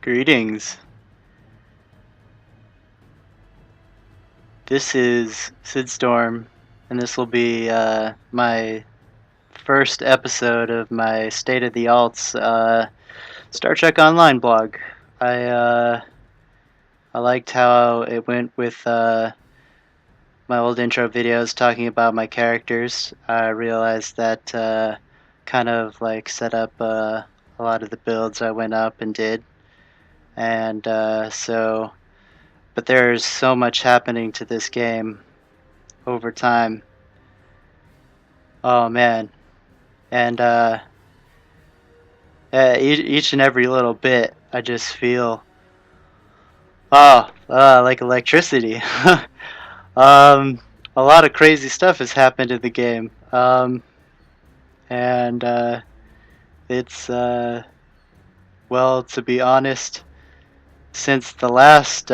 Greetings. This is Sid Storm, and this will be my first episode of my State of the Alts Star Trek Online blog. I liked how it went with my old intro videos talking about my characters. I realized that kind of like set up a lot of the builds I went up and did, and but there's so much happening to this game over time. Oh man, and each and every little bit, I just feel like electricity. um, a lot of crazy stuff has happened in the game, and it's well, to be honest, since the last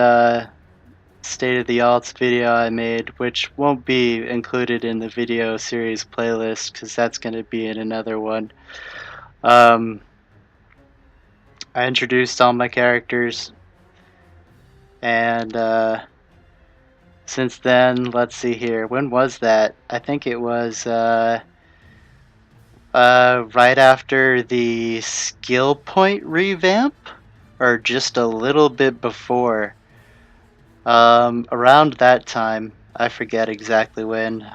State of the Alts video I made, which won't be included in the video series playlist because that's going to be in another one. I introduced all my characters, and since then, let's see here. When was that? I think it was right after the skill point revamp, or just a little bit before. Around that time, I forget exactly when.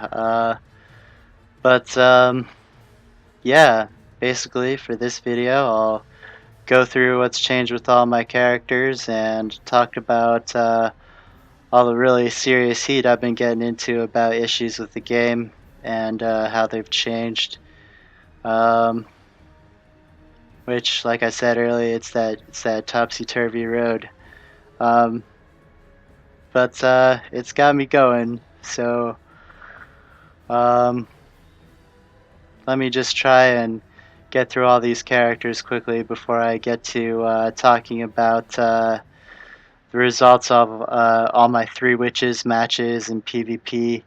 But yeah, basically for this video, I'll go through what's changed with all my characters and talk about all the really serious heat I've been getting into about issues with the game and how they've changed. Which, like I said earlier, it's that topsy-turvy road. But it's got me going, so let me just try and get through all these characters quickly before I get to talking about the results of all my 3 Witches matches in PvP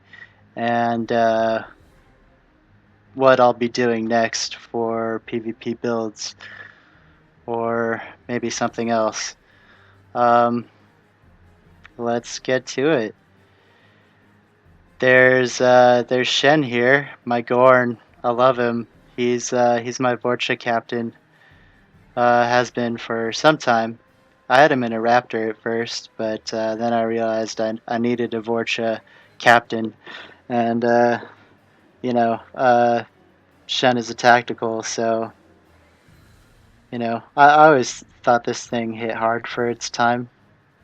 and what I'll be doing next for PvP builds, or maybe something else. Let's get to it. There's Shen here, my Gorn. I love him. He's my Vorcha captain. Has been for some time. I had him in a Raptor at first, but then I realized I needed a Vorcha captain, and Shen is a tactical, so I always thought this thing hit hard for its time.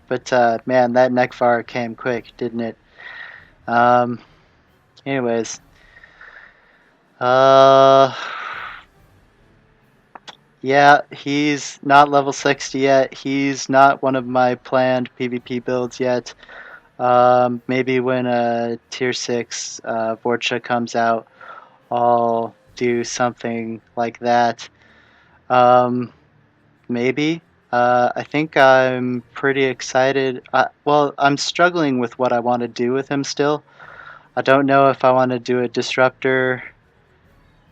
But man, that Neckfire came quick, didn't it? Anyways, yeah, he's not level 60 yet. He's not one of my planned PvP builds yet. Maybe when a tier 6 Vorcha comes out, I'll do something like that. Maybe. I think I'm pretty excited. Well, I'm struggling with what I want to do with him still. I don't know if I want to do a Disruptor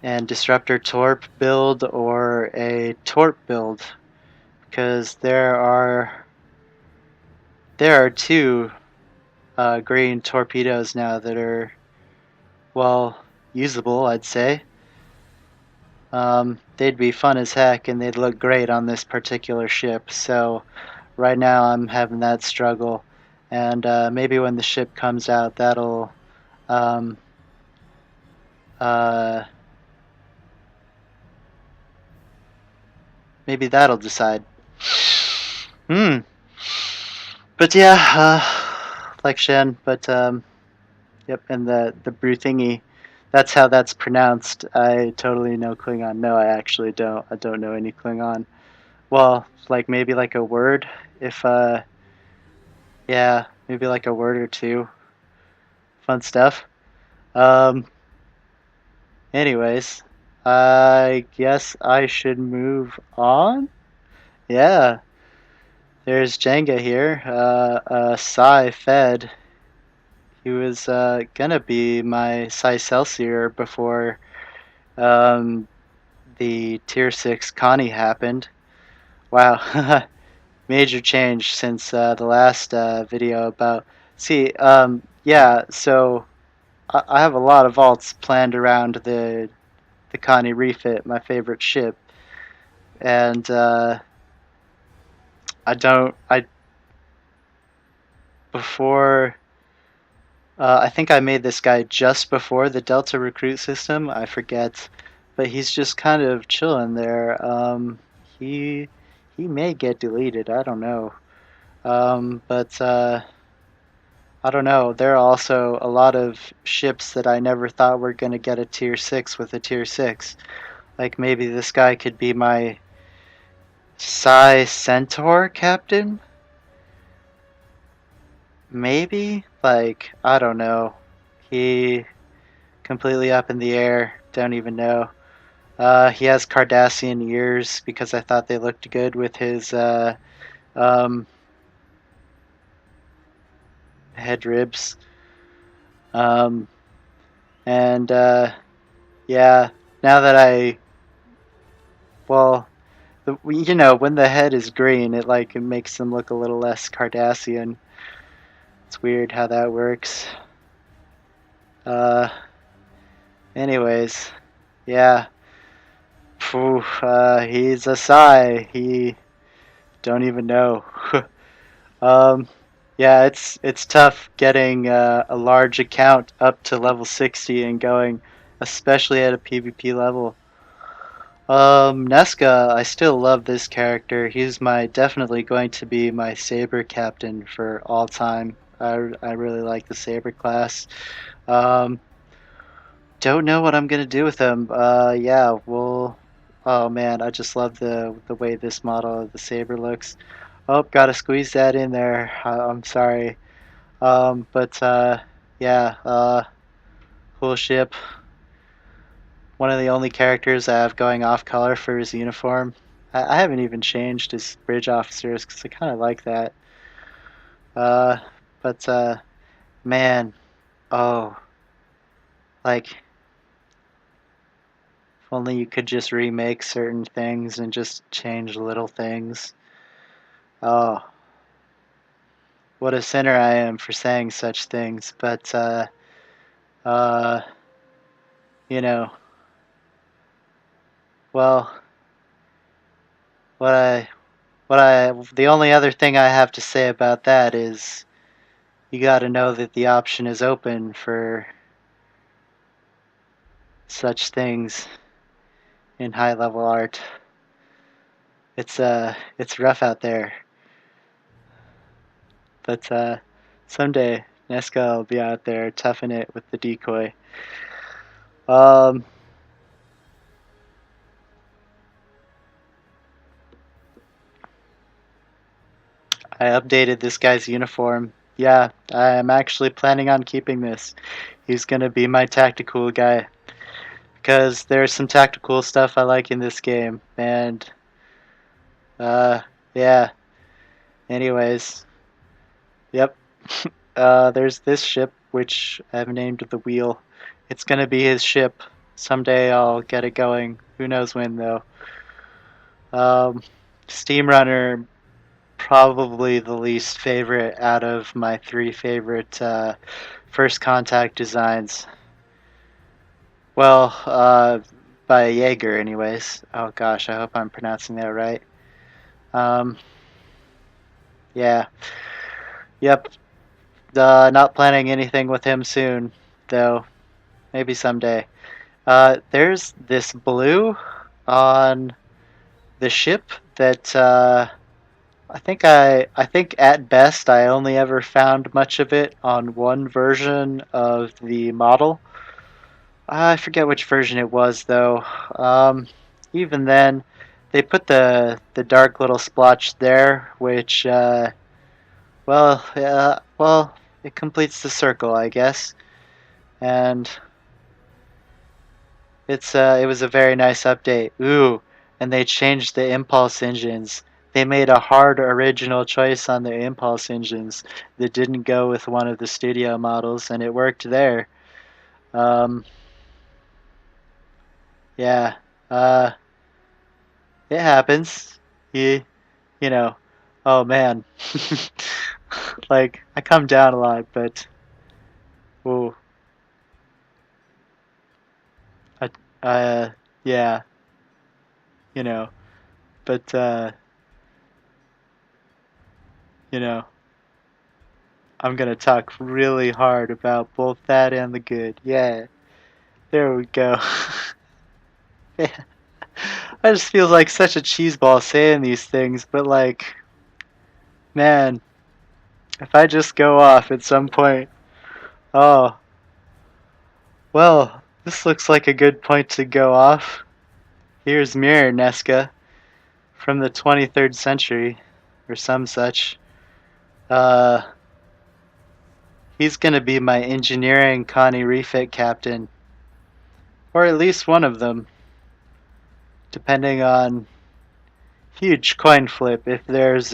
and Disruptor Torp build or a Torp build, because there are 2 green torpedoes now that are, well, usable, I'd say. They'd be fun as heck, and they'd look great on this particular ship. So right now I'm having that struggle, and maybe when the ship comes out, that'll maybe that'll decide. But yeah, like Shen, but yep, and the brew thingy. That's how that's pronounced. I totally know Klingon. No, I actually don't. I don't know any Klingon. Well, like maybe like a word, if yeah, maybe like a word or 2. Fun stuff. Anyways, I guess I should move on. Yeah. There's Jenga here, Psi Fed. He was gonna be my Psi Celsior before the tier 6 Connie happened. Wow, major change since the last video about. See, yeah. So I have a lot of vaults planned around the Connie Refit, my favorite ship, and I don't. I before. I think I made this guy just before the Delta recruit system. I forget, but he's just kind of chilling there. He he may get deleted. I don't know. But I don't know. There are also a lot of ships that I never thought were going to get a tier 6 with a tier 6. Like maybe this guy could be my Psi Centaur captain? Maybe? Like, I don't know. He completely up in the air. Don't even know. He has Cardassian ears because I thought they looked good with his um, head ribs. Um, and yeah, now that well, you know, when the head is green, it makes them look a little less Cardassian. It's weird how that works. Uh, anyways, yeah. Phew, he's a Psi. He don't even know. um, yeah, it's tough getting a large account up to level 60 and going, especially at a PvP level. Nazca, I still love this character. He's definitely going to be my Saber captain for all time. I really like the Saber class. Um, don't know what I'm gonna do with him. Yeah, well, oh man, I just love the way this model of the Saber looks. Oh, gotta squeeze that in there. I'm sorry. But yeah, cool ship. One of the only characters I have going off color for his uniform. I haven't even changed his bridge officers because I kind of like that. Uh, but man, oh, like if only you could just remake certain things and just change little things. Oh, what a sinner I am for saying such things. But uh, you know, well, what I the only other thing I have to say about that is you got to know that the option is open for such things in high level art. It's rough out there, but someday Nazca will be out there toughing it with the decoy. Um, I updated this guy's uniform. Yeah, I'm actually planning on keeping this. He's gonna be my tactical guy because there's some tactical stuff I like in this game, and uh, yeah. Anyways, yep. There's this ship, which I've named the Wheel. It's gonna be his ship. Someday I'll get it going. Who knows when, though. Um, Steam Runner, probably the least favorite out of my three favorite first contact designs. Well, by Jaeger, anyways. Oh gosh, I hope I'm pronouncing that right. Um, yeah. Yep. Not planning anything with him soon, though. Maybe someday. There's this blue on the ship that I think at best I only ever found much of it on one version of the model. I forget which version it was though. Even then, they put the dark little splotch there, which well, it completes the circle, I guess. And it was a very nice update. Ooh, and they changed the impulse engines. They made a hard original choice on the impulse engines that didn't go with one of the studio models, and it worked there. Um, yeah, uh, it happens. You you know, Oh man. Like, I come down a lot, but ooh, I, yeah, you know, but you know, I'm gonna talk really hard about both that and the good. Yeah, there we go. Yeah. I just feel like such a cheeseball saying these things, but like, man, if I just go off at some point, oh, well, this looks like a good point to go off. Here's Mirror Nazca from the 23rd century, or some such. Uh, he's gonna be my engineering Connie Refit captain, or at least one of them, depending on huge coin flip. If there's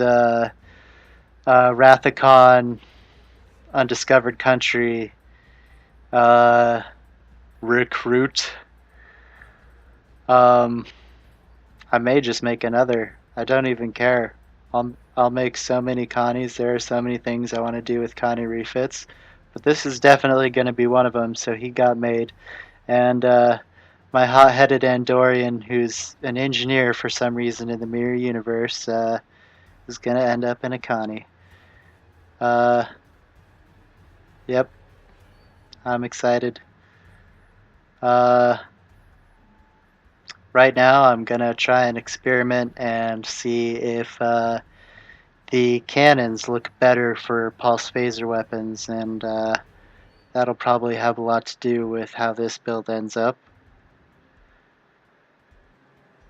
Rathacon, Undiscovered Country, uh, Recruit. Um, I may just make another. I don't even care. I'll make so many Connies. There are so many things I want to do with Connie refits, but this is definitely going to be one of them. So he got made, and my hot-headed Andorian, who's an engineer for some reason in the mirror universe, is going to end up in a Connie. Uh, yep, I'm excited. Uh, right now, I'm going to try and experiment and see if the cannons look better for pulse phaser weapons, and that'll probably have a lot to do with how this build ends up.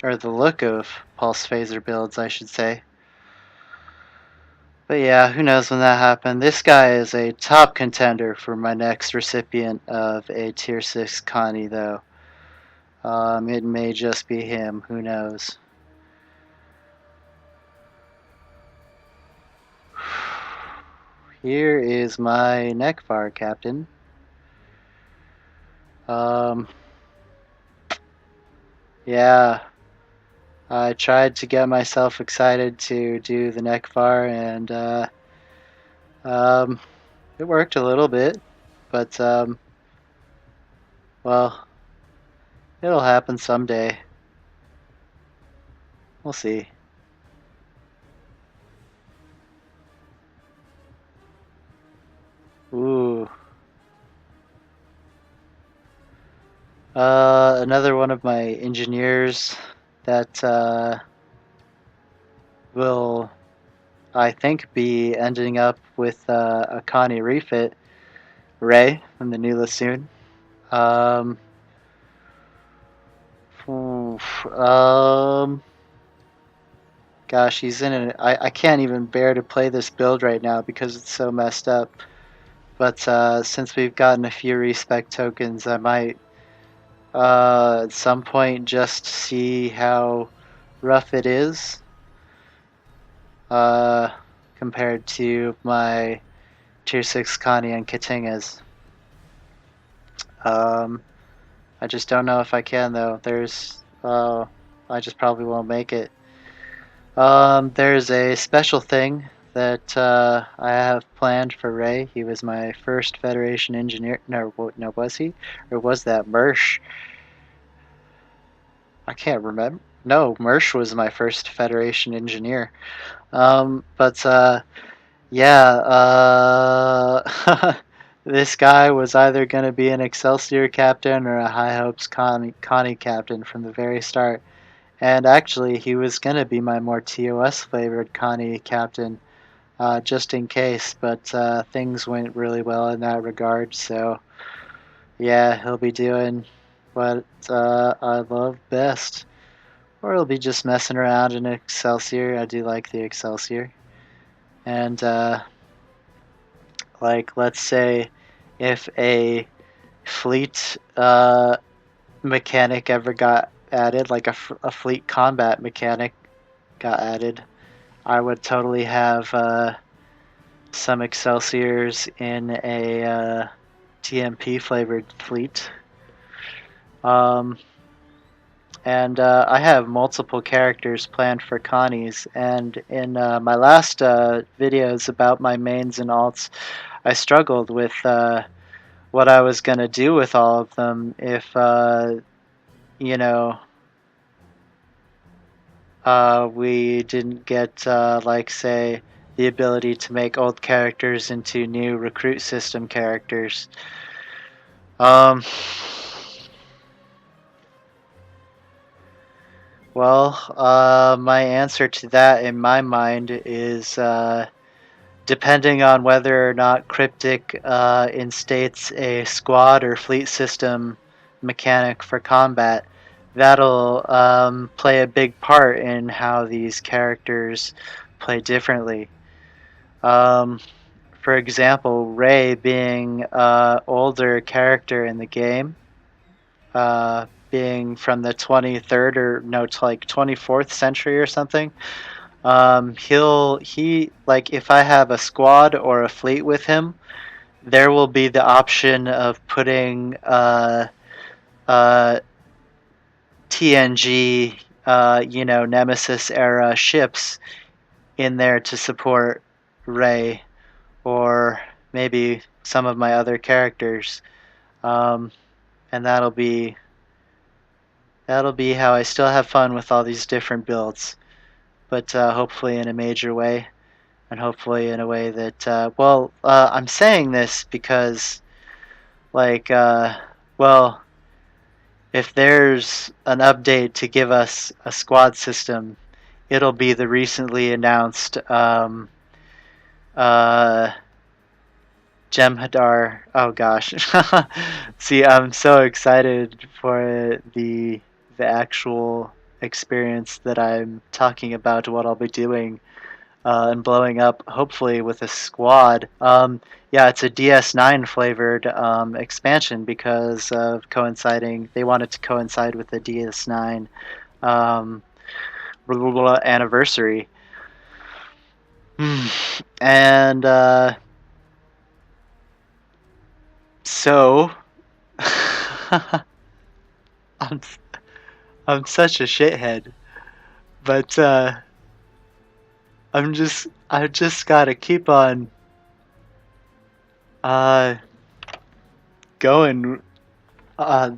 Or the look of pulse phaser builds, I should say. But yeah, who knows when that happened. This guy is a top contender for my next recipient of a tier 6 Connie, though. It may just be him, who knows. Here is my Neckfire captain. Yeah, I tried to get myself excited to do the Neckfire, and it worked a little bit, but well, it'll happen someday. We'll see. Ooh. Another one of my engineers that will, I think, be ending up with a Connie refit, Ray from the new Lassoon. Um, oof, gosh, he's in it. I can't even bear to play this build right now because it's so messed up. But since we've gotten a few respec tokens, I might at some point just see how rough it is uh, compared to my tier 6 Connie and Katingas. I just don't know if I can though. I just probably won't make it. There's a special thing that I have planned for Ray. He was my first Federation engineer. No, was he? Or was that Mersh? I can't remember. No, Mersh was my first Federation engineer. But yeah, this guy was either going to be an Excelsior captain or a High Hopes Connie captain from the very start. And actually, he was going to be my more TOS flavored Connie captain, just in case. But things went really well in that regard. So yeah, he'll be doing what I love best. Or he'll be just messing around in Excelsior. I do like the Excelsior. And like, let's say if a fleet mechanic ever got added, like a fleet combat mechanic got added, I would totally have some Excelsiors in a TMP flavored fleet. and I have multiple characters planned for Connie's. And in my last videos about my mains and alts, I struggled with what I was going to do with all of them if, you know, we didn't get, like, say, the ability to make old characters into new recruit system characters. Well, my answer to that in my mind is depending on whether or not Cryptic instates a squad or fleet system mechanic for combat, that'll play a big part in how these characters play differently. For example, Rey being an older character in the game, being from the 23rd or no, like 24th century or something. He like if I have a squad or a fleet with him, there will be the option of putting TNG, Nemesis era ships in there to support Rey, or maybe some of my other characters, and that'll be how I still have fun with all these different builds, but hopefully in a major way, and hopefully in a way that I'm saying this because, like, if there's an update to give us a squad system, it'll be the recently announced Jem'Hadar. Oh gosh, see, I'm so excited for the actual experience that I'm talking about, what I'll be doing and blowing up, hopefully with a squad. Yeah, it's a DS9 flavored expansion because of coinciding. They wanted to coincide with the DS9 anniversary, and so I'm such a shithead, but I just gotta keep on going.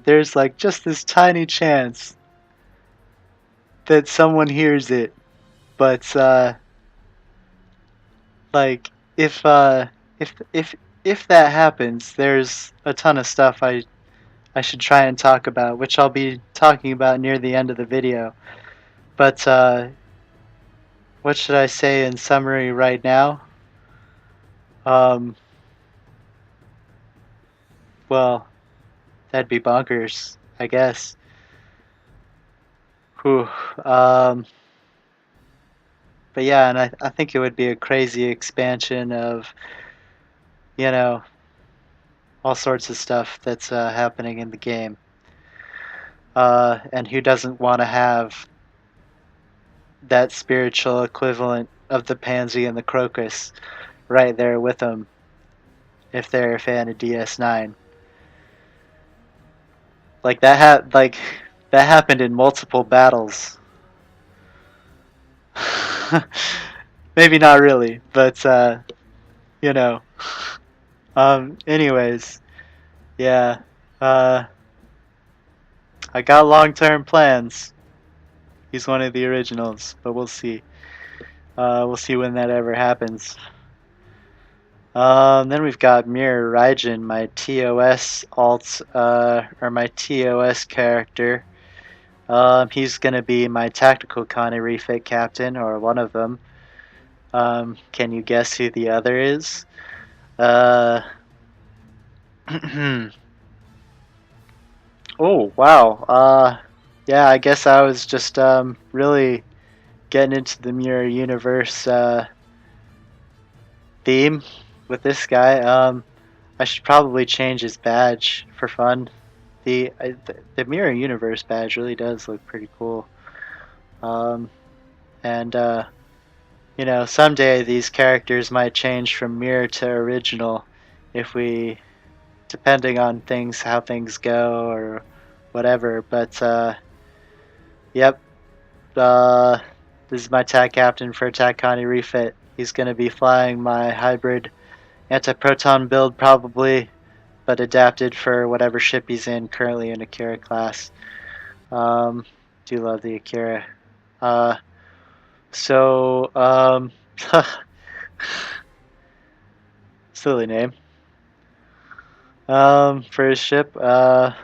There's like just this tiny chance that someone hears it, but like if that happens, there's a ton of stuff I should try and talk about, which I'll be talking about near the end of the video. But what should I say in summary right now? Well, that'd be bonkers, I guess. Whew. But yeah, and I think it would be a crazy expansion of, all sorts of stuff that's happening in the game. And who doesn't want to have that spiritual equivalent of the pansy and the crocus right there with them if they're a fan of DS9? Like that happened in multiple battles. Maybe not really, but anyways, yeah. I got long-term plans. He's one of the originals, but we'll see. We'll see when that ever happens. Then we've got Mirror Rajan, my TOS alt, or my TOS character. He's gonna be my tactical Connie Refit captain, or one of them. Can you guess who the other is? Oh wow. Yeah, I guess I was just really getting into the Mirror Universe theme with this guy. I should probably change his badge for fun. The Mirror Universe badge really does look pretty cool. And someday these characters might change from mirror to original if we, depending on how things go or whatever. But Yep. This is my TAC captain for TAC Connie Refit. He's going to be flying my hybrid anti-proton build probably, but adapted for whatever ship he's in, currently in Akira class. Do love the Akira. So, silly name. For his ship, yeah.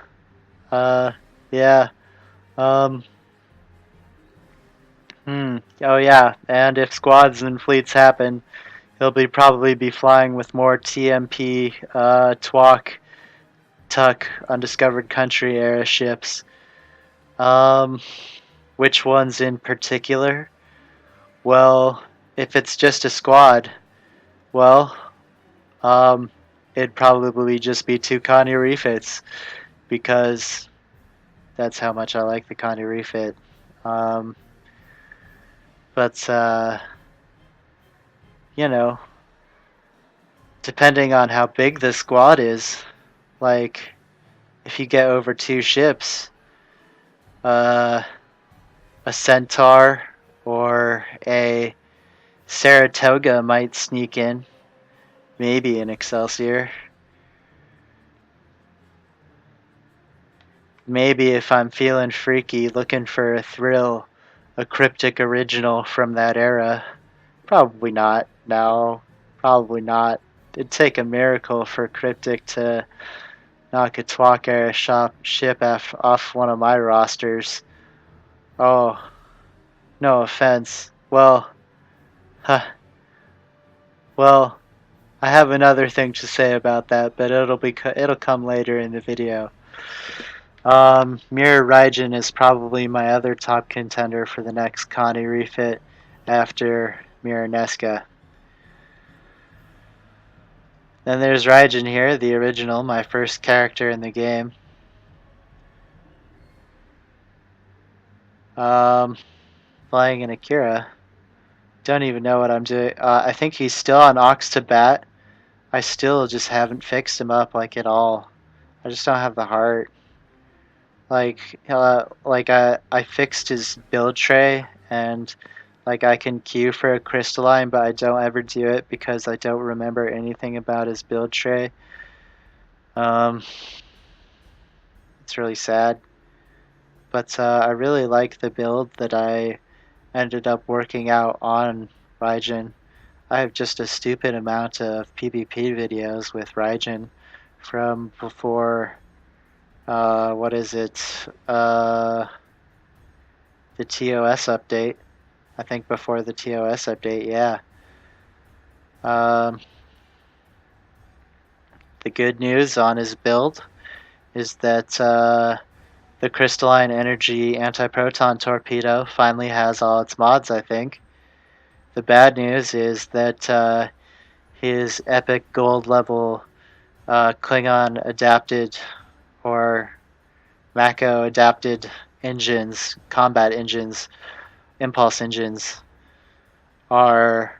Um, oh yeah, and if squads and fleets happen, he'll probably be flying with more TMP, TWAC, Tuck, Undiscovered Country era ships. Which ones in particular? Well, if it's just a squad, well, it'd probably just be 2 Connie Refits, because that's how much I like the Connie Refit. But you know, depending on how big the squad is, like, if you get over 2 ships, a Centaur or a Saratoga might sneak in, maybe an Excelsior. Maybe if I'm feeling freaky, looking for a thrill, a cryptic original from that era. Probably not. No, probably not. It'd take a miracle for cryptic to knock a TWAC era ship off one of my rosters. Oh, no offense. Well, well, I have another thing to say about that, but it'll come later in the video. Mirror Rajan is probably my other top contender for the next Connie refit after Mirror Nazca. Then there's Rajan here, the original, my first character in the game. Flying an Akira. Don't even know what I'm doing. I think he's still on Ox to Bat. I still just haven't fixed him up like at all. I just don't have the heart. Like I fixed his build tray, and like I can queue for a crystalline, but I don't ever do it because I don't remember anything about his build tray. It's really sad. But I really like the build that I ended up working out on Rajan. I have just a stupid amount of PvP videos with Rajan from before, what is it, the TOS update. I think before the TOS update, yeah. The good news on his build is that the crystalline energy anti-proton torpedo finally has all its mods, I think. The bad news is that his epic gold level Klingon adapted or Mako adapted engines, combat engines, impulse engines are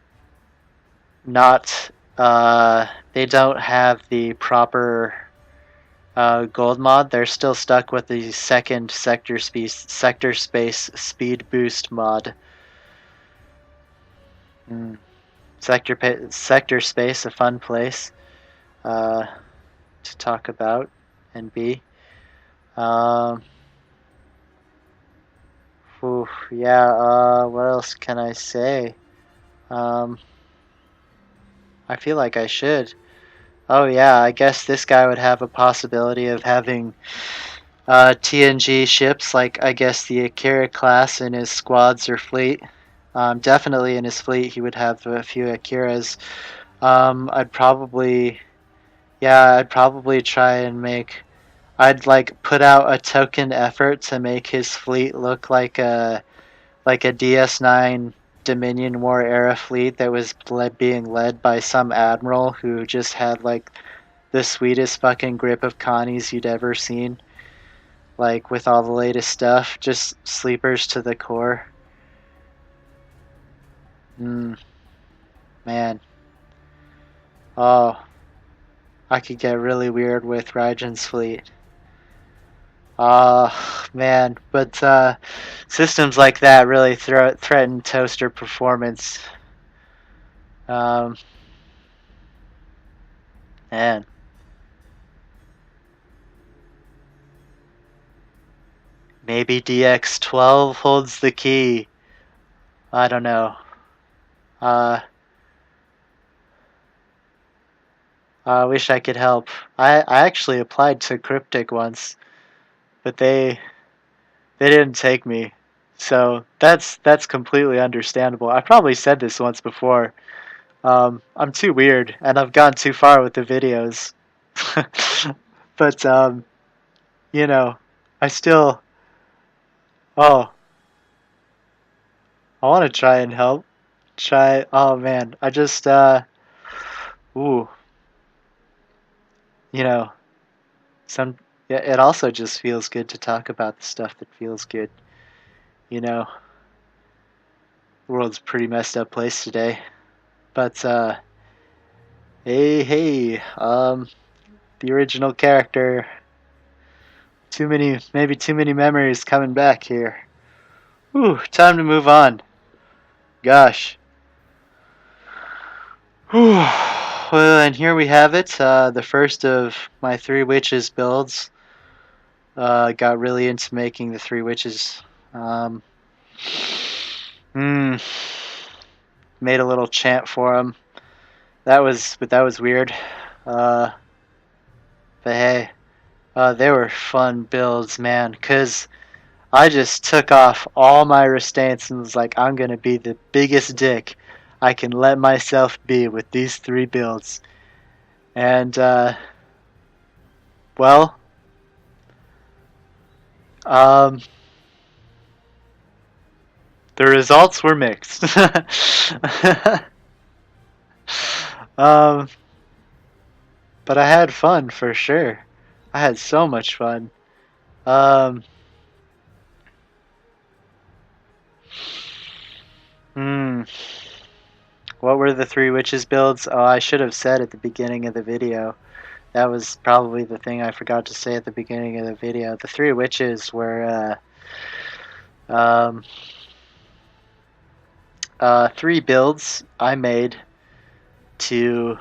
not, they don't have the proper gold mod. They're still stuck with the second sector space speed boost mod. Sector space, a fun place to talk about and be. Yeah, what else can I say? I feel like I should. Oh yeah, I guess this guy would have a possibility of having TNG ships, like I guess the Akira class in his squads or fleet. Definitely in his fleet he would have a few Akiras. I'd probably try and I'd like put out a token effort to make his fleet look like a DS9 Dominion War era fleet that was being led by some admiral who just had like the sweetest fucking grip of Connies you'd ever seen. Like with all the latest stuff, just sleepers to the core. Man. Oh, I could get really weird with Rajan's fleet. Man, but systems like that really threaten toaster performance. Um, man, maybe DX12 holds the key. I don't know. Uh, I wish I could help. I actually applied to Cryptic once, but they didn't take me. So that's completely understandable. I probably said this once before. I'm too weird, and I've gone too far with the videos. But you know, I still. Oh, I want to try and help. Try. Oh man, I just. Ooh, you know, some. Yeah, it also just feels good to talk about the stuff that feels good. You know, the world's a pretty messed up place today. But hey, the original character. Maybe too many memories coming back here. Whew, time to move on. Gosh. Whew. Well, and here we have it. The first of my Three Witches builds. Got really into making the Three Witches. Um, hmm. Made a little chant for them. But that was weird. Uh, but hey, they were fun builds, man. Cause I just took off all my restraints and was like, I'm gonna be the biggest dick I can let myself be with these three builds. And well, um, the results were mixed. um, but I had fun for sure. I had so much fun. Um, hmm. What were the Three Witches builds? Oh, I should have said at the beginning of the video. That was probably the thing I forgot to say at the beginning of the video. The Three Witches were three builds I made to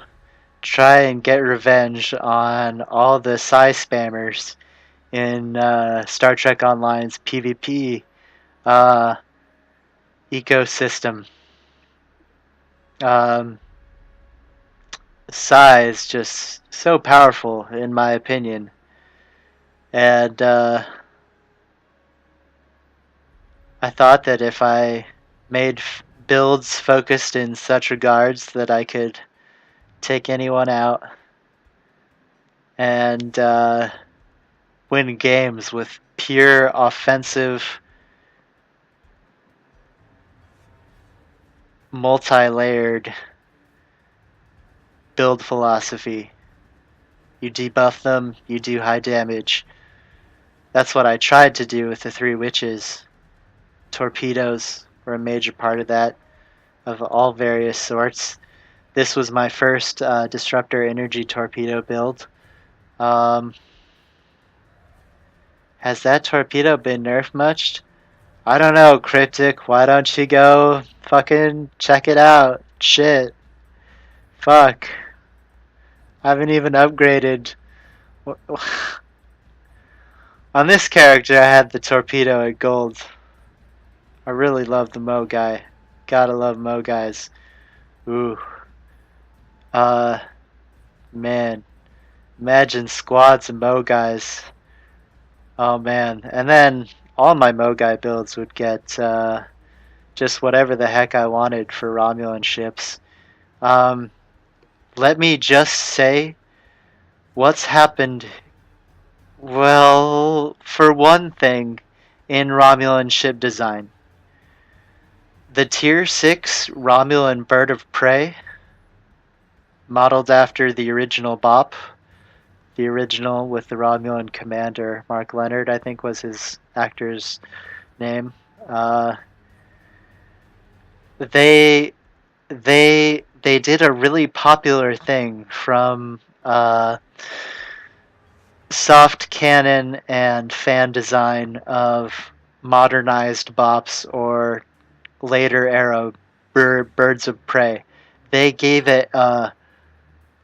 try and get revenge on all the Sci spammers in Star Trek Online's PvP uh, ecosystem. Um, Psi is just so powerful, in my opinion. And I thought that if I made builds focused in such regards that I could take anyone out and win games with pure offensive, multi-layered build philosophy. You debuff them, you do high damage. That's what I tried to do with the Three Witches. Torpedoes were a major part of that, of all various sorts. This was my first Disruptor Energy Torpedo build. Has that torpedo been nerfed much? I don't know, Cryptic. Why don't you go fucking check it out? Shit. Fuck. I haven't even upgraded. On this character, I had the torpedo at gold. I really love the Mo guy. Gotta love Mo guys. Ooh. Uh, man. Imagine squads of Mo guys. Oh man. And then all my Mo guy builds would get just whatever the heck I wanted for Romulan ships. Let me just say what's happened. Well, for one thing, in Romulan ship design, the Tier 6 Romulan Bird of Prey, modeled after the original BOP, the original with the Romulan commander, Mark Leonard, I think was his actor's name. They did a really popular thing from soft cannon and fan design of modernized bops or later era birds of prey. They gave it a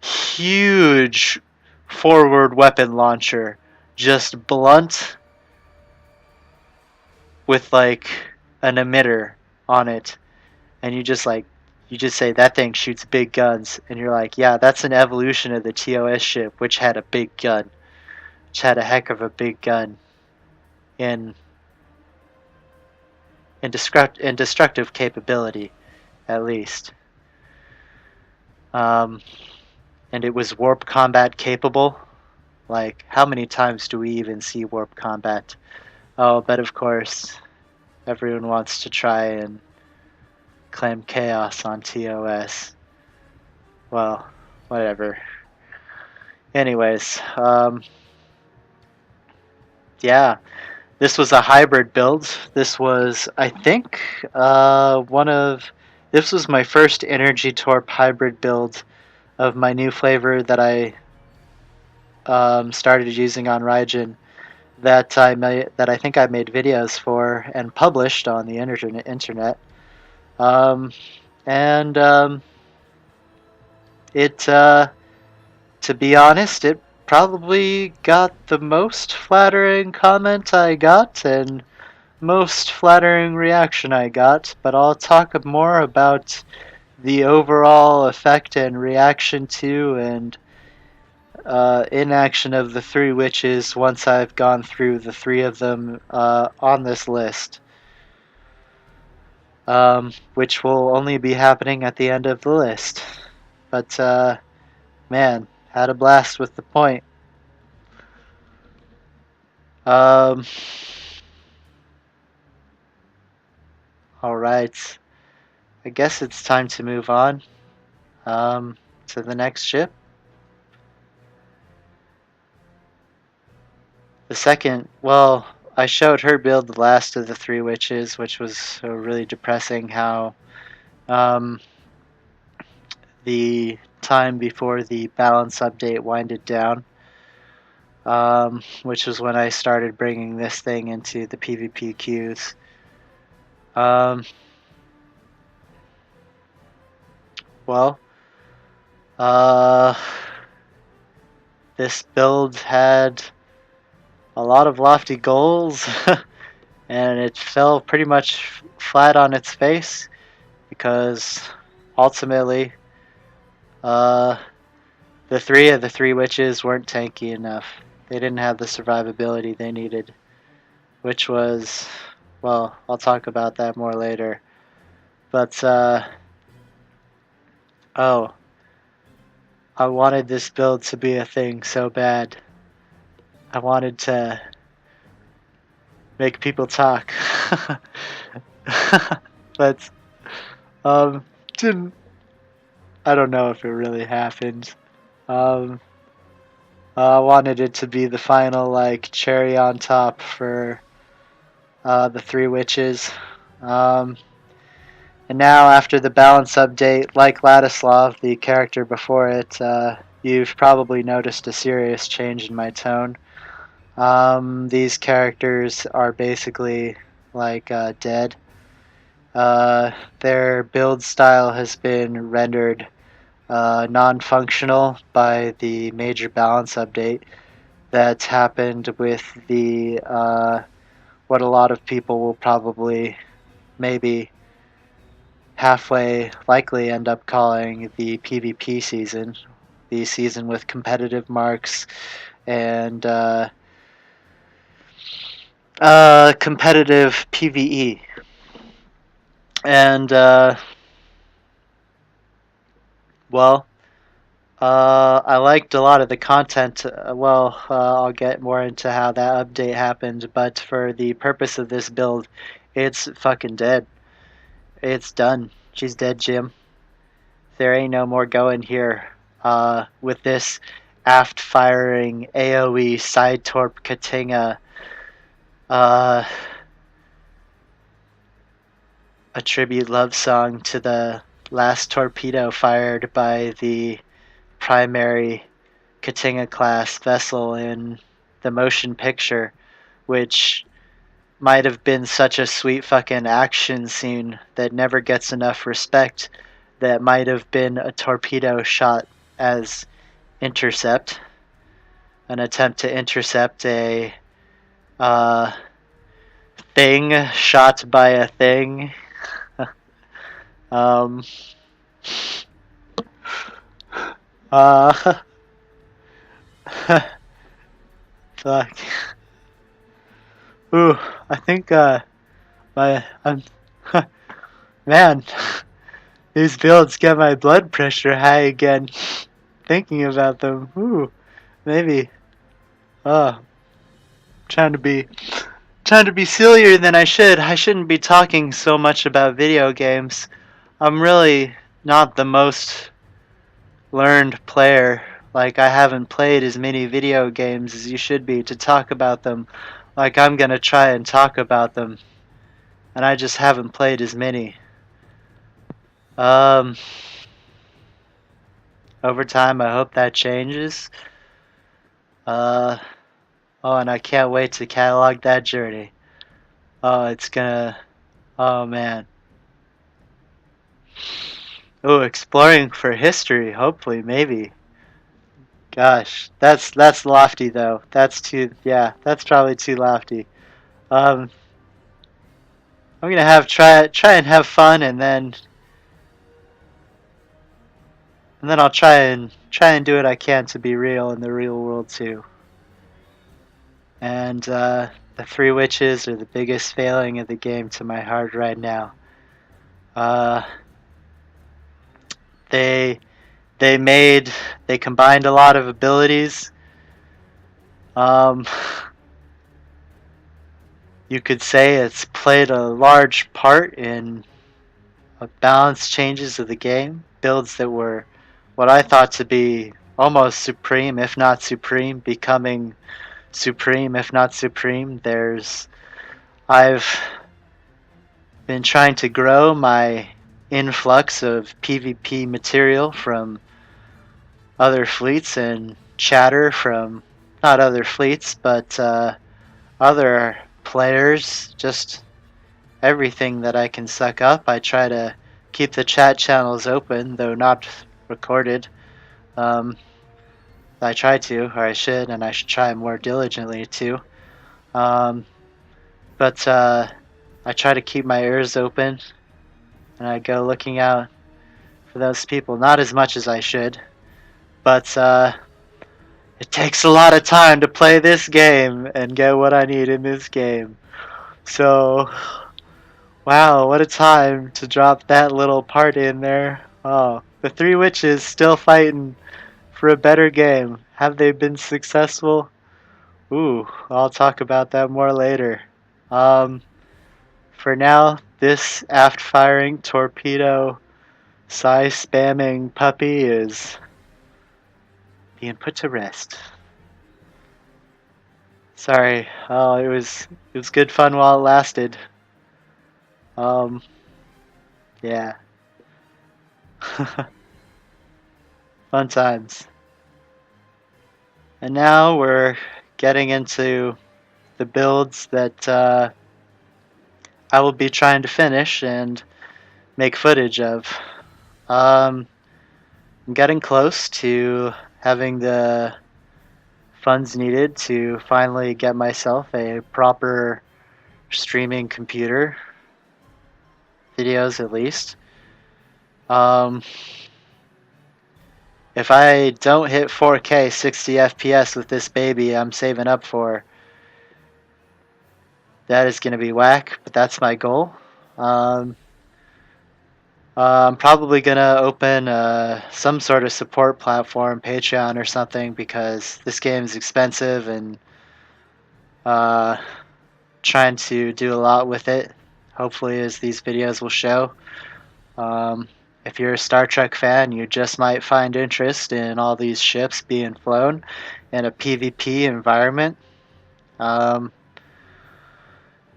huge forward weapon launcher, just blunt with like an emitter on it, and you just say that thing shoots big guns, and you're like, yeah, that's an evolution of the TOS ship, which had a big gun, which had a heck of a big gun in destructive capability, at least. And it was warp combat capable. Like, how many times do we even see warp combat? Oh, but of course, everyone wants to try and claim chaos on TOS. Well, whatever. Anyways, yeah, this was a hybrid build. This was, I think, this was my first Energy Torp hybrid build of my new flavor that I started using on Rajan, that I think I made videos for and published on the internet. To be honest, it probably got the most flattering comment I got and most flattering reaction I got, but I'll talk more about the overall effect and reaction to and inaction of the three witches once I've gone through the three of them on this list, which will only be happening at the end of the list. But man, had a blast with the point. Alright, I guess it's time to move on to the next ship. The second, well, I showed her build the last of the three witches, which was really depressing how the time before the balance update winded down, which was when I started bringing this thing into the PvP queues. This build had a lot of lofty goals and it fell pretty much flat on its face because ultimately the three of the three witches weren't tanky enough. They didn't have the survivability they needed, which was, well, I'll talk about that more later. But oh, I wanted this build to be a thing so bad. I wanted to make people talk. But didn't, I don't know if it really happened. I wanted it to be the final like cherry on top for the three witches. And now after the balance update, like Ladislav, the character before it, you've probably noticed a serious change in my tone. These characters are basically like dead. Their build style has been rendered non-functional by the major balance update that's happened with the what a lot of people will probably maybe halfway likely end up calling the PvP season, the season with competitive marks and competitive PvE. And I liked a lot of the content. I'll get more into how that update happened, but for the purpose of this build, it's fucking dead. It's done. She's dead, Jim. There ain't no more going here with this aft firing AoE side torp Katinga a tribute love song to the last torpedo fired by the primary Katinga class vessel in the motion picture, which might have been such a sweet fucking action scene that never gets enough respect, that might have been a torpedo shot as intercept, an attempt to intercept a thing shot by a thing. um, fuck. Ooh, I think I'm man, these builds get my blood pressure high again. Thinking about them. Ooh, maybe. Trying to be sillier than I should. I shouldn't be talking so much about video games. I'm really not the most learned player. Like, I haven't played as many video games as you should be to talk about them. Like, I'm gonna try and talk about them. And I just haven't played as many. Over time, I hope that changes. Oh, and I can't wait to catalog that journey. Oh, it's gonna... Oh, man. Oh, exploring for history, hopefully, maybe. Gosh, that's lofty, though. That's too... Yeah, that's probably too lofty. I'm gonna try and have fun, and then I'll try and do what I can to be real in the real world too. And the three witches are the biggest failing of the game to my heart right now. They combined a lot of abilities. You could say it's played a large part in balance changes of the game. Builds that were what I thought to be almost supreme, if not supreme, becoming supreme, if not supreme. I've been trying to grow my influx of PvP material from other fleets and chatter from not other fleets, but other players, just everything that I can suck up. I try to keep the chat channels open, though not recorded. I try to, or I should, and I should try more diligently too. But I try to keep my ears open, and I go looking out for those people. Not as much as I should, but it takes a lot of time to play this game and get what I need in this game. So, wow, what a time to drop that little part in there. Oh, the three witches still fighting for a better game. Have they been successful? Ooh, I'll talk about that more later. For now, this aft-firing torpedo Sci spamming puppy is being put to rest. Sorry. Oh, it was good fun while it lasted. Yeah. Fun times. And now we're getting into the builds that I will be trying to finish and make footage of. I'm getting close to having the funds needed to finally get myself a proper streaming computer. Videos at least. If I don't hit 4K 60 FPS with this baby I'm saving up for, that is going to be whack, but that's my goal. I'm probably going to open some sort of support platform, Patreon or something, because this game is expensive and trying to do a lot with it, hopefully, as these videos will show. If you're a Star Trek fan, you just might find interest in all these ships being flown in a PvP environment.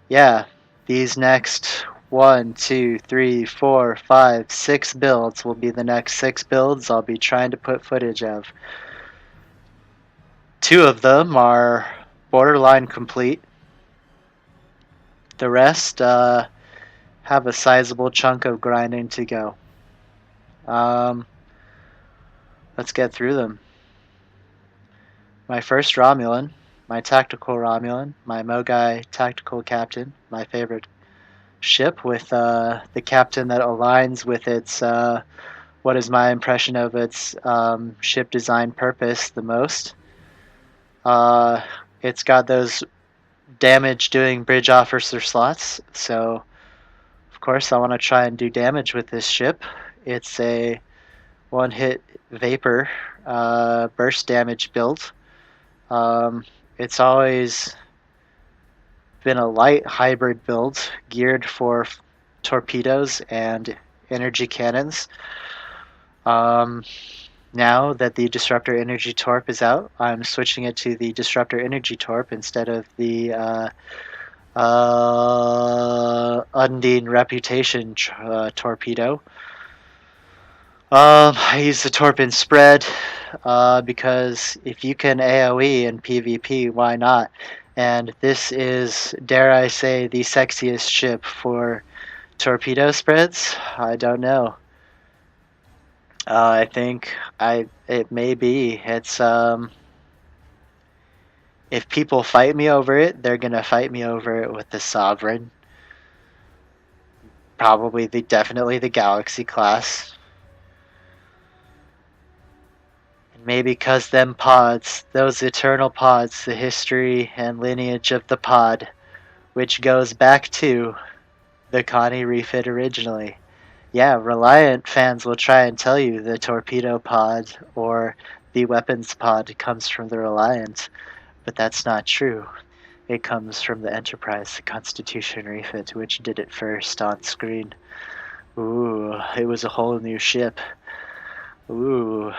Yeah, these next 1, 2, 3, 4, 5, 6 builds will be the next 6 builds I'll be trying to put footage of. 2 of them are borderline complete. The rest have a sizable chunk of grinding to go. Let's get through them. My first Romulan, my tactical Romulan, my Mogai tactical captain, my favorite ship with the captain that aligns with its what is my impression of its ship design purpose the most. It's got those damage doing bridge officer slots, so of course I want to try and do damage with this ship. It's a one hit vapor burst damage build. It's always been a light hybrid build geared for torpedoes and energy cannons. Now that the Disruptor Energy Torp is out, I'm switching it to the Disruptor Energy Torp instead of the Undine Reputation torpedo. I use the Torp in spread because if you can AoE in PvP, why not? And this is, dare I say, the sexiest ship for torpedo spreads? I don't know. I think it may be. It's if people fight me over it, they're gonna fight me over it with the Sovereign. Probably definitely the Galaxy class. And maybe because them pods, those eternal pods, the history and lineage of the pod, which goes back to the Connie Refit originally. Yeah, Reliant fans will try and tell you the torpedo pod or the weapons pod comes from the Reliant, but that's not true. It comes from the Enterprise, the Constitution Refit, which did it first on screen. Ooh, it was a whole new ship. Ooh.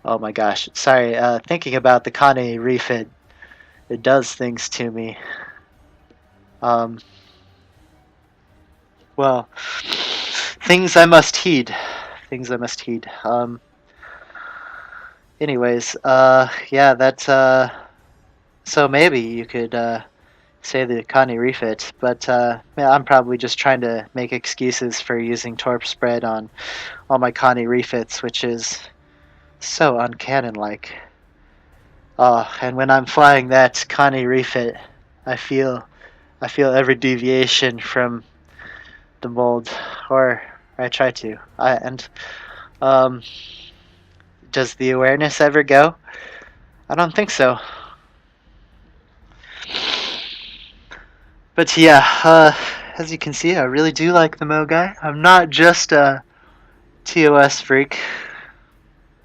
Oh my gosh. Sorry, thinking about the Connie Refit, it does things to me. Well, things I must heed. Things I must heed. Anyways, yeah, that's, so maybe you could, say the Connie Refit, but, yeah, I'm probably just trying to make excuses for using Torp spread on all my Connie Refits, which is so uncanon-like. And when I'm flying that Connie Refit, I feel every deviation from the mold, or I try to. Does the awareness ever go? I don't think so. But yeah, as you can see, I really do like the Mogai. I'm not just a TOS freak.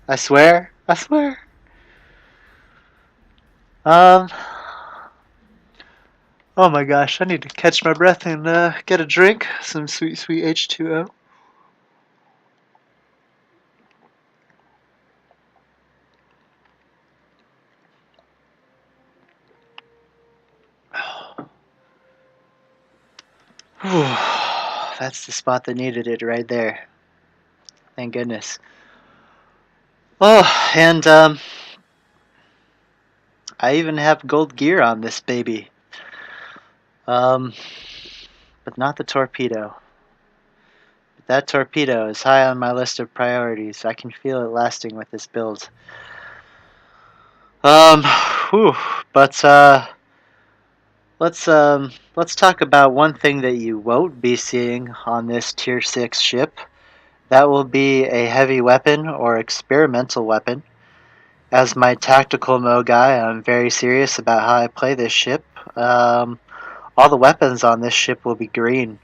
I swear. I swear. Oh my gosh, I need to catch my breath and get a drink. Some sweet, sweet H2O. That's the spot that needed it right there. Thank goodness. Oh, and I even have gold gear on this baby. But not the torpedo. But that torpedo is high on my list of priorities. I can feel it lasting with this build. But let's talk about one thing that you won't be seeing on this tier 6 ship. That will be a heavy weapon or experimental weapon. As my tactical Mogai, I'm very serious about how I play this ship. All the weapons on this ship will be green.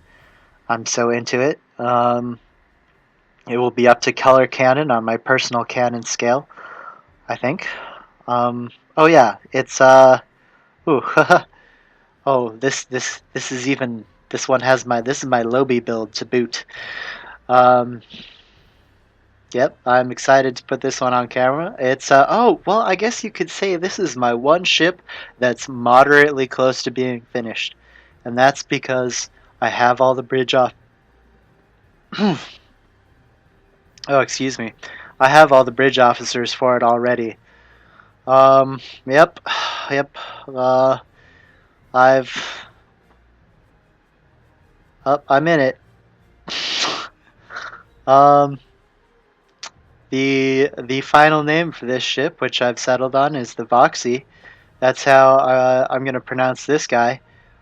I'm so into it. It will be up to color cannon on my personal cannon scale, I think. Oh yeah, it's oh, this is even, this one has this is my Lobby build to boot. Yep, I'm excited to put this one on camera. It's, oh, well, I guess you could say this is my one ship that's moderately close to being finished. And that's because I have all the bridge off. Oh, excuse me. I have all the bridge officers for it already. Yep, yep. I've, I'm in it. um, the final name for this ship, which I've settled on, is the Voxy. That's how I'm gonna pronounce this guy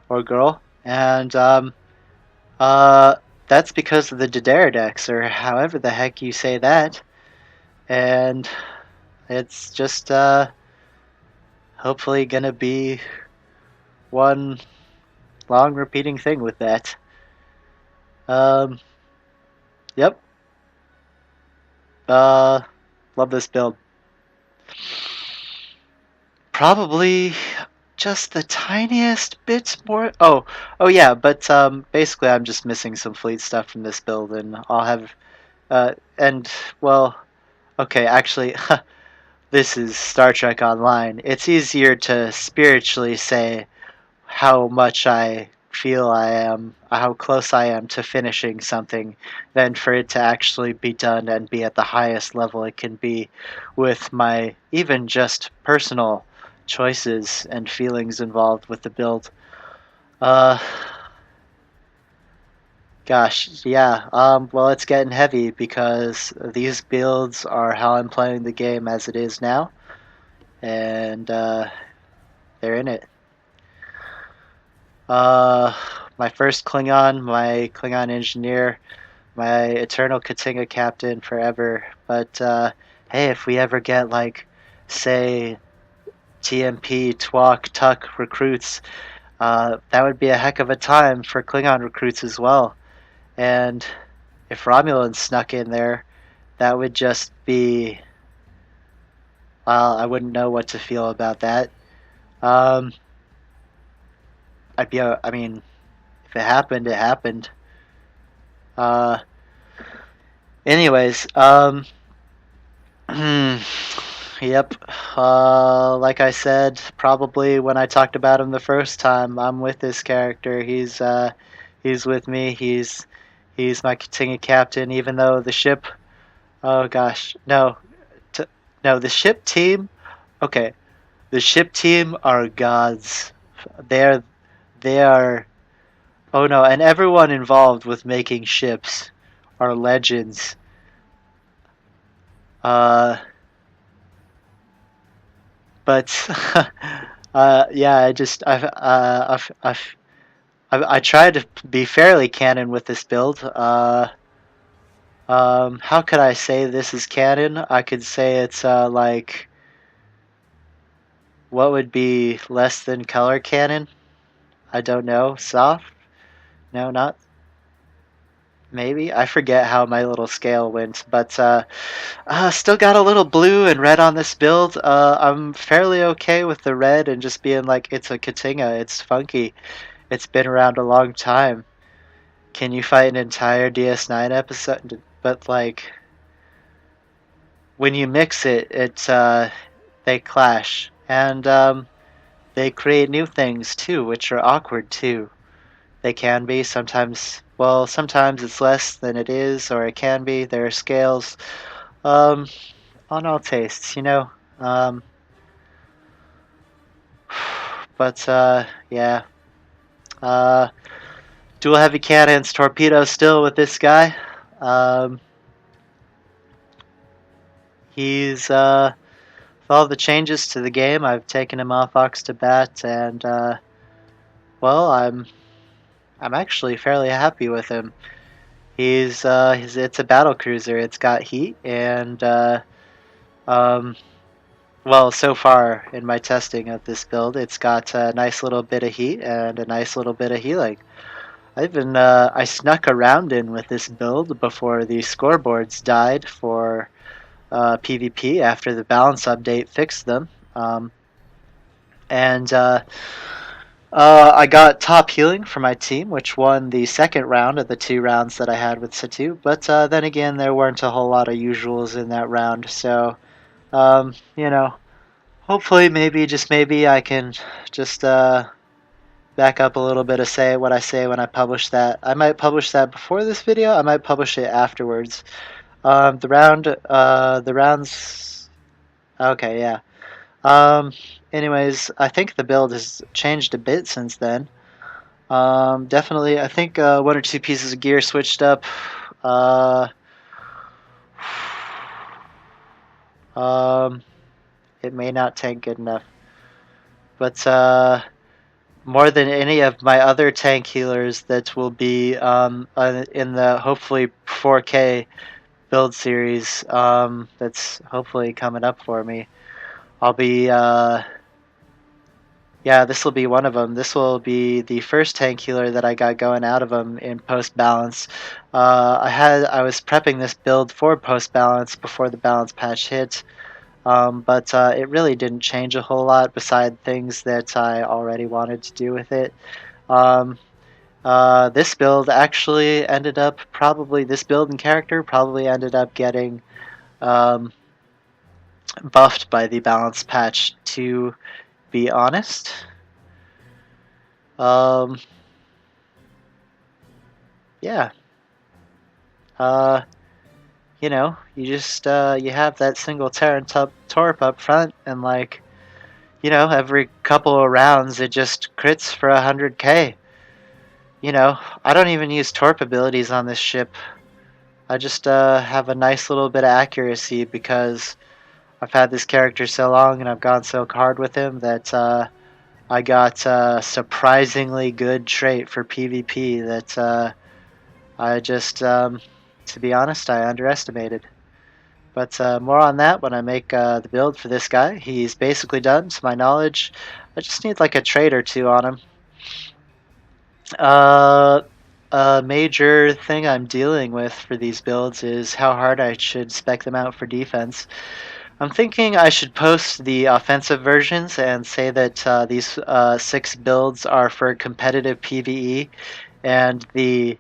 or girl, and uh, that's because of the Dederadex, or however the heck you say that, and it's just hopefully gonna be one long repeating thing with that. Um, yep. Uh, love this build. Probably just the tiniest bit more. Oh yeah, but basically I'm just missing some fleet stuff from this build, and I'll have and well, okay, actually, this is Star Trek Online. It's easier to spiritually say how much I feel I am, how close I am to finishing something, than for it to actually be done and be at the highest level it can be with my even just personal choices and feelings involved with the build. Uh, Gosh, yeah. Well, it's getting heavy because these builds are how I'm playing the game as it is now, and they're in it. Uh, my first Klingon, my Klingon Engineer, my eternal Katinga captain forever. But hey, if we ever get like, say, TMP, TWAC, TUC recruits, that would be a heck of a time for Klingon recruits as well. And if Romulan snuck in there, that would just be, well, I wouldn't know what to feel about that. Um, I mean, if it happened, it happened. Uh, Anyways, yep. Like I said, probably when I talked about him the first time, I'm with this character. He's with me. He's my Katinga captain. Even though the ship, oh gosh, no, t no, the ship team. Okay, the ship team are gods. They're they are. Oh no, and everyone involved with making ships are legends. Uh, but yeah, I tried to be fairly canon with this build. How could I say this is canon? I could say it's like, what would be less than color canon? I don't know. Soft? No, not maybe. I forget how my little scale went, but still got a little blue and red on this build. I'm fairly okay with the red and just being like, it's a Katinga. It's funky. It's been around a long time. Can you fight an entire DS9 episode? But like, when you mix it, they clash, and they create new things too, which are awkward too. They can be sometimes. Well, sometimes it's less than it is, or it can be. There are scales. Um, on all tastes, you know. Um, but yeah. Uh, Dual heavy cannons, torpedoes still with this guy. Um, he's with all the changes to the game, I've taken him off Ox to Bat, and well, I'm actually fairly happy with him. It's a battle cruiser. It's got heat, and um, well, so far in my testing of this build, it's got a nice little bit of heat and a nice little bit of healing. I snuck around in with this build before the scoreboards died for PvP after the balance update fixed them, and I got top healing for my team, which won the second round of the 2 rounds that I had with Satu. But then again, there weren't a whole lot of usuals in that round, so you know, hopefully, maybe just maybe I can just back up a little bit of say what I say when I publish that. I might publish that before this video. I might publish it afterwards. The rounds. Okay, yeah. Um, anyways, I think the build has changed a bit since then. Definitely, I think one or two pieces of gear switched up. Uh, um, it may not tank good enough, but more than any of my other tank healers that will be in the hopefully 4K build series that's hopefully coming up for me. I'll be yeah, this will be one of them. This will be the first tank healer that I got going out of them in post balance. I was prepping this build for post balance before the balance patch hit, but it really didn't change a whole lot beside things that I already wanted to do with it. Um, this build actually ended up this build and character probably ended up getting um, buffed by the balance patch, to be honest. Um, yeah. Uh, you just you have that single Terran Torp up front, and like, every couple of rounds it just crits for 100k. I don't even use Torp abilities on this ship. I just have a nice little bit of accuracy because I've had this character so long and I've gone so hard with him that I got a surprisingly good trait for PvP that I just, to be honest, I underestimated. But more on that when I make the build for this guy. He's basically done, to my knowledge. I just need like a trait or two on him. A major thing I'm dealing with for these builds is how hard I should spec them out for defense. I'm thinking I should post the offensive versions and say that these 6 builds are for competitive PvE, and the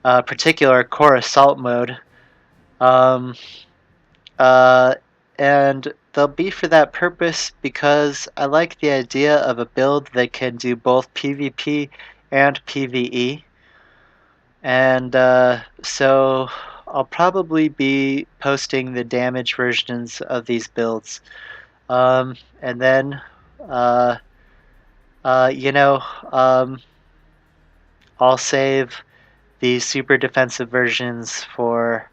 particular core assault mode. Um, uh, and they'll be for that purpose because I like the idea of a build that can do both PvP and PvE. And so I'll probably be posting the damage versions of these builds. And then, uh, uh, you know, um, I'll save the super defensive versions for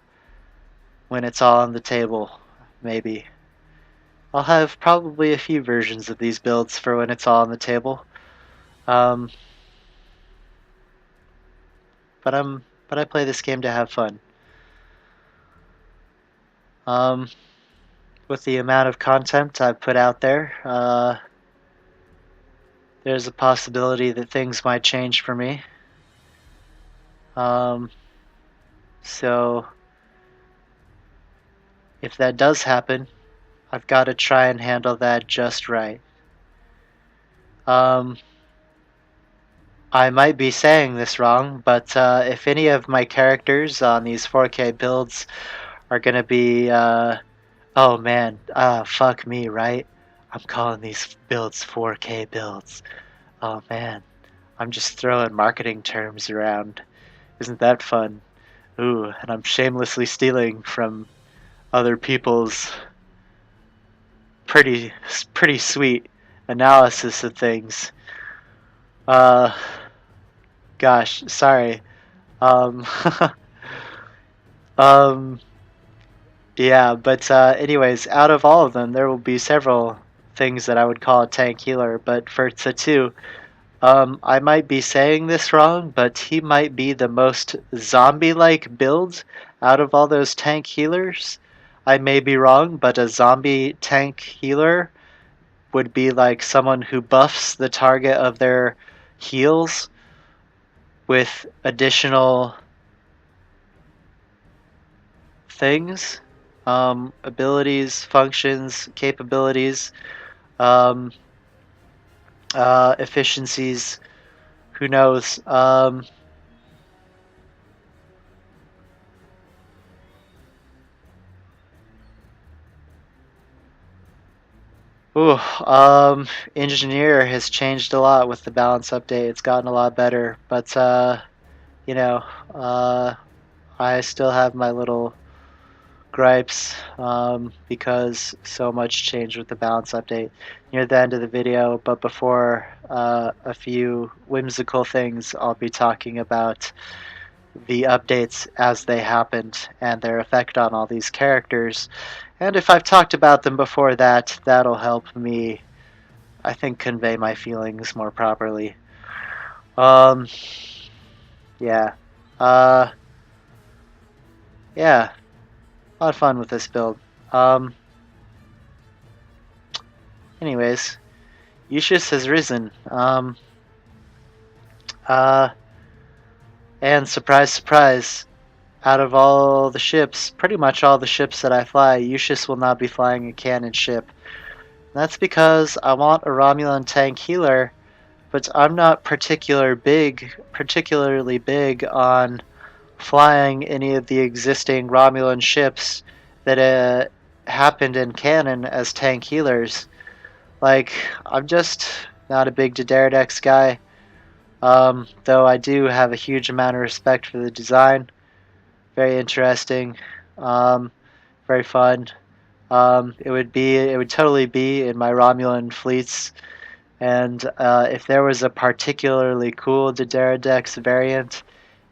when it's all on the table, maybe. I'll have probably a few versions of these builds for when it's all on the table. Um, but I play this game to have fun. Um, with the amount of content I've put out there, there's a possibility that things might change for me. Um, so if that does happen, I've got to try and handle that just right. Um, I might be saying this wrong, but if any of my characters on these 4K builds are gonna be, oh man, fuck me, right? I'm calling these builds 4K builds. Oh man, I'm just throwing marketing terms around. Isn't that fun? Ooh, and I'm shamelessly stealing from other people's pretty sweet analysis of things. Uh, gosh, sorry. Um, um, yeah, but anyways, out of all of them, there will be several things that I would call a tank healer, but for Tatu, I might be saying this wrong, but he might be the most zombie-like build out of all those tank healers. I may be wrong, but a zombie tank healer would be like someone who buffs the target of their heals with additional things, abilities, functions, capabilities, um, efficiencies. Who knows? Ooh, Engineer has changed a lot with the balance update. It's gotten a lot better, but you know, uh, I still have my little gripes because so much changed with the balance update near the end of the video. But before a few whimsical things, I'll be talking about the updates as they happened and their effect on all these characters. And if I've talked about them before that, that'll help me, I think, convey my feelings more properly. Yeah. Yeah. A lot of fun with this build. Anyways, Lucius has risen. And surprise, surprise, out of all the ships, pretty much all the ships that I fly, Lucius will not be flying a cannon ship. That's because I want a Romulan tank healer, but I'm not particularly big on flying any of the existing Romulan ships that happened in canon as tank healers. Like, I'm just not a big D'Deridex guy, though I do have a huge amount of respect for the design. Very interesting, very fun. It would totally be in my Romulan fleets, and if there was a particularly cool D'Deridex variant,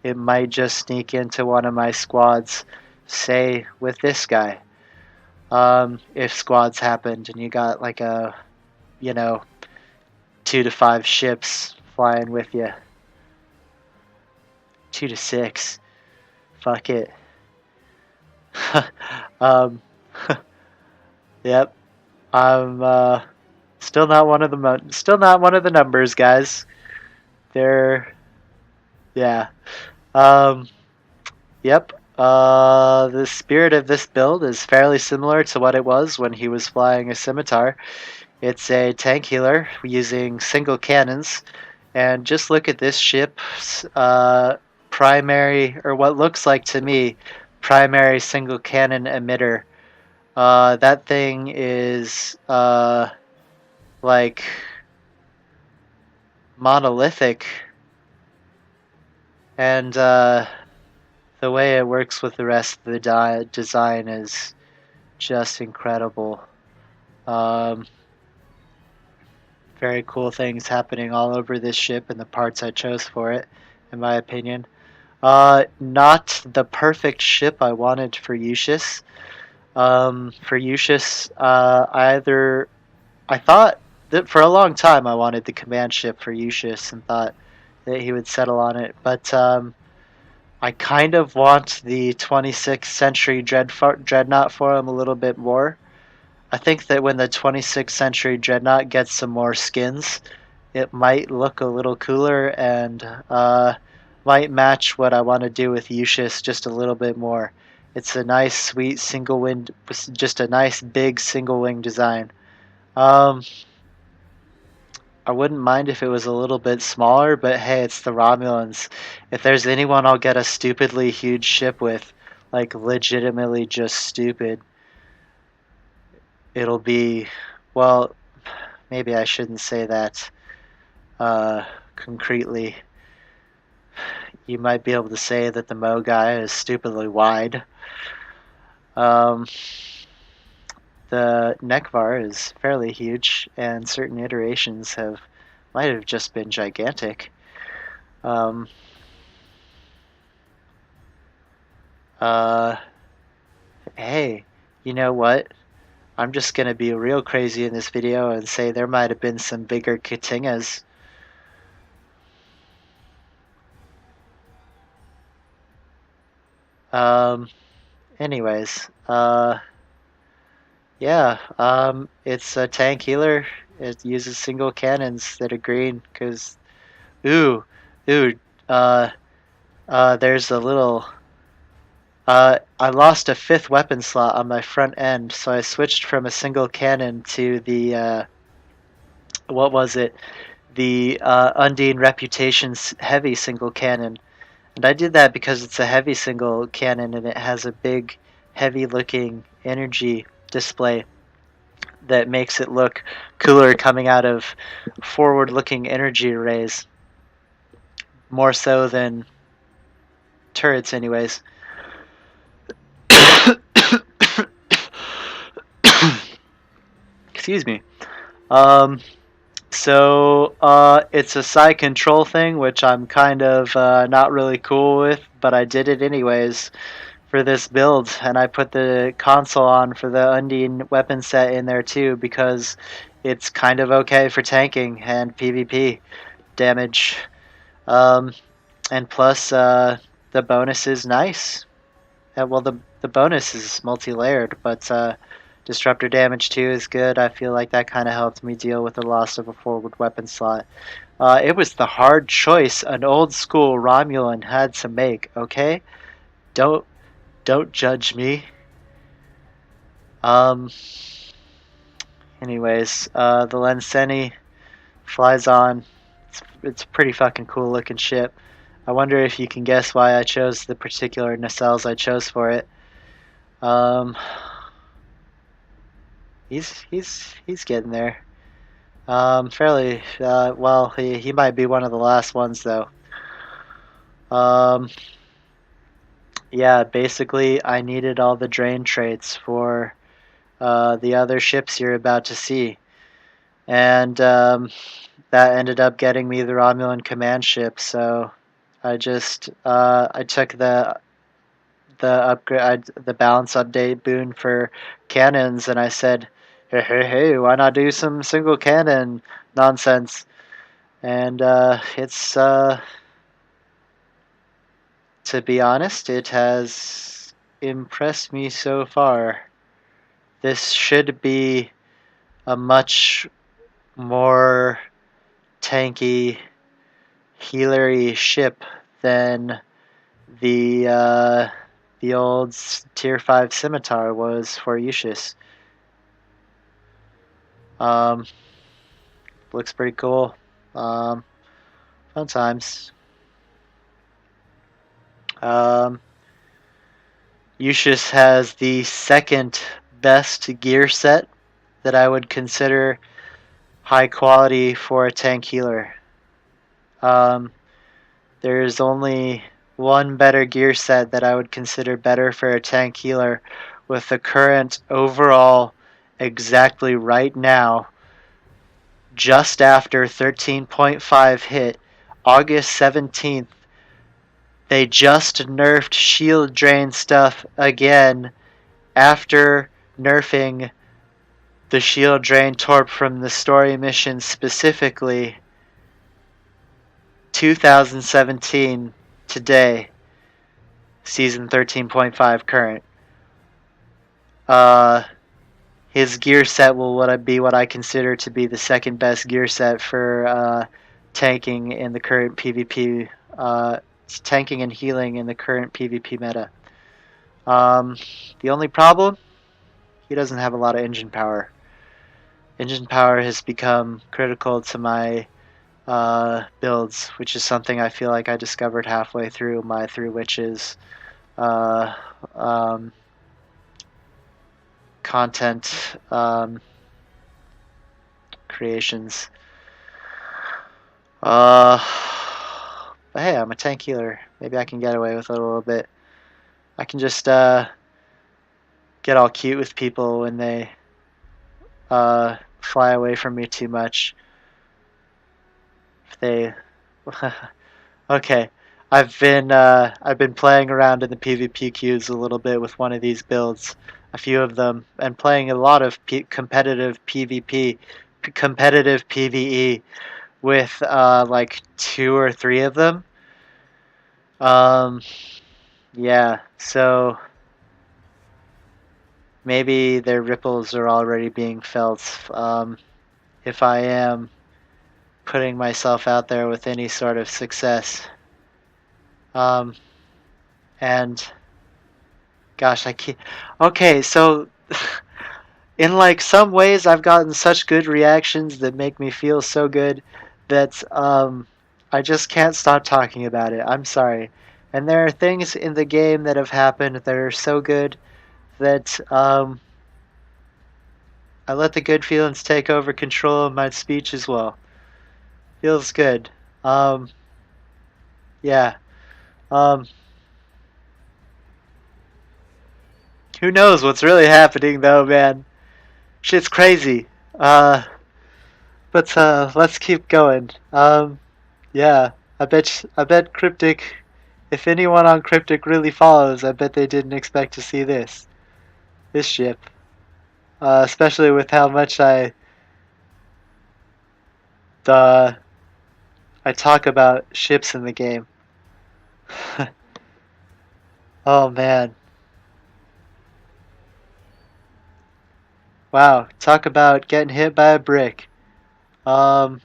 it might just sneak into one of my squads, say with this guy. If squads happened and you got like a, 2 to 5 ships flying with you. 2 to 6. Fuck it. Yep. I'm still not one of the numbers, guys. Yeah. Yep. The spirit of this build is fairly similar to what it was when he was flying a scimitar. It's a tank healer using single cannons, and just look at this ship's primary, or what looks like to me, primary single cannon emitter. That thing is like monolithic, and the way it works with the rest of the design is just incredible. Very cool things happening all over this ship and the parts I chose for it, in my opinion. Not the perfect ship I wanted for Lucius. For Lucius, I thought that for a long time I wanted the command ship for Lucius and thought that he would settle on it, but I kind of want the 26th century dreadnought for him a little bit more. I think that when the 26th century dreadnought gets some more skins, it might look a little cooler and might match what I want to do with Lucius just a little bit more. It's a nice, sweet single wing, just a nice big single wing design. I wouldn't mind if it was a little bit smaller, but hey, it's the Romulans. If there's anyone I'll get a stupidly huge ship with, like legitimately just stupid, it'll be, well, maybe I shouldn't say that concretely. You might be able to say that the Mo guy is stupidly wide. The Neckfire is fairly huge, and certain iterations might have just been gigantic. Hey, you know what? I'm just gonna be real crazy in this video and say there might have been some bigger Katingas. Anyways, yeah, it's a tank healer. It uses single cannons that are green, cause, there's a little, I lost a 5th weapon slot on my front end, so I switched from a single cannon to the, what was it? The Undine Reputation's heavy single cannon. And I did that because it's a heavy single cannon and it has a big, heavy looking energy display that makes it look cooler coming out of forward looking energy arrays. More so than turrets anyways. Excuse me. So it's a Psi control thing, which I'm kind of not really cool with, but I did it anyways for this build, and I put the console on for the Undine weapon set in there too because it's kind of okay for tanking and PvP damage. Um, and plus, the bonus is nice. Well, the bonus is multi-layered, but disruptor damage too is good. I feel like that kind of helped me deal with the loss of a forward weapon slot. It was the hard choice an old school Romulan had to make. Okay, don't judge me. Um. Anyways, the Lenseni flies on. It's a pretty fucking cool looking ship. I wonder if you can guess why I chose the particular nacelles I chose for it. Um, he's getting there. Fairly well. He might be one of the last ones though. Um, yeah. Basically, I needed all the drain traits for the other ships you're about to see, and that ended up getting me the Romulan command ship. So I just I took the balance update boon for cannons, and I said, hey, why not do some single cannon nonsense? And it's to be honest, it has impressed me so far. This should be a much more tanky, healery ship than the old tier 5 scimitar was for Ushis. Looks pretty cool. Fun times. Ushis has the second best gear set that I would consider high quality for a tank healer. There's only one better gear set that I would consider better for a tank healer with the current overall exactly right now, just after 13.5 hit, August 17th, they just nerfed shield drain stuff again after nerfing the shield drain Torp from the story mission specifically 2017 today, season 13.5 current. His gear set will be what I consider to be the second best gear set for tanking in the current PvP, tanking and healing in the current PvP meta. The only problem, he doesn't have a lot of engine power. Engine power has become critical to my builds, which is something I feel like I discovered halfway through my Three Witches content creations. But hey, I'm a tank healer. Maybe I can get away with it a little bit. I can just get all cute with people when they fly away from me too much. If they okay, I've been playing around in the PvP queues a little bit with one of these builds, a few of them, and playing a lot of competitive PvP, competitive PvE with like 2 or 3 of them. Yeah, so maybe their ripples are already being felt. If I am putting myself out there with any sort of success. And gosh, I can't. Okay, so in like some ways, I've gotten such good reactions that make me feel so good that I just can't stop talking about it. I'm sorry. And there are things in the game that have happened that are so good that I let the good feelings take over control of my speech as well. Feels good. Yeah. Um, Who knows what's really happening though, man? Shit's crazy. But let's keep going. Yeah, I bet Cryptic. If anyone on Cryptic really follows, I bet they didn't expect to see this ship. Especially with how much uh, I talk about ships in the game. Oh man. Wow, talk about getting hit by a brick. Um,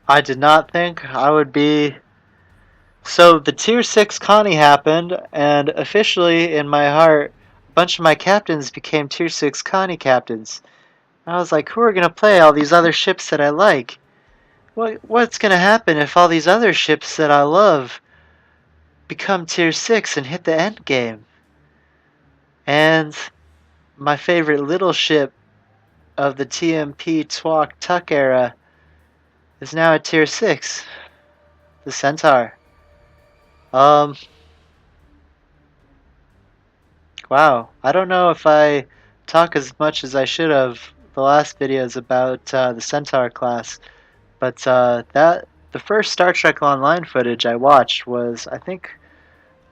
I did not think I would be. So the Tier 6 Connie happened, and officially in my heart, a bunch of my captains became Tier 6 Connie captains. I was like, who are going to play all these other ships that I like? What's going to happen if all these other ships that I love become Tier 6 and hit the end game? And my favorite little ship of the TMP Twalk Tuck era is now at Tier 6, the Centaur. Wow, I don't know if I talk as much as I should have the last videos about the Centaur class, but that the first Star Trek Online footage I watched was, I think,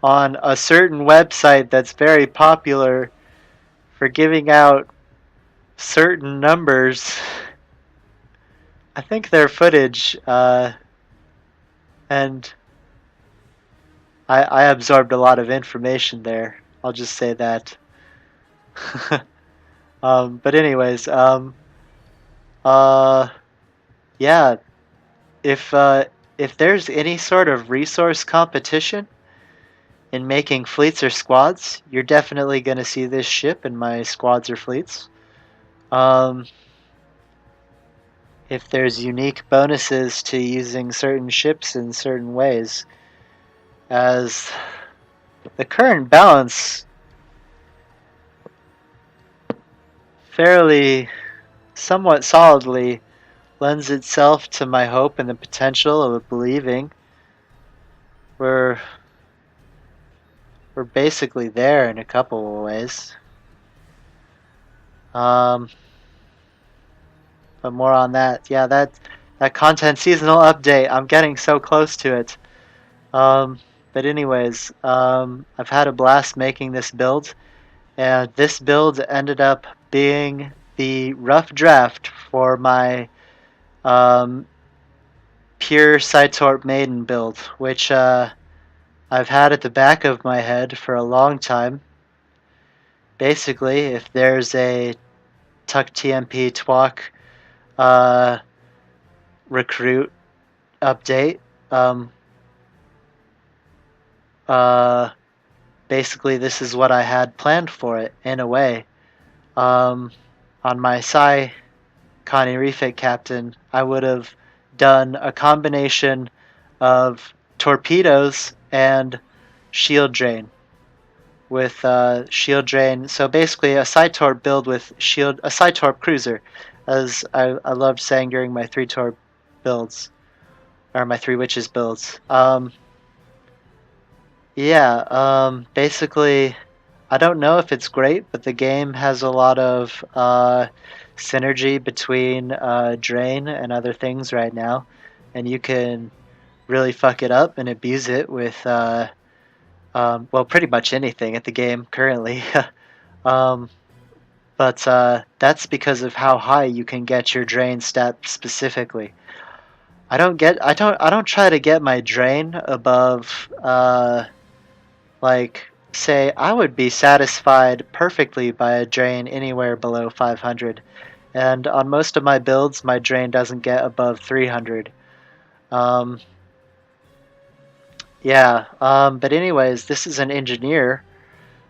on a certain website that's very popular for giving out certain numbers. I think their footage, and I absorbed a lot of information there. I'll just say that. But anyways, yeah, if there's any sort of resource competition in making fleets or squads, you're definitely going to see this ship in my squads or fleets. If there's unique bonuses to using certain ships in certain ways, as the current balance fairly, somewhat solidly lends itself to my hope and the potential of believing we're basically there in a couple of ways. But more on that. Yeah, that content seasonal update. I'm getting so close to it. But anyways, I've had a blast making this build, and this build ended up being the rough draft for my Pure Sci Torp Maiden build, which I've had at the back of my head for a long time. Basically, if there's a Tuck TMP Twalk recruit update, basically this is what I had planned for it in a way. On my Sci Connie Refit captain, I would have done a combination of torpedoes and shield drain. With shield drain, so basically a Sci-Torp build with shield, a Sci-Torp cruiser, as I loved saying during my 3 Torp builds, or my 3 Witches builds. Basically, I don't know if it's great, but the game has a lot of synergy between drain and other things right now, and you can really fuck it up and abuse it with well, pretty much anything at the game currently. But that's because of how high you can get your drain stat specifically. I don't try to get my drain above like, say, I would be satisfied perfectly by a drain anywhere below 500, and on most of my builds my drain doesn't get above 300. But anyways, this is an engineer.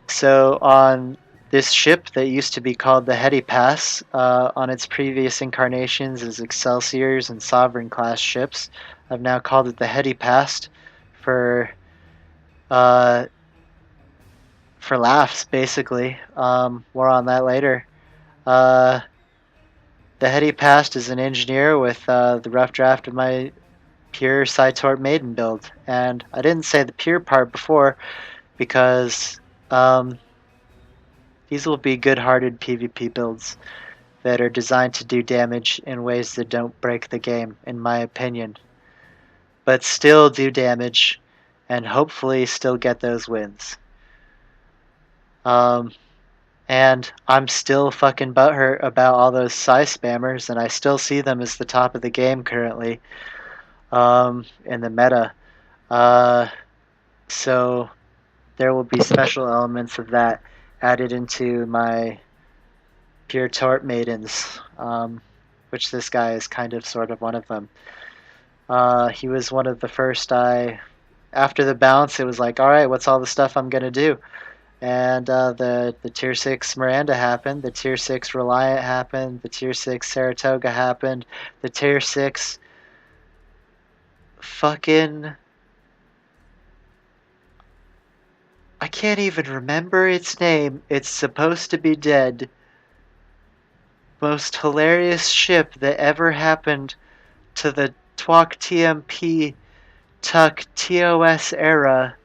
So on this ship that used to be called the Heady Pass, on its previous incarnations as Excelsiors and Sovereign class ships, I've now called it the Heady Pass for laughs, basically. More on that later. The Heady Pass is an engineer with the rough draft of my Pure Sci Torp Maiden build, and I didn't say the pure part before because These will be good-hearted PvP builds that are designed to do damage in ways that don't break the game, in my opinion. But still do damage, and hopefully still get those wins. And I'm still fucking butthurt about all those Sci spammers, and I still see them as the top of the game currently, in the meta. So there will be special elements of that added into my Pure Torp Maidens, which this guy is kind of sort of one of them. He was one of the first after the bounce, it was like, alright, what's all the stuff I'm going to do? And the Tier 6 Miranda happened, the Tier 6 Reliant happened, the Tier 6 Saratoga happened, the Tier 6 fucking... I can't even remember its name. It's supposed to be dead. Most hilarious ship that ever happened to the TWAC TMP Tuck TOS era,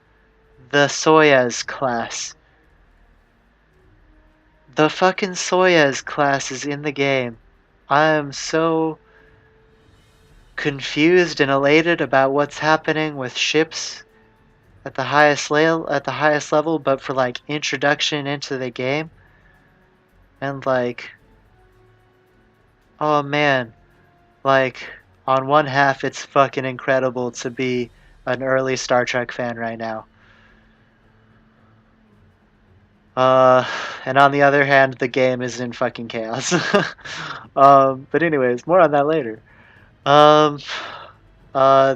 the Soyuz class. The fucking Soyuz class is in the game. I am so confused and elated about what's happening with ships at the highest level, but for like introduction into the game. And like, oh man, like on one half it's fucking incredible to be an early Star Trek fan right now. And on the other hand, the game is in fucking chaos. But anyways, more on that later.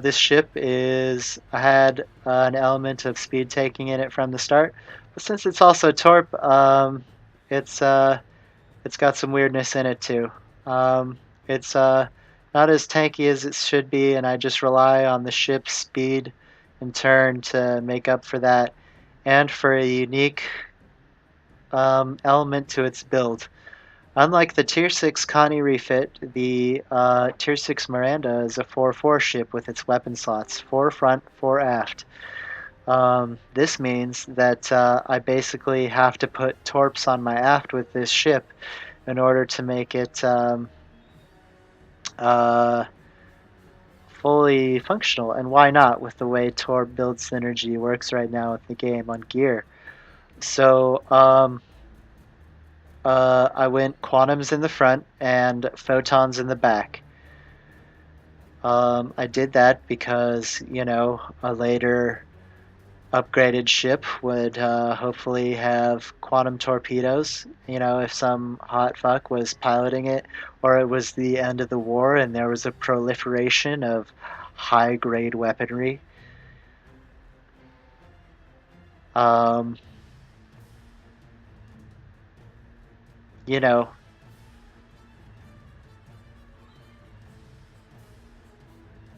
This ship had an element of speed taking in it from the start, but since it's also Torp, it's got some weirdness in it too. It's not as tanky as it should be, and I just rely on the ship's speed in turn to make up for that, and for a unique element to its build. Unlike the Tier 6 Connie Refit, the Tier 6 Miranda is a 4-4 ship with its weapon slots, 4 front, 4 aft. This means that I basically have to put torps on my aft with this ship in order to make it fully functional. And why not, with the way Torp build synergy works right now with the game on gear. So, I went quantums in the front and photons in the back. I did that because, you know, a later upgraded ship would hopefully have quantum torpedoes. You know, if some hot fuck was piloting it, or it was the end of the war and there was a proliferation of high-grade weaponry. You know,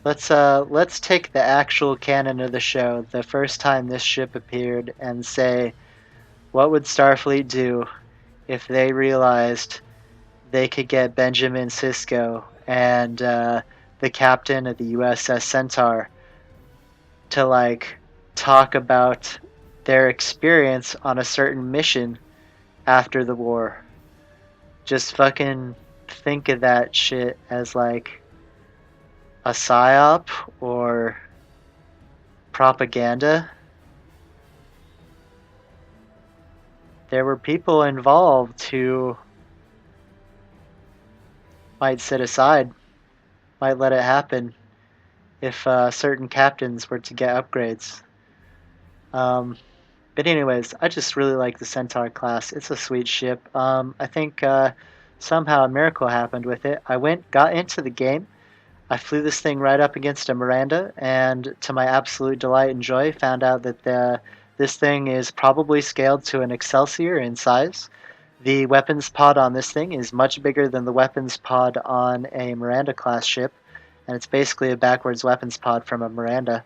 let's take the actual canon of the show, the first time this ship appeared, and say, what would Starfleet do if they realized they could get Benjamin Sisko and the captain of the USS Centaur to like talk about their experience on a certain mission after the war? Just fucking think of that shit as like a psyop or propaganda. There were people involved who might sit aside, might let it happen if certain captains were to get upgrades. But anyways, I just really like the Centaur class. It's a sweet ship. I think somehow a miracle happened with it. Got into the game. I flew this thing right up against a Miranda, and to my absolute delight and joy, found out that this thing is probably scaled to an Excelsior in size. The weapons pod on this thing is much bigger than the weapons pod on a Miranda class ship, and it's basically a backwards weapons pod from a Miranda.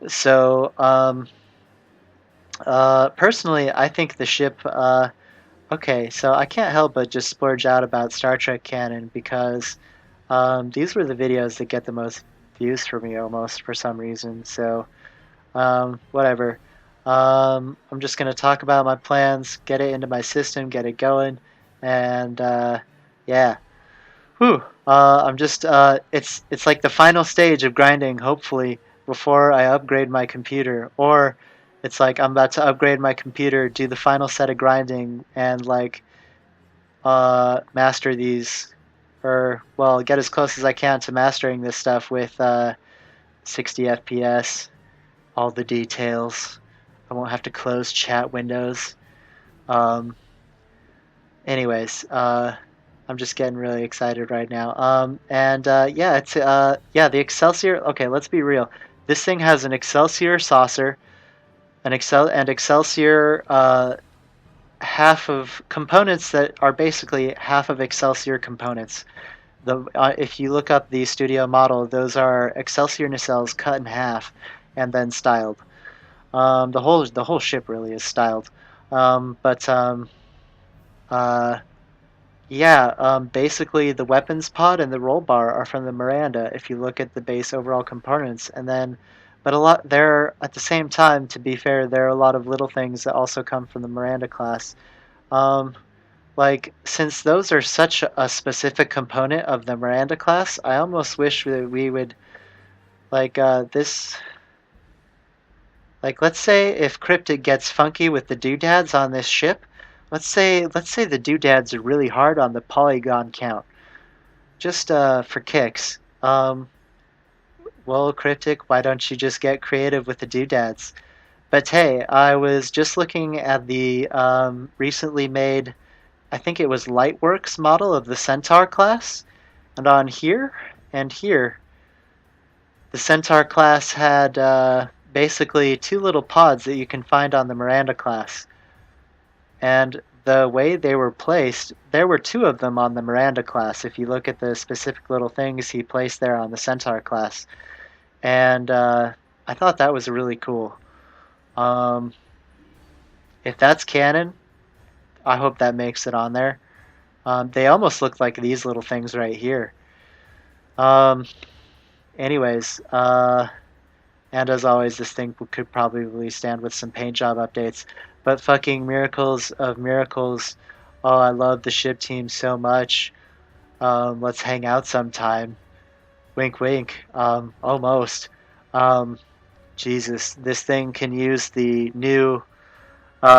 So, personally, I think the ship, okay, so I can't help but just splurge out about Star Trek canon because these were the videos that get the most views for me almost for some reason, so whatever. I'm just going to talk about my plans, get it into my system, get it going, and yeah. Whew. I'm just it's like the final stage of grinding, hopefully, before I upgrade my computer. Or it's like I'm about to upgrade my computer, do the final set of grinding, and like master these, or well, get as close as I can to mastering this stuff with 60 FPS, all the details. I won't have to close chat windows. Um, anyways, I'm just getting really excited right now. And yeah, it's yeah, the Excelsior. Okay, let's be real. This thing has an Excelsior saucer, an Excelsior half of components that are basically half of Excelsior components. If you look up the studio model, those are Excelsior nacelles cut in half and then styled. The whole ship really is styled. But uh, Yeah, basically the weapons pod and the roll bar are from the Miranda if you look at the base overall components. And then, but a lot there at the same time, to be fair, there are a lot of little things that also come from the Miranda class. Um, like, since those are such a specific component of the Miranda class, I almost wish that we would, like, let's say if Cryptic gets funky with the doodads on this ship, let's say the doodads are really hard on the polygon count. Just for kicks. Well, Cryptic, why don't you just get creative with the doodads? But hey, I was just looking at the recently made, I think it was Lightworks model of the Centaur class, and on here and here, the Centaur class had basically two little pods that you can find on the Miranda class. And the way they were placed, there were two of them on the Miranda class. If you look at the specific little things he placed there on the Centaur class, and I thought that was really cool. Um, if that's canon, I hope that makes it on there. They almost look like these little things right here. Um, anyways, and as always, this thing could probably stand with some paint job updates. But fucking miracles of miracles. Oh, I love the ship team so much. Let's hang out sometime. Wink, wink. Almost. Um, Jesus, this thing can use the new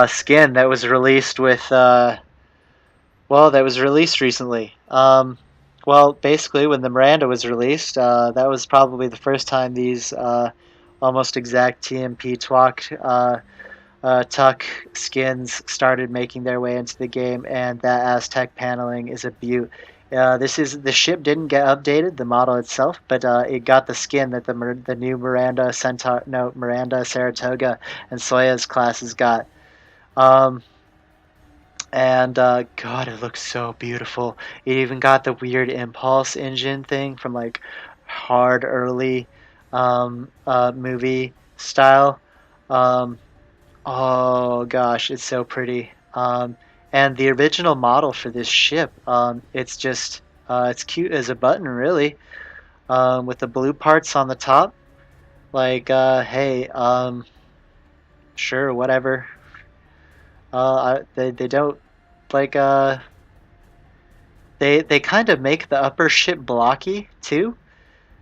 skin that was released with, that was released recently. Well, basically, when the Miranda was released, that was probably the first time these almost exact TMP Tuck skins started making their way into the game, and that Aztec paneling is a beaut. The ship didn't get updated, the model itself, but it got the skin that the new Miranda, Saratoga, and Soyuz classes got. Um, and God, it looks so beautiful. It even got the weird impulse engine thing from like hard early movie style. Um, oh gosh, it's so pretty. And the original model for this ship, it's cute as a button, really, with the blue parts on the top. Like, hey, sure, whatever. They don't like they kind of make the upper ship blocky too,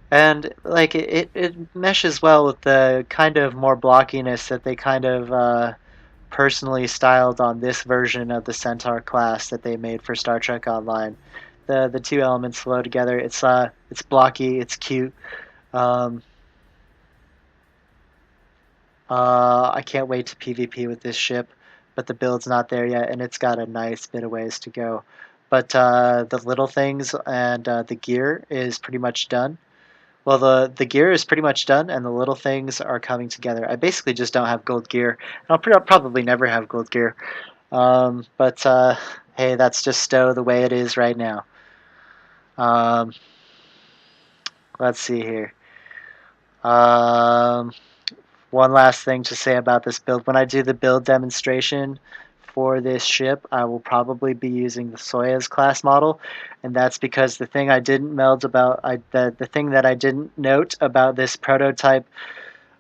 and like it meshes well with the kind of more blockiness that they kind of personally styled on this version of the Centaur class that they made for Star Trek Online. The two elements flow together. It's blocky. It's cute. Um, I can't wait to PvP with this ship, but the build's not there yet, and it's got a nice bit of ways to go. But the little things and the gear is pretty much done. Well, the gear is pretty much done, and the little things are coming together. I basically just don't have gold gear. I'll probably never have gold gear. But hey, that's just Stowe the way it is right now. Um, let's see here. Um, One last thing to say about this build. When I do the build demonstration for this ship, I will probably be using the Soyuz class model, and that's because the thing I didn't the thing that I didn't note about this prototype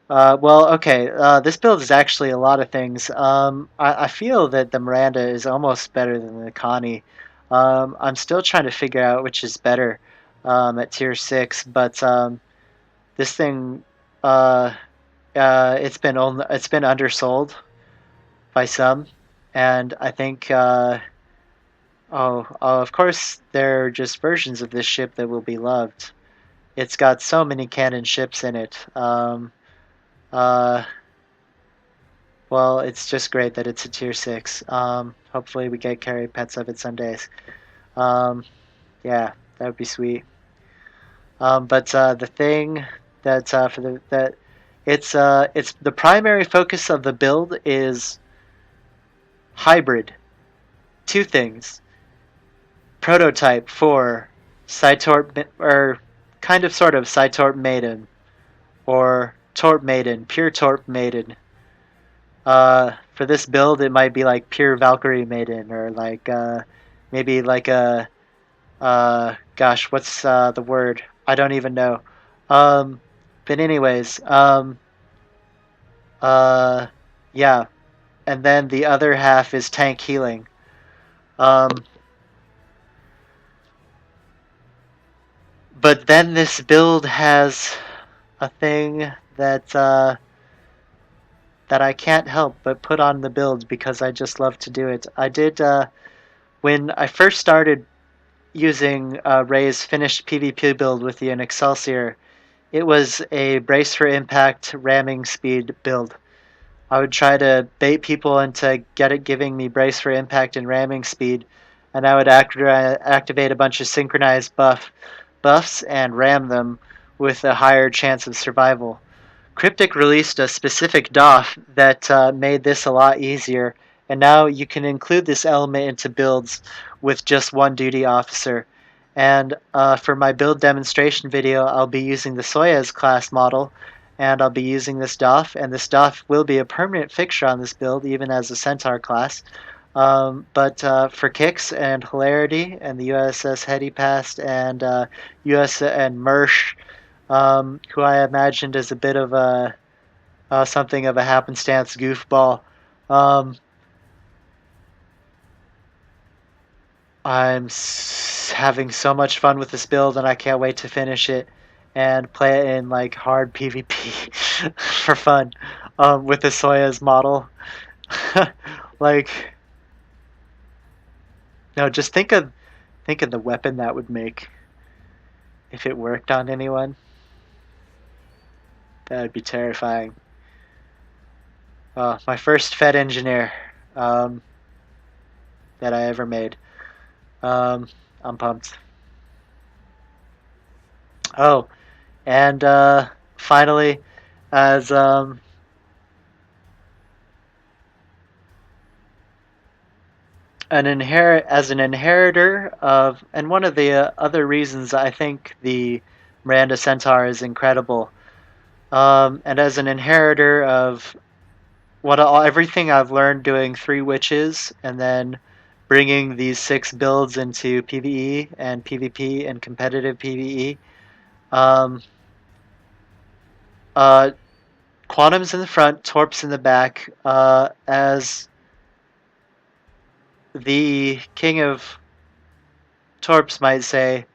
Well, okay. This build is actually a lot of things. I feel that the Miranda is almost better than the Connie. I'm still trying to figure out which is better at tier 6, but this thing, uh, it's been undersold by some, and I think of course they're just versions of this ship that will be loved. It's got so many canon ships in it. Uh, Well, it's just great that it's a tier 6. Hopefully we get carry pets of it some days. Um, yeah, that would be sweet. But the thing that for the that it's the primary focus of the build is hybrid. Two things. Prototype for Torp or kind of sort of Torp Maiden or Torp Maiden, Pure Torp Maiden. For this build, it might be like Pure Valkyrie Maiden, or like maybe like a gosh, what's the word? I don't even know. Um, but anyways, uh, yeah, and then the other half is tank healing. Um, but then this build has a thing that I can't help but put on the build because I just love to do it. I did when I first started using Ray's finished PvP build with the Excelsior. It was a brace for impact ramming speed build. I would try to bait people into giving me brace for impact and ramming speed, and I would activate a bunch of synchronized buffs and ram them with a higher chance of survival. Cryptic released a specific DOF that made this a lot easier, and now you can include this element into builds with just one duty officer. And for my build demonstration video, I'll be using the Soyuz class model, and I'll be using this DOF, and this DOF will be a permanent fixture on this build, even as a Centaur class. But for kicks and hilarity, and the USS Hedipast and US and Mersh, who I imagined as a bit of a something of a happenstance goofball. Um, having so much fun with this build, and I can't wait to finish it and play it in like hard PvP for fun with the Soyuz model. Like, no, just think of the weapon that would make if it worked on anyone. That would be terrifying. My first Fed engineer that I ever made. I'm pumped. Oh, and finally, as an inheritor of, and one of the other reasons I think the Miranda Centaur is incredible, and as an inheritor of everything I've learned doing 3 witches, and then bringing these 6 builds into PvE and PvP and competitive PvE. Quantum's in the front, Torp's in the back. As the king of Torps might say,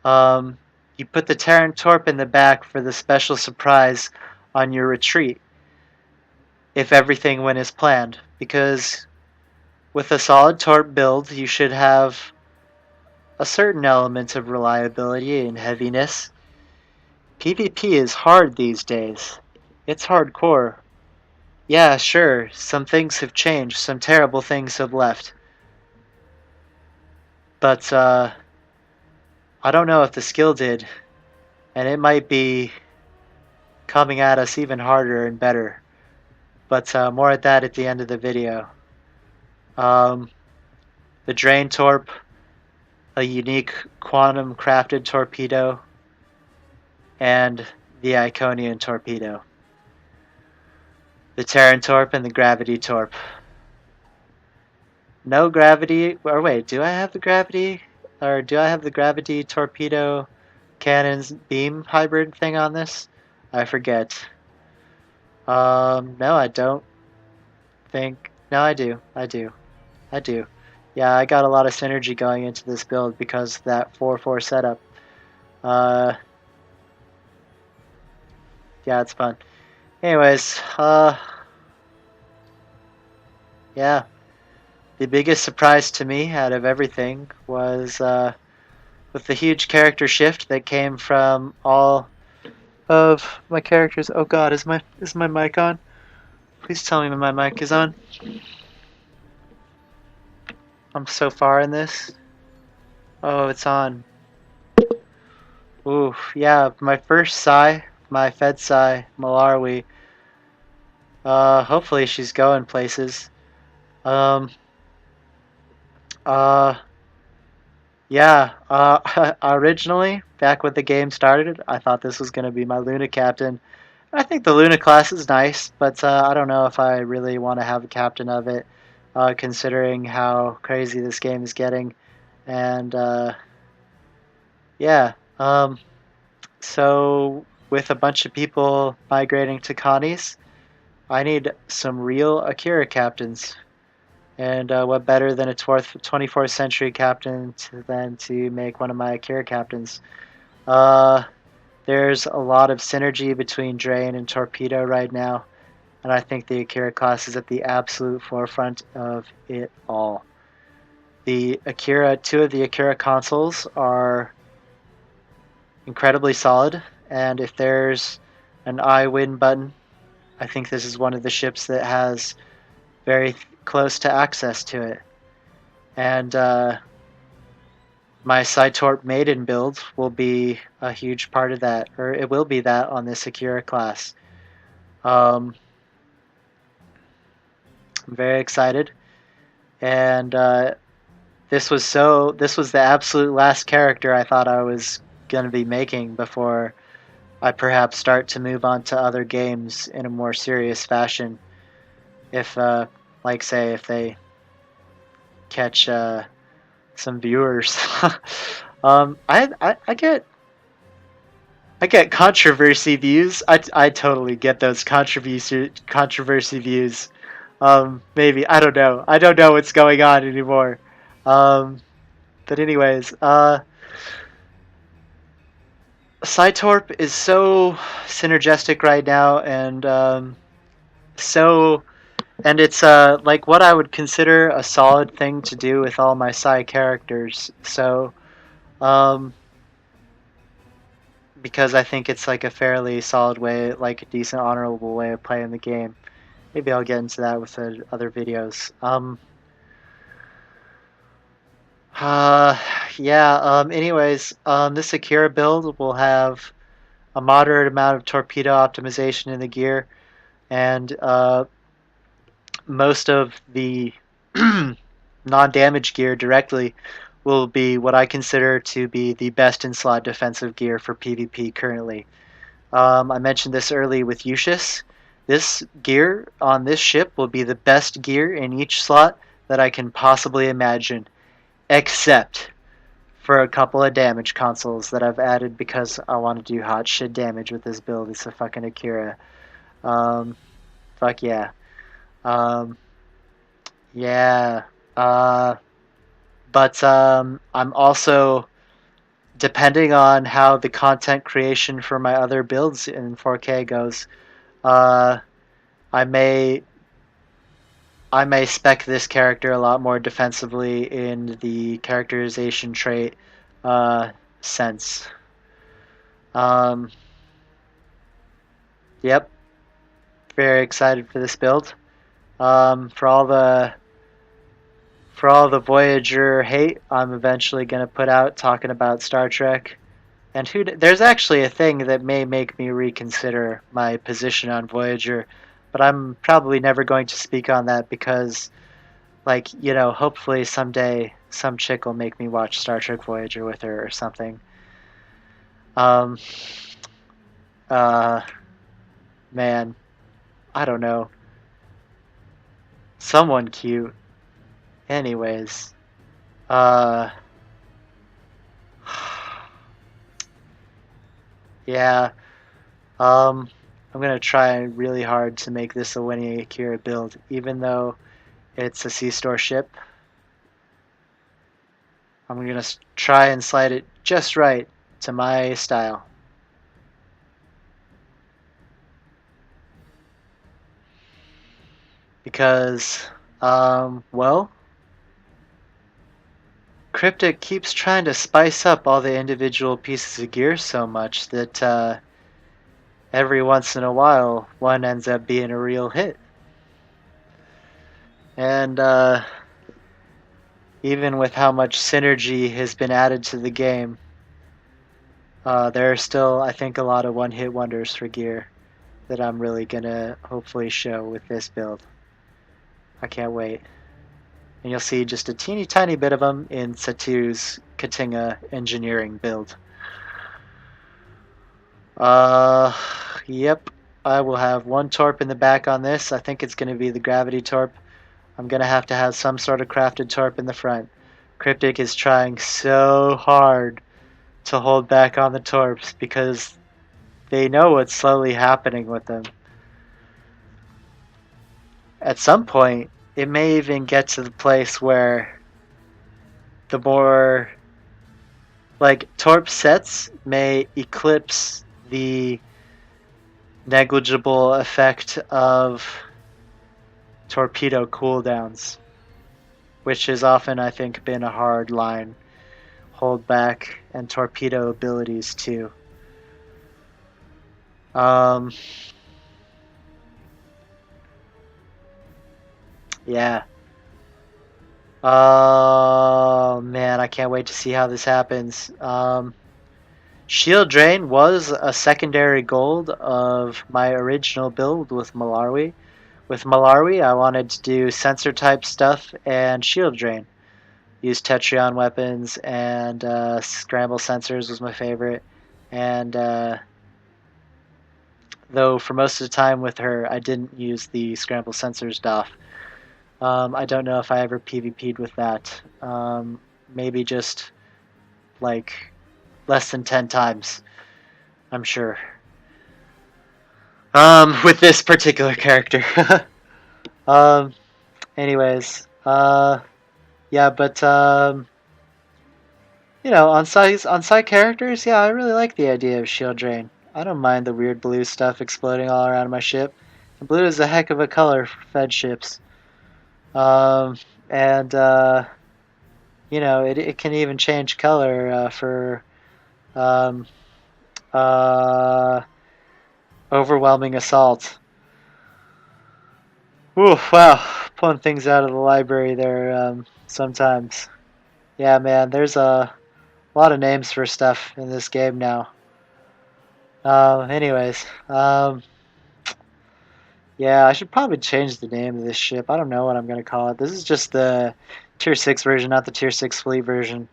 you put the Terran Torp in the back for the special surprise on your retreat, if everything went as planned. Because with a solid Torp build, you should have a certain element of reliability and heaviness. PvP is hard these days. It's hardcore. Yeah, sure, some things have changed, some terrible things have left. But, I don't know if the skill did, and it might be coming at us even harder and better. But more at that at the end of the video. The Drain Torp, a unique quantum crafted torpedo, and the Iconian torpedo. The Terran Torp and the Gravity Torp. No gravity, or wait, do I have the gravity? Or do I have the gravity torpedo cannons beam hybrid thing on this? I forget. No, I don't think. No, I do. I do. I do. Yeah, I got a lot of synergy going into this build because of that 4-4 setup. Uh, yeah, it's fun. Anyways, yeah. The biggest surprise to me out of everything was with the huge character shift that came from all of my characters. Oh God, is my mic on? Please tell me my mic is on. I'm so far in this. Oh, it's on. Ooh, yeah, my first Psi, my Fed Psi, Malarwi. Hopefully she's going places. Um, uh, yeah, originally, back when the game started, I thought this was going to be my Luna captain. I think the Luna class is nice, but I don't know if I really want to have a captain of it, considering how crazy this game is getting. And, yeah, so with a bunch of people migrating to Connie's, I need some real Akira captains. And what better than a 24th century captain than to make one of my Akira captains? Uh, there's a lot of synergy between Drain and Torpedo right now, and I think the Akira class is at the absolute forefront of it all. Two of the Akira consoles are incredibly solid, and if there's an I win button, I think this is one of the ships that has very close to access to it. And my Torp Maiden build will be a huge part of that, or it will be that on this Akira class. I'm very excited, and this was the absolute last character I thought I was going to be making before I perhaps start to move on to other games in a more serious fashion. If, like, say, if they catch some viewers. I get controversy views. I totally get those controversy views. Maybe I don't know. I don't know what's going on anymore. But anyways, Torp is so synergistic right now, and it's like what I would consider a solid thing to do with all my Psi characters. So, because I think it's like a fairly solid way, like a decent, honorable way of playing the game. Maybe I'll get into that with other videos. Yeah. Anyways, this Akira build will have a moderate amount of torpedo optimization in the gear, and most of the non-damage gear directly will be what I consider to be the best in slot defensive gear for PvP currently. I mentioned this early with Ushis. This gear on this ship will be the best gear in each slot that I can possibly imagine, except for a couple of damage consoles that I've added because I want to do hot shit damage with this build. It's a fucking Akira. Fuck yeah. Yeah. But I'm also, depending on how the content creation for my other builds in 4K goes, I may spec this character a lot more defensively in the characterization trait sense. Yep, very excited for this build. For all the Voyager hate, I'm eventually gonna put out talking about Star Trek. And there's actually a thing that may make me reconsider my position on Voyager, but I'm probably never going to speak on that because, like, hopefully someday some chick will make me watch Star Trek Voyager with her or something. Man, I don't know. Someone cute. Anyways, yeah. I'm going to try really hard to make this a winning Akira build, even though it's a C-Store ship. I'm going to try and slide it just right to my style. Because, well, Cryptic keeps trying to spice up all the individual pieces of gear so much that every once in a while one ends up being a real hit. And even with how much synergy has been added to the game, there are still, I think, a lot of one-hit wonders for gear that I'm really going to hopefully show with this build. I can't wait. And you'll see just a teeny tiny bit of them in Satu's Klingon Engineering build. Yep. I will have one Torp in the back on this. I think it's going to be the Gravity Torp. I'm going to have some sort of crafted Torp in the front. Cryptic is trying so hard to hold back on the Torps because they know what's slowly happening with them. At some point, it may even get to the place where the more Torp sets may eclipse the negligible effect of torpedo cooldowns, which has often, I think, been a hard line. Hold back and torpedo abilities too. Yeah. Oh man, I can't wait to see how this happens. Shield Drain was a secondary gold of my original build with Malarwi. With Malarwi, I wanted to do sensor type stuff and Shield Drain. Use Tetrion weapons and Scramble Sensors was my favorite. And though for most of the time with her, I didn't use the Scramble Sensors DOF. I don't know if I ever PvP'd with that. Maybe just like less than 10 times, I'm sure. With this particular character. Anyways, yeah, but you know, on side characters, yeah, I really like the idea of Shield Drain. I don't mind the weird blue stuff exploding all around my ship. And blue is a heck of a color for Fed ships. And you know, it can even change color for overwhelming assault. Ooh, wow, pulling things out of the library there sometimes. Yeah, man, there's a lot of names for stuff in this game now. Anyways, yeah, I should probably change the name of this ship. I don't know what I'm going to call it. This is just the Tier 6 version, not the Tier 6 Fleet version.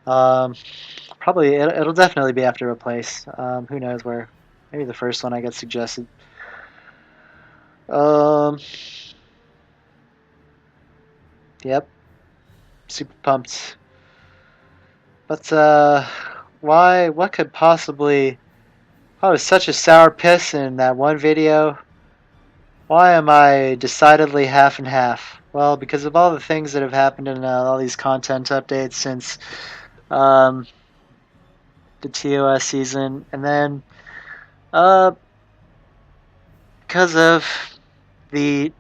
Probably, it'll definitely be after a place. Who knows where. Maybe the first one I get suggested. Yep. Super pumped. But, why? What could possibly... I was such a sour piss in that one video. Why am I decidedly half and half? Well, because of all the things that have happened in all these content updates since the TOS season, and then because of the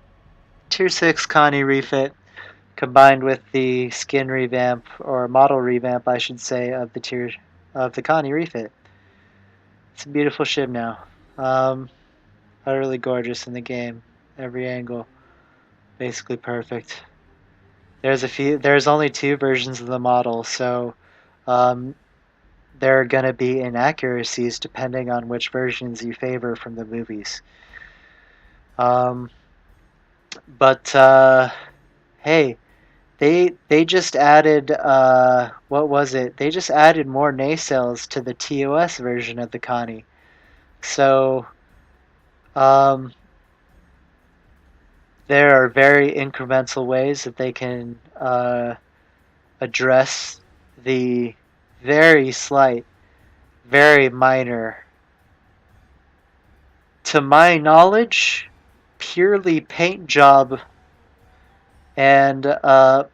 Tier 6 Connie Refit combined with the skin revamp, or model revamp I should say, of the Connie Refit. It's a beautiful ship now. Utterly gorgeous in the game. Every angle. Basically perfect. There's only 2 versions of the model, so there are going to be inaccuracies depending on which versions you favor from the movies. But hey, they just added what was it? They just added more nacelles to the TOS version of the Connie. So there are very incremental ways that they can address the very slight, very minor to my knowledge, purely paint job and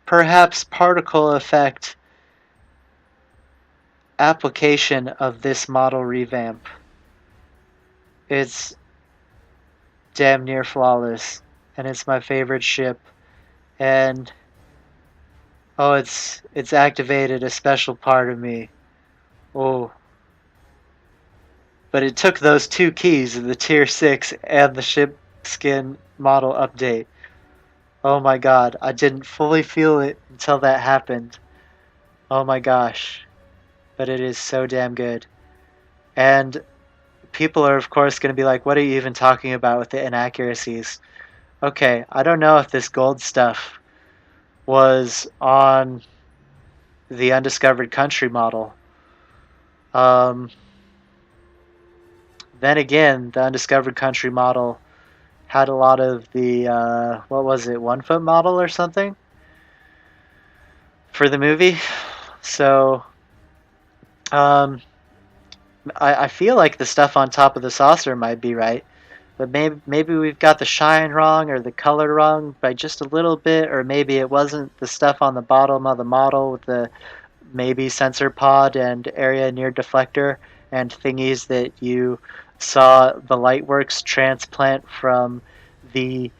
perhaps particle effect application of this model revamp. It's damn near flawless, and it's my favorite ship. And oh, it's activated a special part of me. Oh, but it took those two keys, the tier 6 and the ship skin model update. Oh my god, I didn't fully feel it until that happened. Oh my gosh. But it is so damn good. And people are of course going to be like, what are you even talking about with the inaccuracies? Okay, I don't know if this gold stuff was on the Undiscovered Country model. Then again, the Undiscovered Country model had a lot of the, what was it, 1 foot model or something for the movie. So, I feel like the stuff on top of the saucer might be right, but maybe we've got the shine wrong or the color wrong by just a little bit, or maybe it wasn't the stuff on the bottom of the model with the maybe sensor pod and area near deflector and thingies that you saw the Lightworks transplant from the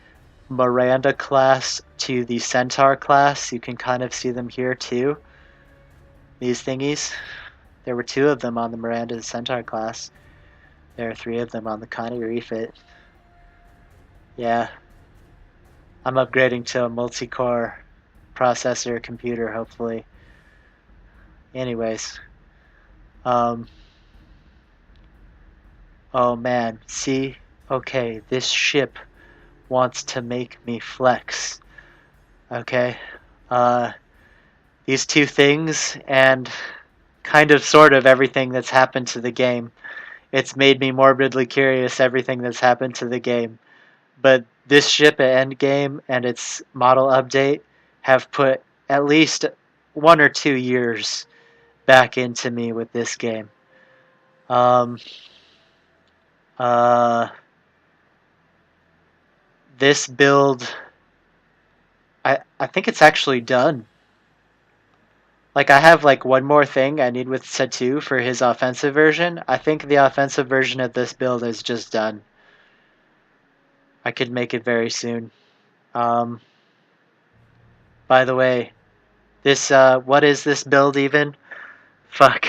Miranda class to the Centaur class. You can kind of see them here too. These thingies. There were 2 of them on the Miranda Centaur class. There are 3 of them on the Connie Refit. Yeah. I'm upgrading to a multi-core processor computer, hopefully. Anyways. Oh man, see? Okay, this ship wants to make me flex. Okay? These 2 things and kind of sort of everything that's happened to the game. It's made me morbidly curious everything that's happened to the game. But this ship at Endgame and its model update have put at least 1 or 2 years back into me with this game. This build, I think it's actually done. Like, I have like 1 more thing I need with Satu for his offensive version. I think the offensive version of this build is just done. I could make it very soon. By the way, this, what is this build even? Fuck.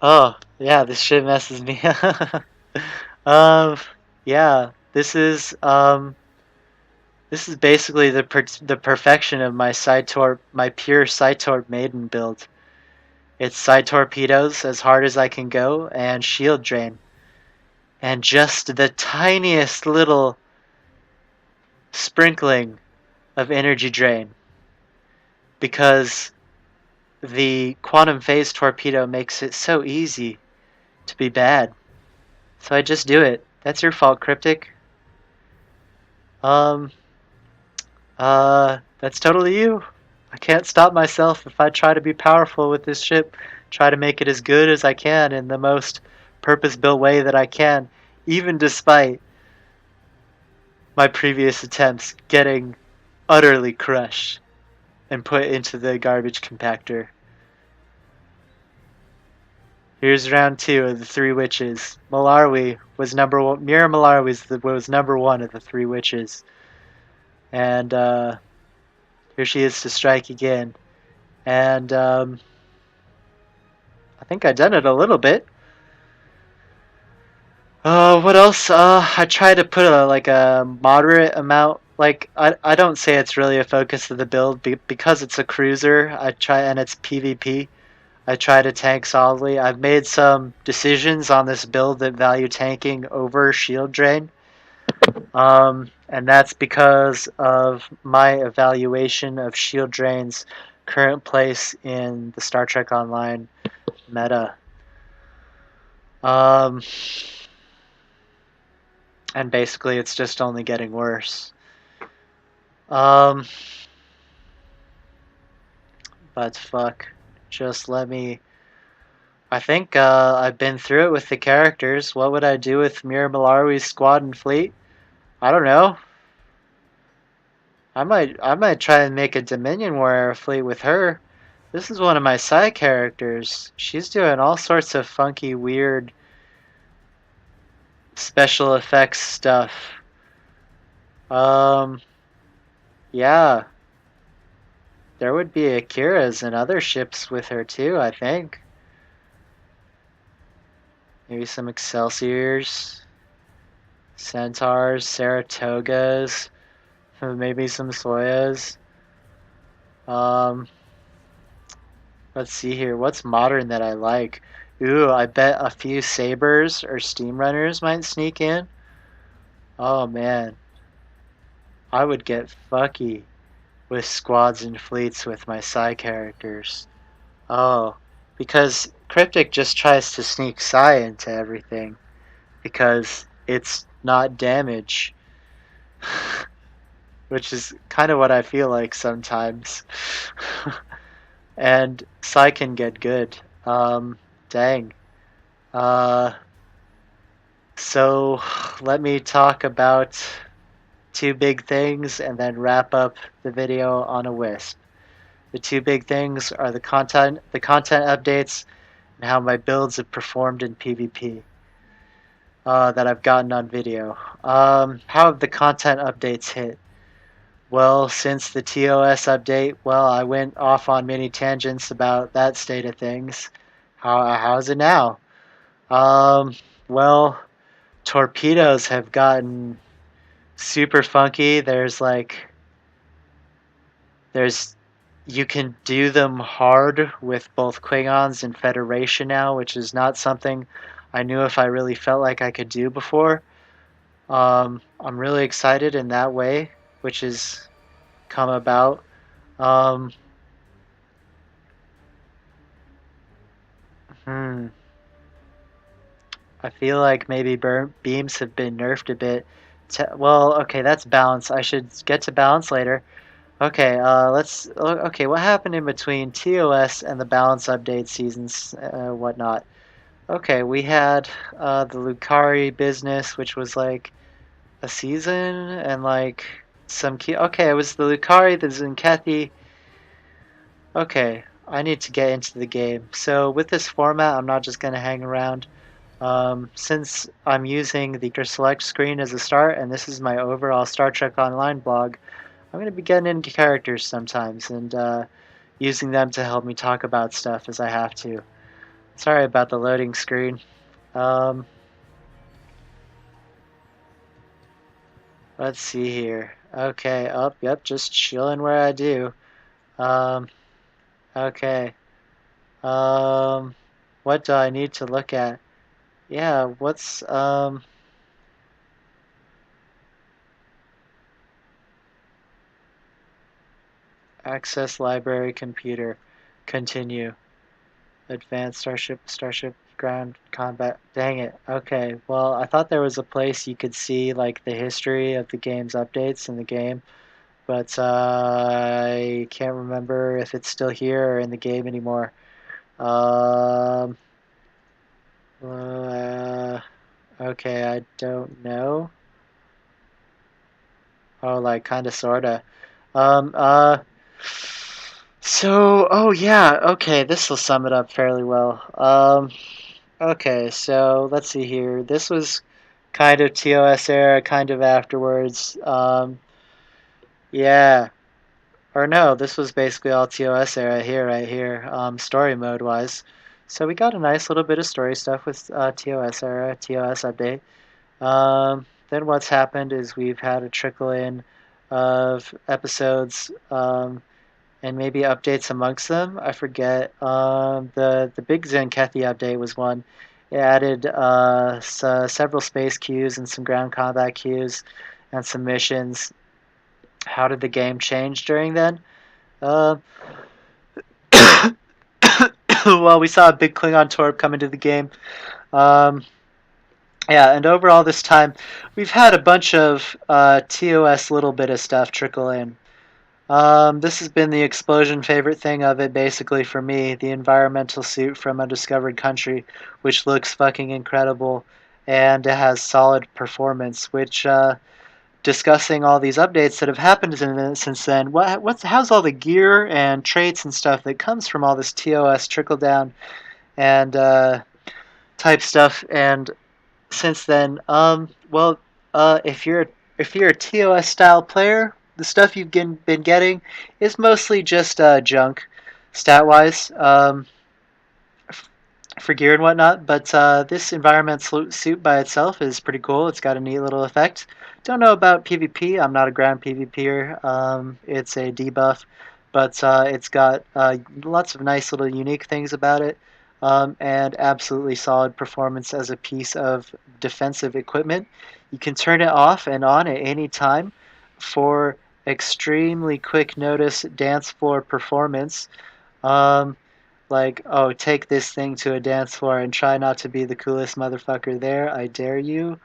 Oh, yeah, this shit messes me up. Yeah, this is basically the perfection of my pure Torp Maiden build. It's side torpedoes as hard as I can go and shield drain. And just the tiniest little sprinkling of energy drain. Because the quantum phase torpedo makes it so easy to be bad. So I just do it. That's your fault, Cryptic. That's totally you. I can't stop myself if I try to be powerful with this ship. Try to make it as good as I can in the most purpose-built way that I can, even despite my previous attempts getting utterly crushed and put into the garbage compactor. Here's round 2 of the 3 witches. Malarwi was number 1. Mira Malarwi was number 1 of the 3 witches. And here she is to strike again. And I think I done it a little bit. What else? I try to put a moderate amount. Like, I don't say it's really a focus of the build because it's a cruiser. I try, and it's PvP. I try to tank solidly. I've made some decisions on this build that value tanking over shield drain. And that's because of my evaluation of shield drain's current place in the Star Trek Online meta. And basically it's just only getting worse. But fuck. Just let me I think I've been through it with the characters. What would I do with Mira Malawi's squad and fleet? I don't know. I might try and make a Dominion Warrior fleet with her. This is one of my side characters. She's doing all sorts of funky, weird special effects stuff. Um, yeah. There would be Akira's and other ships with her too, I think. Maybe some Excelsiors, Centaurs, Saratogas, maybe some Soyas. Um, let's see here. What's modern that I like? Ooh, I bet a few Sabers or Steam Runners might sneak in. Oh man, I would get fucky with squads and fleets with my Psi characters. Oh, because Cryptic just tries to sneak Psi into everything because it's not damage, which is kind of what I feel like sometimes. And Psi can get good. Dang. Uh, so let me talk about two big things and then wrap up the video on a wisp. The two big things are the content updates, and how my builds have performed in PvP that I've gotten on video. How have the content updates hit? Well, since the TOS update, well, I went off on many tangents about that state of things. How's it now? Um, well, torpedoes have gotten super funky. There's you can do them hard with both Klingons and Federation now, which is not something I knew if I really felt like I could do before. I'm really excited in that way, which has come about. Um, hmm. I feel like maybe beams have been nerfed a bit. Well, okay, that's balance. I should get to balance later. Okay, okay, what happened in between TOS and the balance update seasons, whatnot? Okay, we had the Lucari business, which was like a season, and like some key. Okay, it was the Lucari, the Zinkethi. Okay, I need to get into the game. So with this format, I'm not just gonna hang around. Since I'm using the select screen as a start, and this is my overall Star Trek Online blog, I'm going to be getting into characters sometimes and using them to help me talk about stuff as I have to. Sorry about the loading screen. Um, let's see here. Okay, yep, just chilling where I do. Um, okay. What do I need to look at? Yeah, access library computer. Continue. Advanced Starship Ground Combat. Dang it. Okay, well, I thought there was a place you could see, like, the history of the game's updates in the game, but I can't remember if it's still here or in the game anymore. Um, uh, okay, I don't know. Oh, like, kinda, sorta. Um, uh, oh yeah, okay, this will sum it up fairly well. Okay, so let's see here. This was kind of TOS era, kind of afterwards. Yeah, or no, this was basically all TOS era here, right here, story mode wise. So we got a nice little bit of story stuff with TOS era, TOS update. Then what's happened is we've had a trickle in of episodes and maybe updates amongst them. I forget. The big Zenkethi update was one. It added several space queues and some ground combat queues and some missions. How did the game change during then? Uh, well, we saw a big Klingon Torp come into the game. Um, yeah, and overall this time, we've had a bunch of TOS little bit of stuff trickle in. This has been the explosion favorite thing of it, basically, for me. The environmental suit from Undiscovered Country, which looks fucking incredible, and it has solid performance, which, discussing all these updates that have happened since then, how's all the gear and traits and stuff that comes from all this TOS trickle down and type stuff, and since then, if you're a TOS style player, the stuff you've been getting is mostly just junk, stat wise, for gear and whatnot. But this environmental suit by itself is pretty cool. It's got a neat little effect. Don't know about PvP. I'm not a ground PvPer. It's a debuff, but it's got lots of nice little unique things about it. And absolutely solid performance as a piece of defensive equipment. You can turn it off and on at any time for extremely quick notice dance floor performance. Um, like, oh, take this thing to a dance floor and try not to be the coolest motherfucker there. I dare you.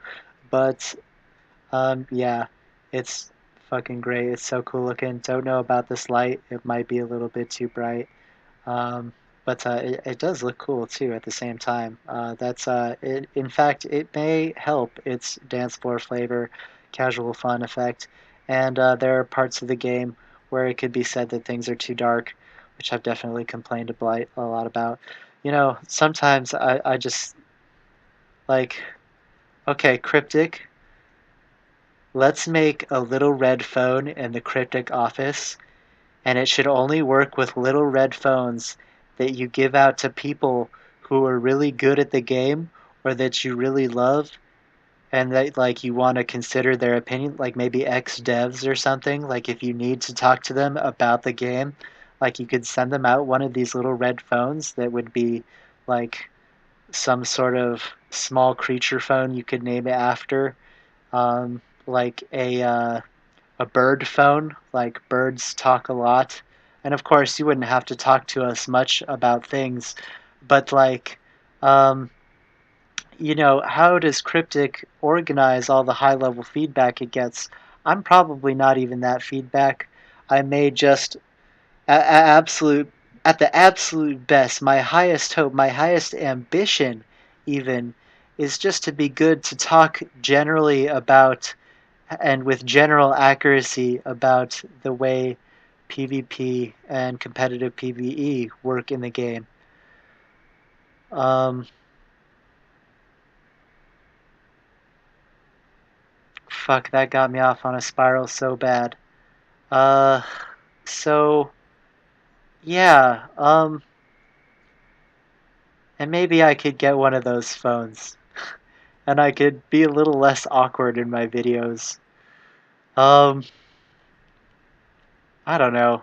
But yeah, it's fucking great. It's so cool looking. Don't know about this light. It might be a little bit too bright. Um, but it does look cool too at the same time. In fact, it may help its dance floor flavor, casual fun effect. And there are parts of the game where it could be said that things are too dark, which I've definitely complained to Blight a lot about. You know, sometimes I just like, okay, Cryptic, let's make a little red phone in the Cryptic office, and it should only work with little red phones that you give out to people who are really good at the game or that you really love and that like you want to consider their opinion, like maybe ex devs or something. Like if you need to talk to them about the game, like you could send them out one of these little red phones that would be like some sort of small creature phone you could name it after, like a bird phone, like birds talk a lot. And of course, you wouldn't have to talk to us much about things, but like, um, how does Cryptic organize all the high level feedback it gets? I'm probably not even that feedback. I may just, absolute, at the absolute best, my highest hope, my highest ambition, even, is just to be good to talk generally about and with general accuracy about the way PvP and competitive PvE work in the game. Um, Fuck, that got me off on a spiral so bad. Uh, so yeah, and maybe I could get one of those phones, and I could be a little less awkward in my videos. Um, I don't know,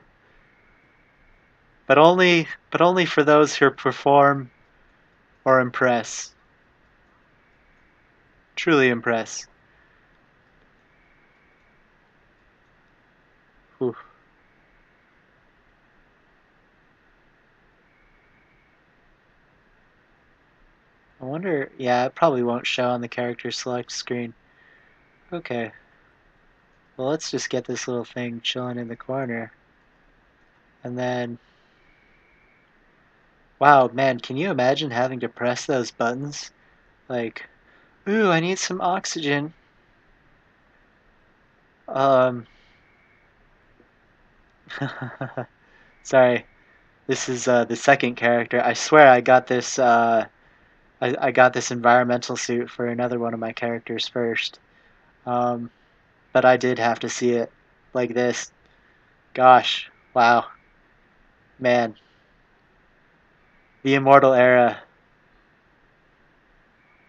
but only for those who perform or impress, truly impress. Whew. I wonder, yeah, it probably won't show on the character select screen. Okay, well let's just get this little thing chilling in the corner. And then, wow, man, can you imagine having to press those buttons? Like, ooh, I need some oxygen. Um, sorry, this is the second character. I swear I got this, I got this environmental suit for another one of my characters first. Um, but I did have to see it like this. Gosh, wow, man. The Immortal Era.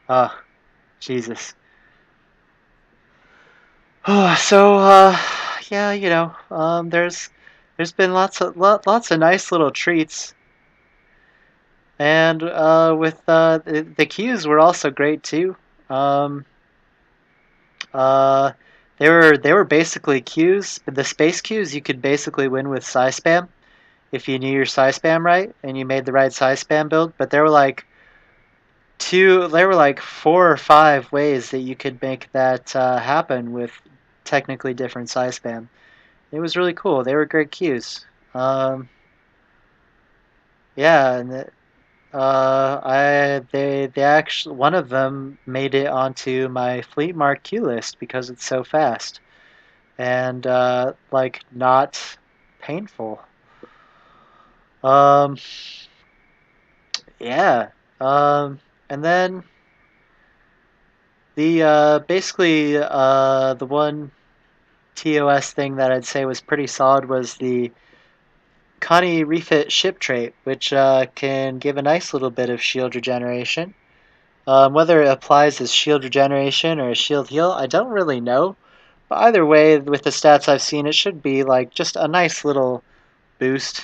Oh, Jesus. Oh, so, yeah, there's been lots of nice little treats, and with the cues were also great too. Um, uh, they were basically cues. The space cues you could basically win with Psi spam if you knew your Psi spam right and you made the right Psi spam build. But there were like 4 or 5 ways that you could make that happen with technically different Psi spam. it was really cool. They were great cues. Um, yeah, and they actually one of them made it onto my Fleet Mark queue list because it's so fast and like not painful. Um, yeah. And then the basically the one TOS thing that I'd say was pretty solid was the Connie Refit ship trait, which can give a nice little bit of shield regeneration. Whether it applies as shield regeneration or a shield heal, I don't really know. But either way, with the stats I've seen, it should be like just a nice little boost.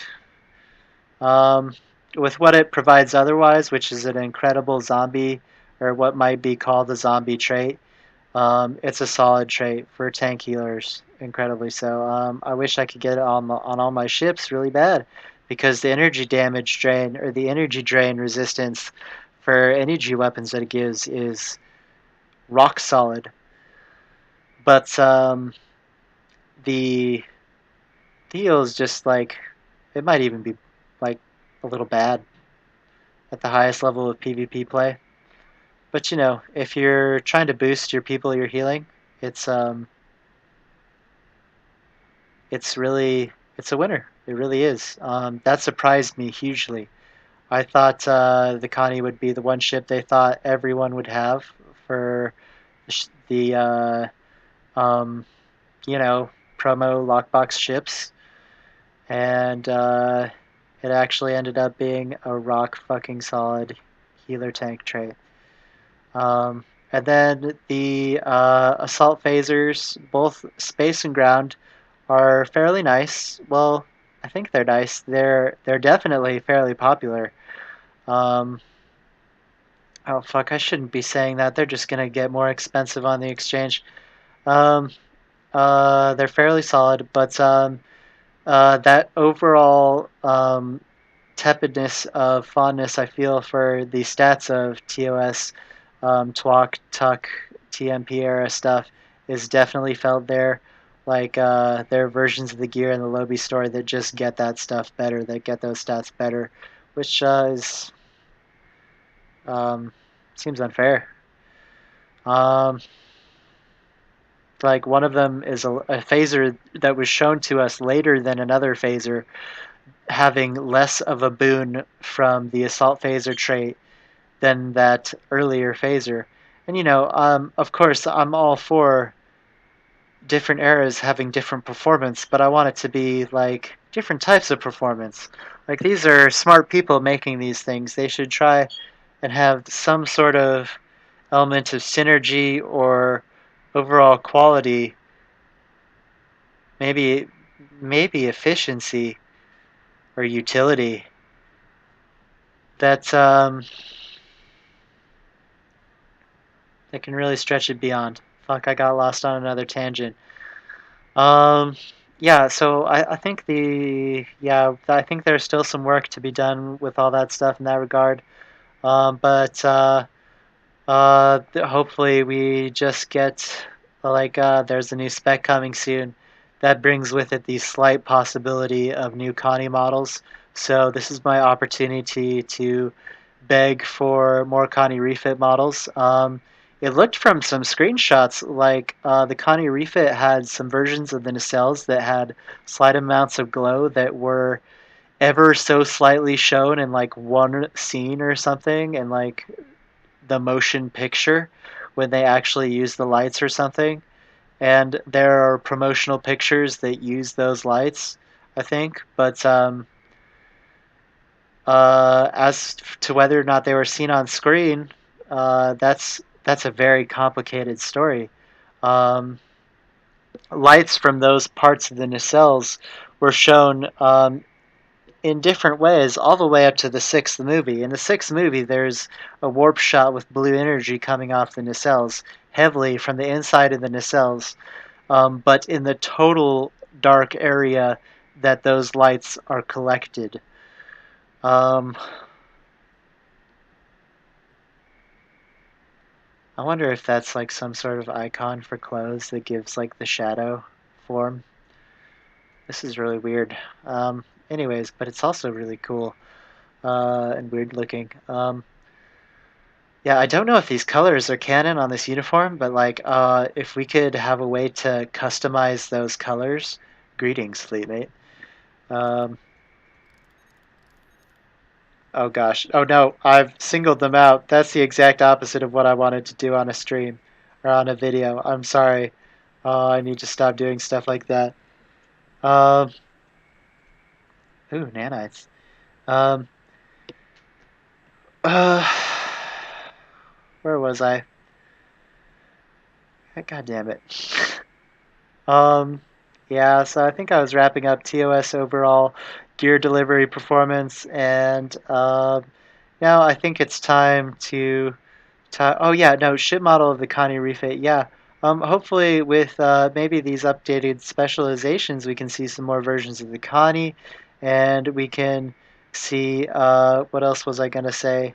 Um, with what it provides otherwise, which is an incredible zombie, or what might be called a zombie trait, it's a solid trait for tank healers, incredibly so. I wish I could get it on all my ships really bad, because the energy damage drain, or the energy drain resistance for energy weapons that it gives is rock solid. But the deal is just like, it might even be like a little bad at the highest level of PvP play. But you know, if you're trying to boost your people you're healing, it's it's a winner. It really is. That surprised me hugely. I thought the Connie would be the one ship they thought everyone would have for the um, you know, promo lockbox ships, and it actually ended up being a rock fucking solid healer tank trait. And then the assault phasers, both space and ground, are fairly nice. Well, I think they're nice. They're definitely fairly popular. Um, oh fuck, I shouldn't be saying that. They're just gonna get more expensive on the exchange. Um, they're fairly solid, but that overall tepidness of fondness I feel for the stats of TOS, TWAC, Tuck, TMP era stuff is definitely felt there. Like there are versions of the gear in the Lobby store that just get that stuff better, that get those stats better, which is um, seems unfair. Um, like one of them is a phaser that was shown to us later than another phaser, having less of a boon from the assault phaser trait than that earlier phaser. And you know, of course, I'm all for different eras having different performance, but I want it to be like different types of performance. Like these are smart people making these things. They should try and have some sort of element of synergy or overall quality, maybe maybe efficiency or utility that that can really stretch it beyond. Fuck, I got lost on another tangent. Um, yeah, so I think I think there's still some work to be done with all that stuff in that regard. But hopefully we just get like there's a new spec coming soon that brings with it the slight possibility of new Connie models. So this is my opportunity to beg for more Connie refit models. It looked from some screenshots like the Connie refit had some versions of the nacelles that had slight amounts of glow that were ever so slightly shown in like one scene or something, and like the motion picture when they actually use the lights or something. And there are promotional pictures that use those lights, I think. But as to whether or not they were seen on screen, that's a very complicated story. Um, Lights from those parts of the nacelles were shown in different ways all the way up to the sixth movie. In the sixth movie, there's a warp shot with blue energy coming off the nacelles heavily from the inside of the nacelles, but in the total dark area that those lights are collected. Um, I wonder if that's like some sort of icon for clothes that gives like the shadow form. This is really weird. Anyways, but it's also really cool and weird looking. Yeah, I don't know if these colors are canon on this uniform, but like, if we could have a way to customize those colors. Greetings, fleetmate. Um, oh gosh. Oh no, I've singled them out. That's the exact opposite of what I wanted to do on a stream or on a video. I'm sorry. I need to stop doing stuff like that. Um, ooh, nanites. Um, uh, where was I? God damn it. Um, yeah, so I think I was wrapping up TOS overall gear delivery performance, and now I think it's time to. Oh yeah, no, ship model of the Connie Refit. Yeah, hopefully with maybe these updated specializations, we can see some more versions of the Connie, and we can see what else was I gonna say?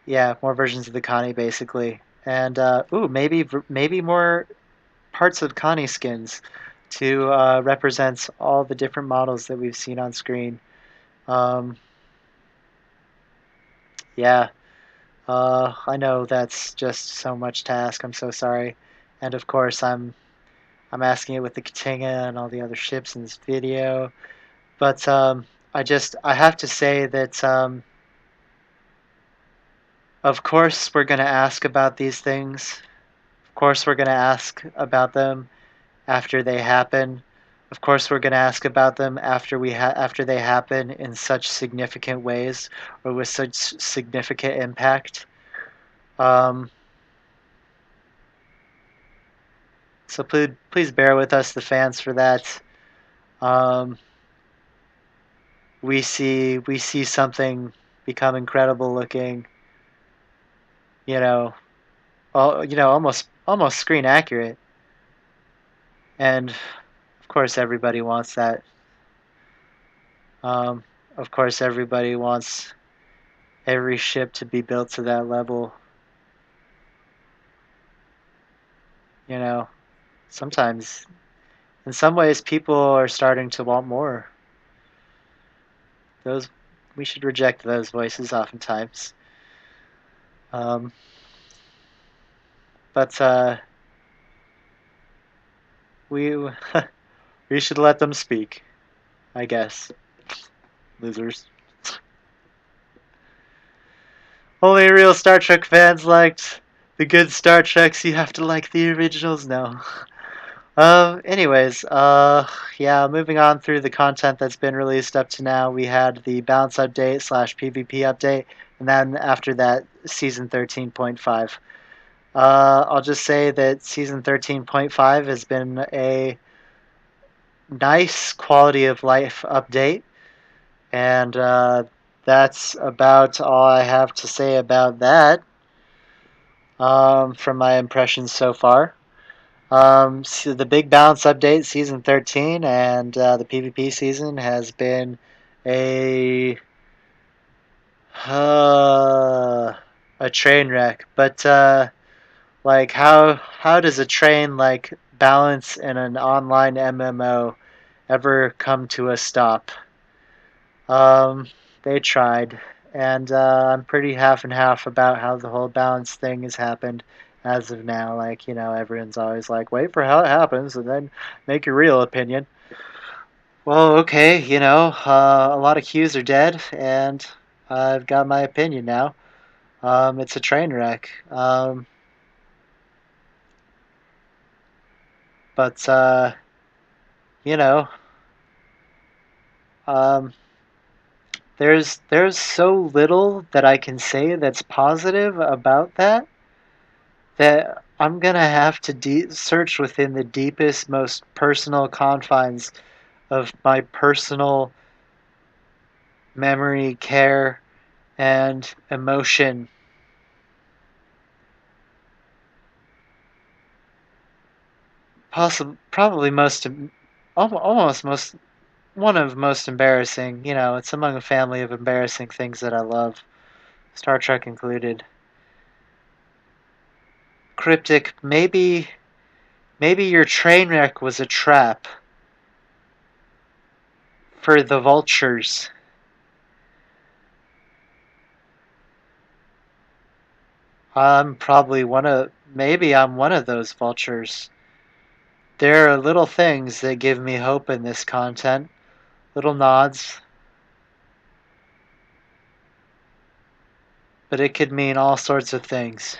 Yeah, more versions of the Connie basically, and ooh, maybe more parts of Connie skins to represent all the different models that we've seen on screen. Um, yeah, I know that's just so much to ask. I'm so sorry, and of course I'm asking it with the Katinga and all the other ships in this video. But I have to say that of course we're gonna ask about these things. Of course we're gonna ask about them after they happen. Of course, we're going to ask about them after they happen in such significant ways or with such significant impact. Um, so please bear with us, the fans, for that. Um, we see something become incredible looking. You know, almost screen accurate, and of course everybody wants that. Um, of course, everybody wants every ship to be built to that level. You know, sometimes, in some ways, people are starting to want more. Those we should reject those voices oftentimes. Um, but we we should let them speak, I guess. Losers. Only real Star Trek fans liked the good Star Treks. You have to like the originals now. Anyways, yeah, moving on through the content that's been released up to now, we had the balance update slash PvP update, and then after that, season 13.5. I'll just say that season 13.5 has been a nice quality of life update, and that's about all I have to say about that from my impressions so far. So the big balance update, season 13, and the PvP season has been a uh, a train wreck. But like, how does a train like balance in an online MMO ever come to a stop? Um, they tried, and I'm pretty half and half about how the whole balance thing has happened as of now. Like, everyone's always like, wait for how it happens and then make your real opinion. Well, okay, a lot of queues are dead, and I've got my opinion now. It's a train wreck. But you know, um, there's so little that I can say that's positive about that I'm gonna have to search within the deepest, most personal confines of my personal memory, care, and emotion. Probably almost most one of most embarrassing. It's among a family of embarrassing things that I love, Star Trek included. Cryptic, maybe your train wreck was a trap. for the vultures. Maybe I'm one of those vultures. There are little things that give me hope in this content, little nods, but it could mean all sorts of things.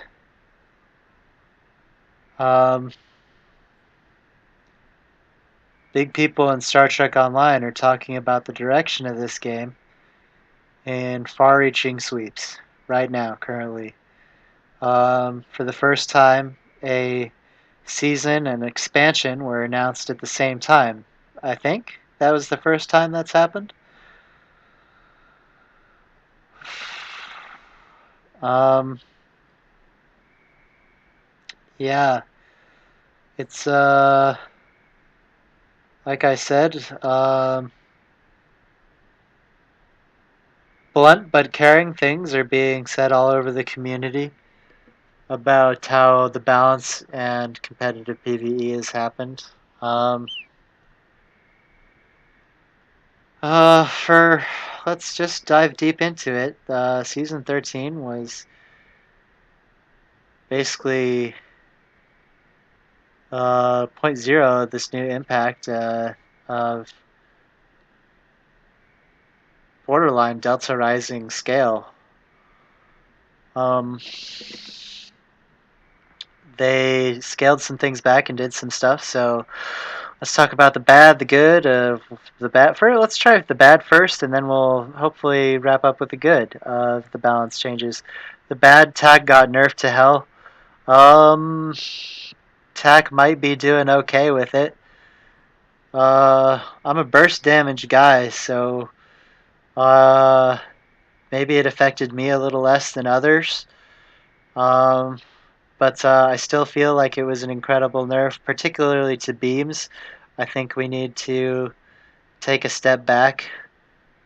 Um, Big people in Star Trek Online are talking about the direction of this game in far-reaching sweeps right now, currently. For the first time, a season and expansion were announced at the same time. I think that was the first time that's happened. Um, yeah, it's like I said, blunt but caring things are being said all over the community about how the balance and competitive PvE has happened. Um, for let's just dive deep into it. Season 13 was basically point zero of this new impact of borderline delta rising scale. Um, they scaled some things back and did some stuff. So let's talk about the bad, the good. The bad. Let's try the bad first, and then we'll hopefully wrap up with the good of the balance changes. The bad, tag got nerfed to hell. TAC might be doing okay with it. I'm a burst damage guy, so maybe it affected me a little less than others. But I still feel like it was an incredible nerf, particularly to beams. I think we need to take a step back,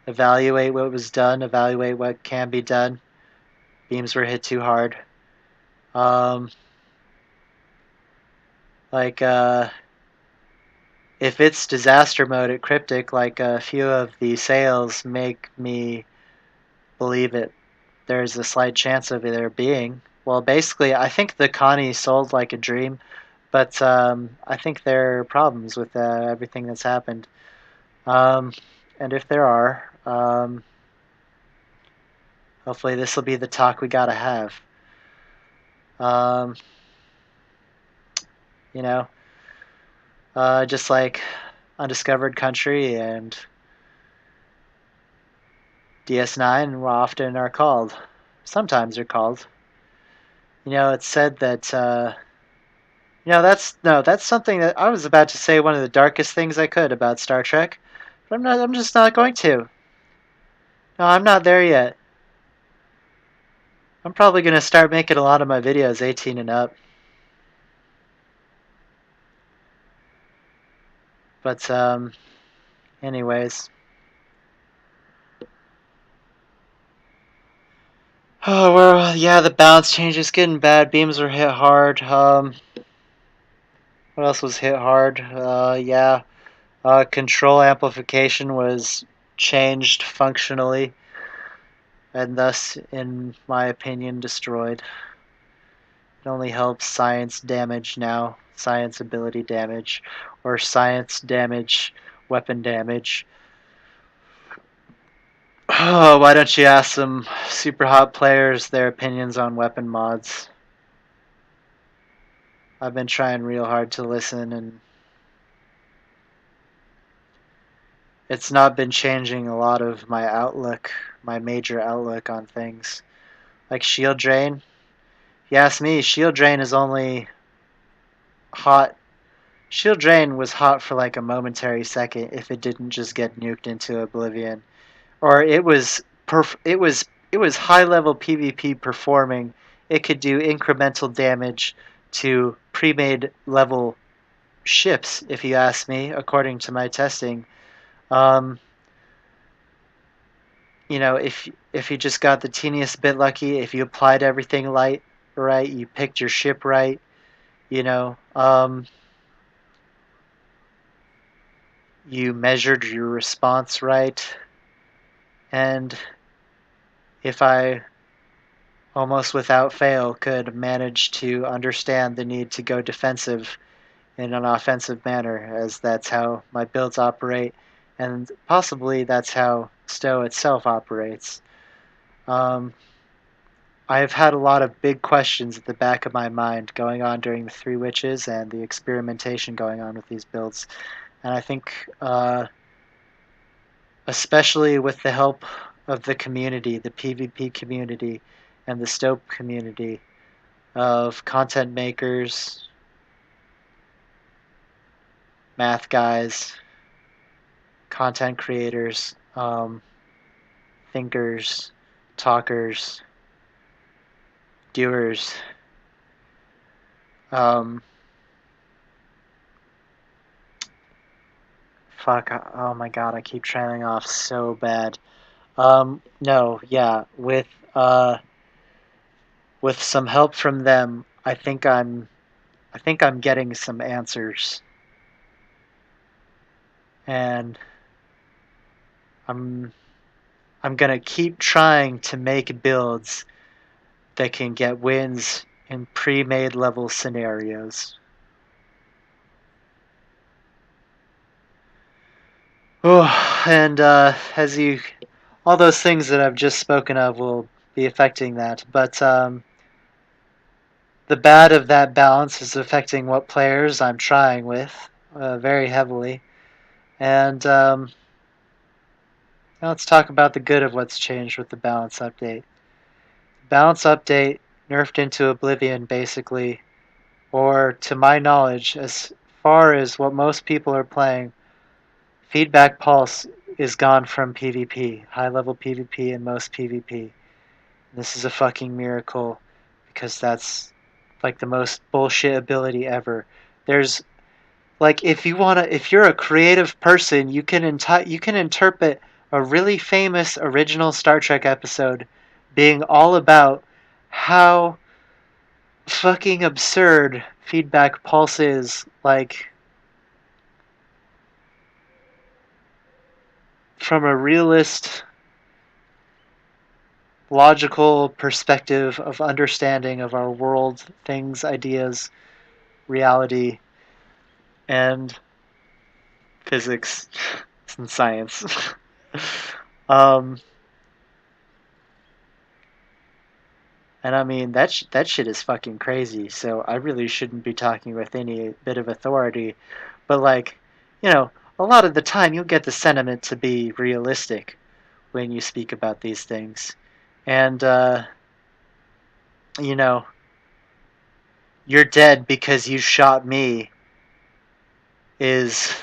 evaluate what was done, evaluate what can be done. Beams were hit too hard. Um, like, if it's disaster mode at Cryptic, like a few of the sales make me believe it, there's a slight chance of there being. Well, basically, I think the Connie sold like a dream, but I think there are problems with everything that's happened. And if there are, hopefully this will be the talk we gotta have. Um, you know, just like Undiscovered Country and DS9 often are called. Sometimes they're called. It's said that that's something that I was about to say. One of the darkest things I could about Star Trek, but I'm not. I'm just not going to. No, I'm not there yet. I'm probably gonna start making a lot of my videos 18 and up. But anyways. Oh well, yeah, the balance change is getting bad. Beams were hit hard. What else was hit hard? Yeah. Control amplification was changed functionally, and thus, in my opinion, destroyed. It only helps science damage now, science ability damage, or science damage, weapon damage. Oh, why don't you ask some super hot players their opinions on weapon mods? I've been trying real hard to listen, and it's not been changing a lot of my outlook, my major outlook on things. Like shield drain. If you ask me, shield drain is only hot. Shield drain was hot for like a momentary second if it didn't just get nuked into oblivion, or it was high level PvP performing. It could do incremental damage to pre-made level ships, if you ask me, according to my testing. Um, if you just got the teeniest bit lucky, if you applied everything right, you picked your ship right, you know. you measured your response right, and if I almost without fail could manage to understand the need to go defensive in an offensive manner, as that's how my builds operate, and possibly that's how STO itself operates. I've had a lot of big questions at the back of my mind going on during the Three Witches and the experimentation going on with these builds, and I think, especially with the help of the community, the PvP community, and the STO community of content makers, math guys, content creators, thinkers, talkers, doers. Fuck. Oh my god, I keep trailing off so bad. No, yeah, with some help from them, I think I'm getting some answers, and I'm I'm gonna keep trying to make builds that can get wins in pre-made level scenarios. Oh, and as you, all those things that I've just spoken of will be affecting that, but the bad of that balance is affecting what players I'm trying with very heavily. And now let's talk about the good of what's changed with the balance update. Balance update nerfed into oblivion, basically, or to my knowledge, as far as what most people are playing, Feedback Pulse is gone from PvP, high level PvP and most PvP. This is a fucking miracle, because that's like the most bullshit ability ever. There's like, if you're a creative person, you can interpret a really famous original Star Trek episode being all about how fucking absurd Feedback Pulse is, like, from a realist, logical perspective of understanding of our world, things, ideas, reality, and physics and science. um, and I mean, that shit is fucking crazy, so I really shouldn't be talking with any bit of authority. But, like, you know, a lot of the time you'll get the sentiment to be realistic when you speak about these things. And, you know, you're dead because you shot me is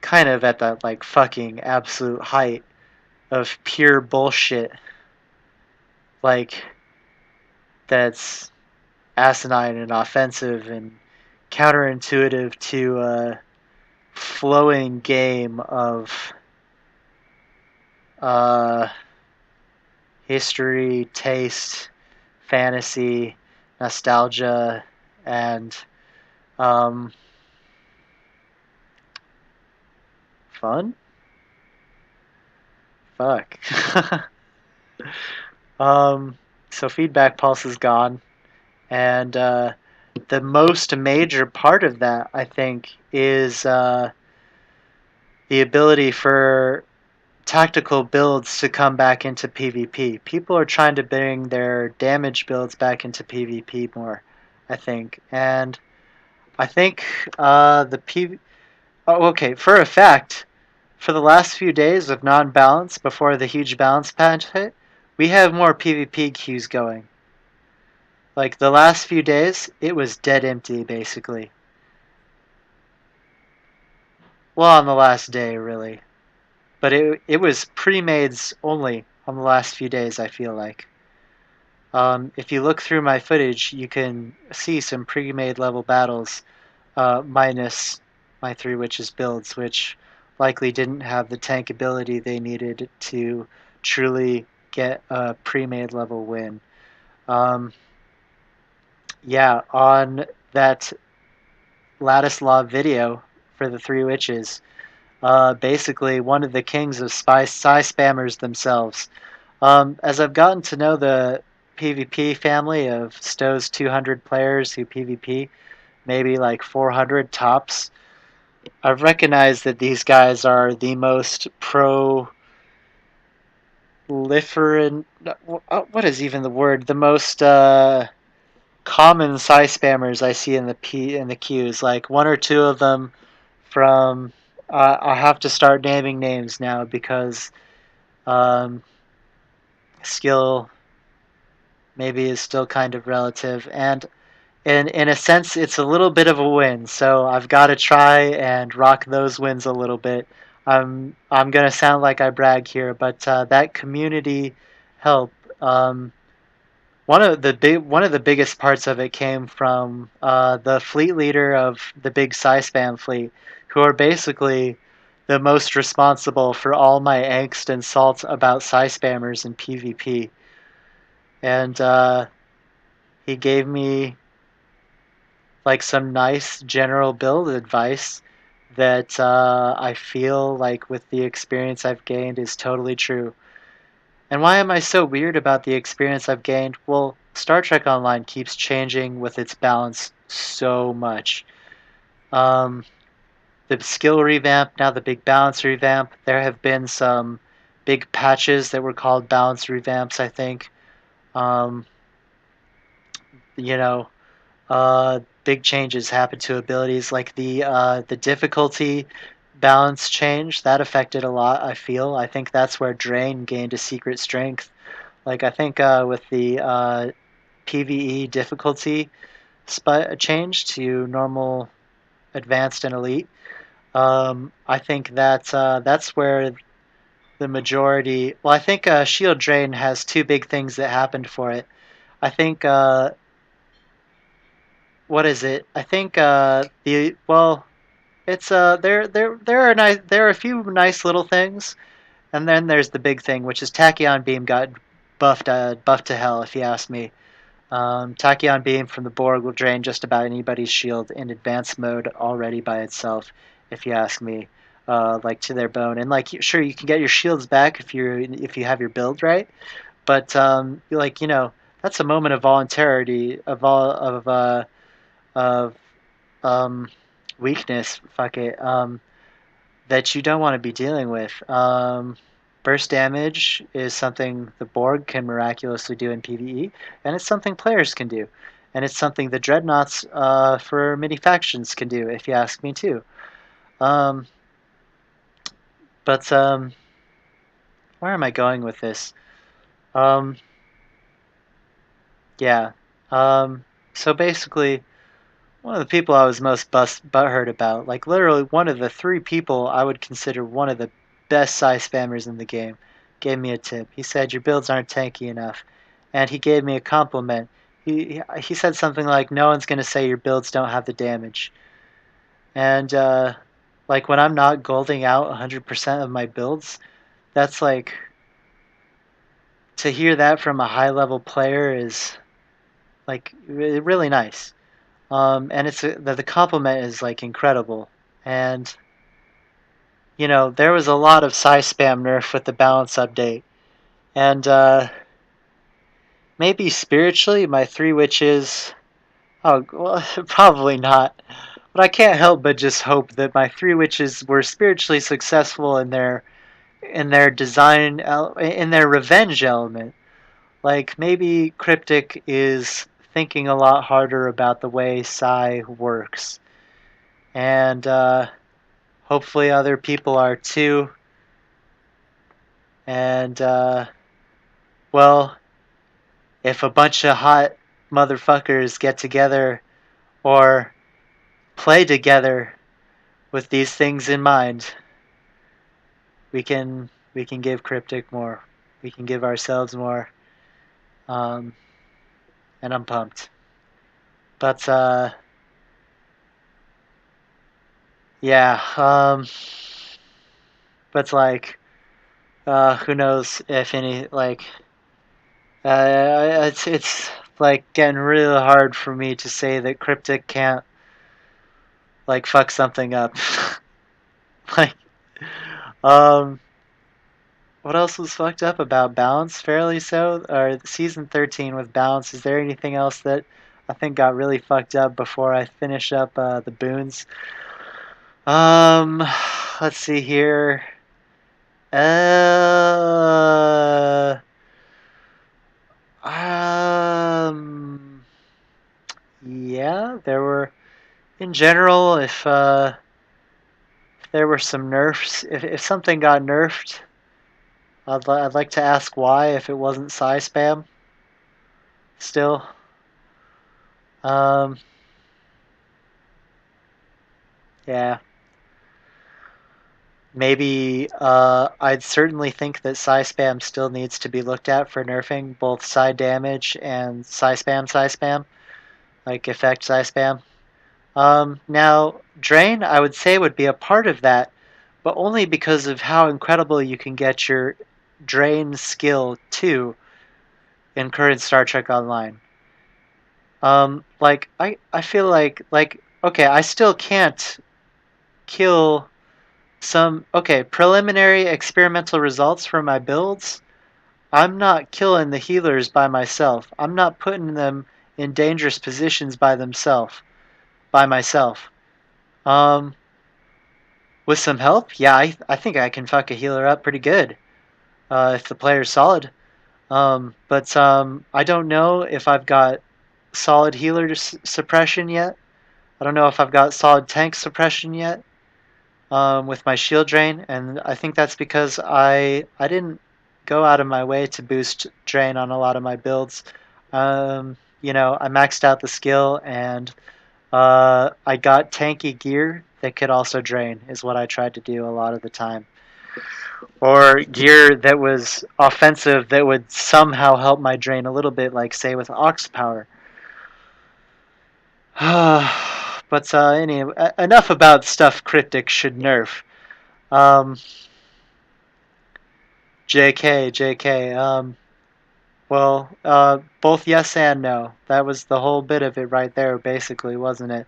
kind of at that, like, fucking absolute height of pure bullshit. Like, that's asinine and offensive and counterintuitive to a flowing game of uh, history, taste, fantasy, nostalgia, and fun? Fuck. So Feedback Pulse is gone, and the most major part of that, I think, is the ability for tactical builds to come back into PvP. People are trying to bring their damage builds back into PvP more, I think. And I think the PvP... Oh, okay, for a fact, for the last few days of non-balance before the huge balance patch hit, we have more PvP queues going. Like, the last few days, it was dead empty, basically. Well, on the last day, really. But it was pre-mades only on the last few days, I feel like. If you look through my footage, you can see some pre-made level battles, minus my Three Witches builds, which likely didn't have the tank ability they needed to truly get a pre-made level win. Yeah, on that Ladislav video for the Three Witches. Basically, one of the kings of Sci spammers themselves. As I've gotten to know the PvP family of Stowe's 200 players who PvP, maybe like 400 tops, I've recognized that these guys are the most proliferant. What is even the word? The most common Psi spammers I see in the queues. Like one or two of them from. I have to start naming names now because um, skill maybe is still kind of relative, and in a sense, it's a little bit of a win. So I've got to try and rock those wins a little bit. I'm gonna sound like I brag here, but that community help. Um, one of the biggest parts of it came from the fleet leader of the big Psi spam fleet, who are basically the most responsible for all my angst and salt about Psi spammers in PvP. And he gave me like some nice general build advice that I feel like with the experience I've gained is totally true. And why am I so weird about the experience I've gained? Well, Star Trek Online keeps changing with its balance so much. Um, the skill revamp, now the big balance revamp. There have been some big patches that were called balance revamps, I think. Um, you know, big changes happen to abilities, like the difficulty balance change that affected a lot. I think that's where Drain gained a secret strength. Like I think with the PVE difficulty change to normal, advanced, and elite. I think that's where the majority. Well, I think Shield Drain has two big things that happened for it. I think what is it? I think the well, it's there are nice there are a few nice little things, and then there's the big thing, which is Tachyon Beam got buffed to hell, if you ask me. Tachyon Beam from the Borg will drain just about anybody's shield in advanced mode already by itself, if you ask me. Like to their bone, and like sure you can get your shields back if you have your build right, but like that's a moment of voluntarity of um, weakness. Fuck it. That you don't want to be dealing with. Burst damage is something the Borg can miraculously do in PvE, and it's something players can do, and it's something the Dreadnoughts for many factions can do, if you ask me too. Um, but where am I going with this? Um, yeah. Um, so basically, one of the people I was most butthurt about, like literally one of the three people I would consider one of the best Psi spammers in the game, gave me a tip. He said your builds aren't tanky enough, and he gave me a compliment. He said something like, "No one's gonna say your builds don't have the damage," and like when I'm not golding out 100% of my builds, that's like to hear that from a high level player is like really nice. And the compliment is like incredible. And there was a lot of Psi spam nerf with the balance update, and maybe spiritually my three witches. Oh, well, probably not. But I can't help but just hope that my three witches were spiritually successful in their design in their revenge element. Like maybe Cryptic is thinking a lot harder about the way Psi works, and hopefully other people are too. And well, if a bunch of hot motherfuckers get together or play together with these things in mind, we can give Cryptic more. We can give ourselves more. Um, and I'm pumped. But yeah. But like who knows if any like it's like getting really hard for me to say that Cryptic can't like fuck something up. Like, um, what else was fucked up about balance? Fairly so, or season 13 with balance. Is there anything else that I think got really fucked up before I finish up the boons? Um, let's see here. Uh, um, yeah, there were in general. If there were some nerfs, if something got nerfed, I'd like to ask why. If it wasn't Psi spam, still. Um, yeah. Maybe I'd certainly think that Psi spam still needs to be looked at for nerfing both Psi damage and Psi spam, like effect Psi spam. Now, Drain, I would say, would be a part of that, but only because of how incredible you can get your Drain skill to in current Star Trek Online. Like I feel like okay, I still can't kill some okay preliminary experimental results from my builds. I'm not killing the healers by myself. I'm not putting them in dangerous positions by myself. Um, with some help, yeah, I think I can fuck a healer up pretty good if the player's solid. But I don't know if I've got solid healer suppression yet. I don't know if I've got solid tank suppression yet with my shield drain, and I think that's because I didn't go out of my way to boost drain on a lot of my builds. I maxed out the skill and I got tanky gear that could also drain, is what I tried to do a lot of the time. Or gear that was offensive that would somehow help my drain a little bit, like say with Ox Power. But anyway, enough about stuff Cryptic should nerf. Um, JK. Well, both yes and no. That was the whole bit of it right there, basically, wasn't it?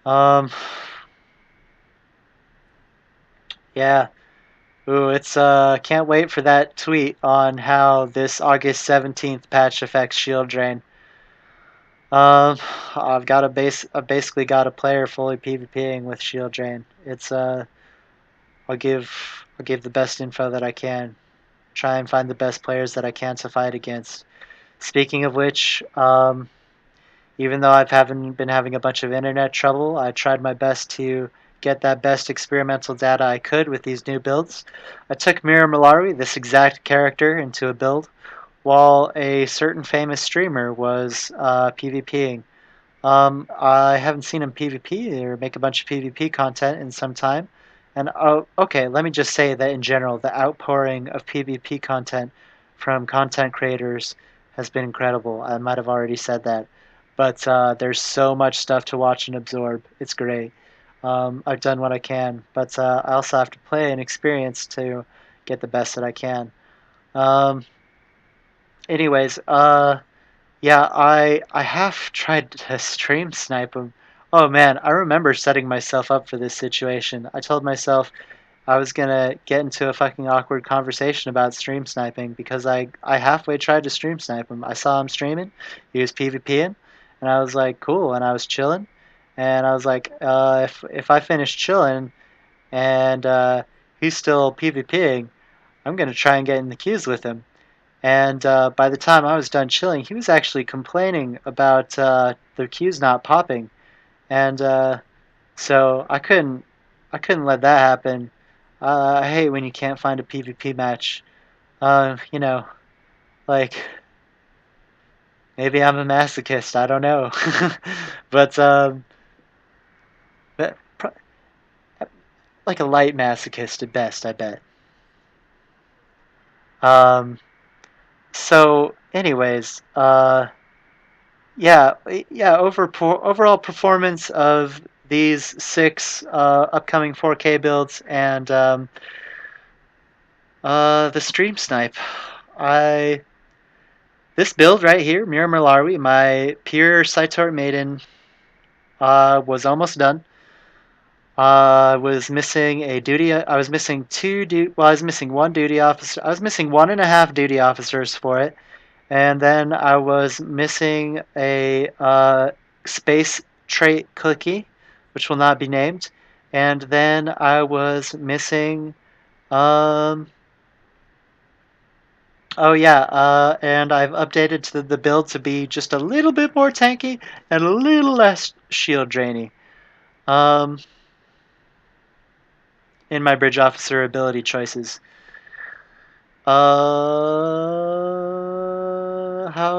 Um, yeah. Ooh, it's can't wait for that tweet on how this August 17th patch affects shield drain. Um, I've basically got a player fully PvPing with shield drain. It's I'll give the best info that I can. Try and find the best players that I can to fight against. Speaking of which, even though I've haven't been having a bunch of internet trouble, I tried my best to get that best experimental data I could with these new builds. I took Mira Malawi, this exact character, into a build while a certain famous streamer was PvPing. I haven't seen him PvP or make a bunch of PvP content in some time. And oh, okay, let me just say that in general, the outpouring of PvP content from content creators has been incredible. I might have already said that, but there's so much stuff to watch and absorb. It's great. I've done what I can, but I also have to play and experience to get the best that I can. Um, anyways, yeah, I have tried to stream snipe him. Oh man, I remember setting myself up for this situation. I told myself I was gonna get into a fucking awkward conversation about stream sniping because I halfway tried to stream snipe him. I saw him streaming, he was PvPing, and I was like, cool, and I was chilling, and I was like, if I finish chilling and he's still PvPing, I'm gonna try and get in the queues with him. And by the time I was done chilling, he was actually complaining about the queues not popping, and so I couldn't let that happen. I hate when you can't find a PvP match. You know, like maybe I'm a masochist. I don't know, but but like a light masochist at best, I bet. Um, so, anyways, yeah, overall performance of these six upcoming 4K builds and the stream snipe. I This build right here, Mira Malawi, my Pure Sci Torp Maiden was almost done. I was missing a duty. I was missing Well, I was missing one duty officer. I was missing 1.5 duty officers for it, and then I was missing a space trait clicky, which will not be named, and then I was missing. Um, oh yeah, and I've updated the build to be just a little bit more tanky and a little less shield drainy. Um, in my bridge officer ability choices. How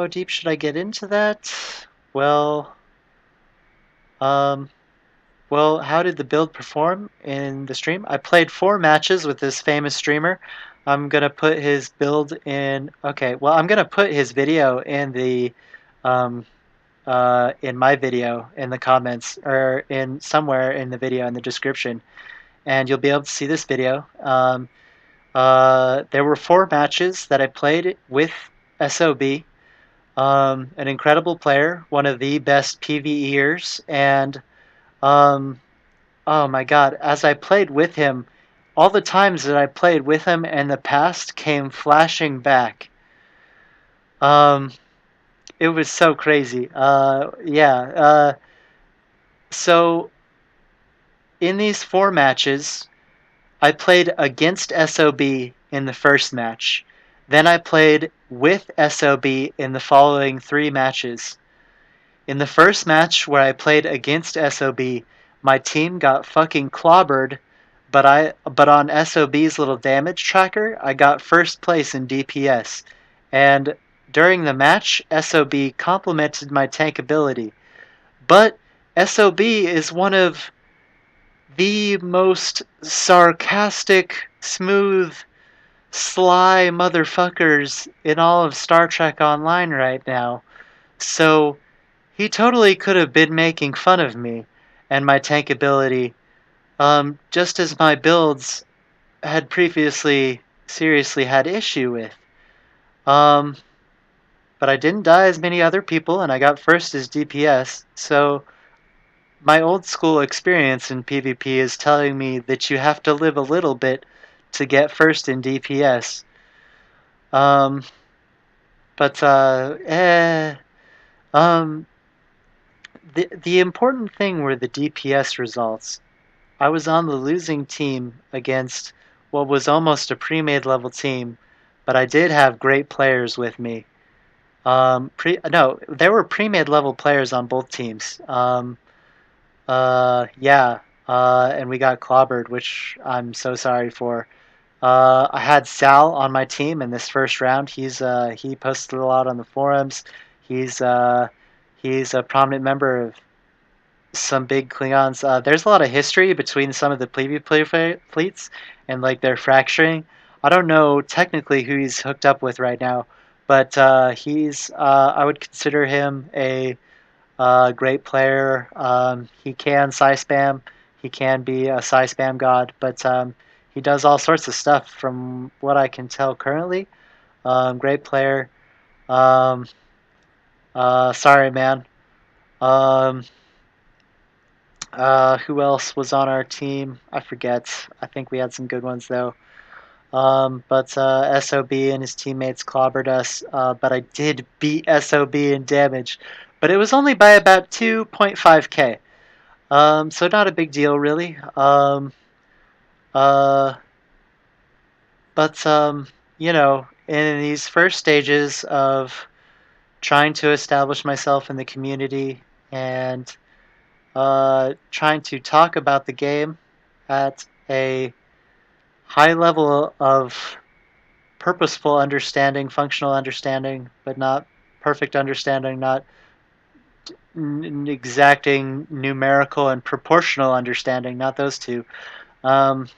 deep should I get into that? Well, um, well, how did the build perform in the stream? I played 4 matches with this famous streamer. I'm gonna put his build in. Okay, well, I'm gonna put his video in the, in my video in the comments or in somewhere in the video in the description, and you'll be able to see this video. There were 4 matches that I played with SOB. An incredible player, one of the best PvEers, and oh my god, as I played with him, all the times that I played with him in the past came flashing back. Um, it was so crazy. So in these 4 matches, I played against SOB in the first match. Then I played with SOB in the following 3 matches. In the first match where I played against SOB, my team got fucking clobbered, but on SOB's little damage tracker, I got first place in DPS. And during the match, SOB complimented my tank ability. But SOB is one of the most sarcastic, smooth, sly motherfuckers in all of Star Trek Online right now. So he totally could have been making fun of me and my tank ability, just as my builds had previously seriously had issue with. Um, but I didn't die as many other people, and I got first as DPS, so my old school experience in PvP is telling me that you have to live a little bit to get first in DPS. Um, but the important thing were the DPS results. I was on the losing team against what was almost a pre-made level team, but I did have great players with me. No, there were pre-made level players on both teams. Yeah, and we got clobbered, which I'm so sorry for. I had Sal on my team in this first round. He posted a lot on the forums. He's uh, he's a prominent member of some big Klingons. There's a lot of history between some of the PvP fleets and like their fracturing. I don't know technically who he's hooked up with right now, but I would consider him a great player. He can Psi spam. He can be a Psi spam god, but he does all sorts of stuff from what I can tell currently. Great player. Um, Sorry, man. Um, who else was on our team? I forget. I think we had some good ones though. But SOB and his teammates clobbered us. But I did beat SOB in damage, but it was only by about 2.5k. So not a big deal really. Uh, but you know, in these first stages of trying to establish myself in the community and trying to talk about the game at a high level of purposeful understanding, functional understanding, but not perfect understanding, not exacting numerical and proportional understanding, not those two. Um,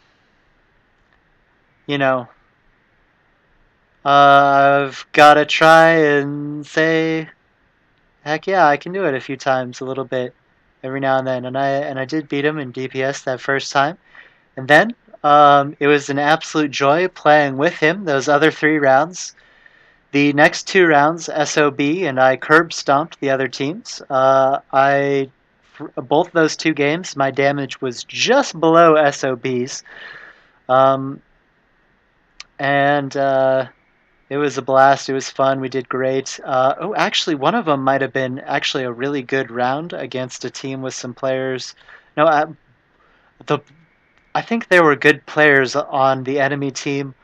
you know, I've got to try and say, heck yeah, I can do it a few times, a little bit, every now and then. And I did beat him in DPS that first time. And then it was an absolute joy playing with him those other 3 rounds. The next 2 rounds, SOB and I curb stomped the other teams. I both those two games, my damage was just below SOB's. Um, and it was a blast. It was fun. We did great. Actually, one of them might have been actually a really good round against a team with some players. No, the I think there were good players on the enemy team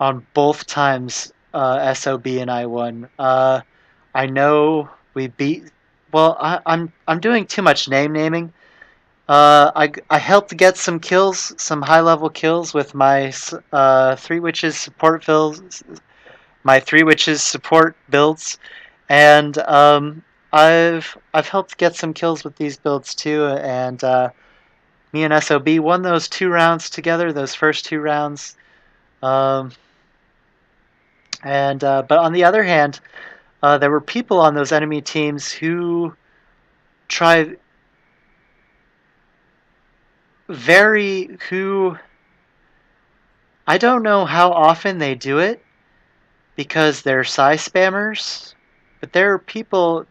on both times. SOB and I won. I know we beat. Well, I'm doing too much naming. I helped get some kills, some high level kills with my Three Witches support builds, my Three Witches support builds, and I've helped get some kills with these builds too. And me and SOB won those 2 rounds together, those first 2 rounds. Um, and but on the other hand, there were people on those enemy teams who try who I don't know how often they do it because they're Sci spammers, but there are people.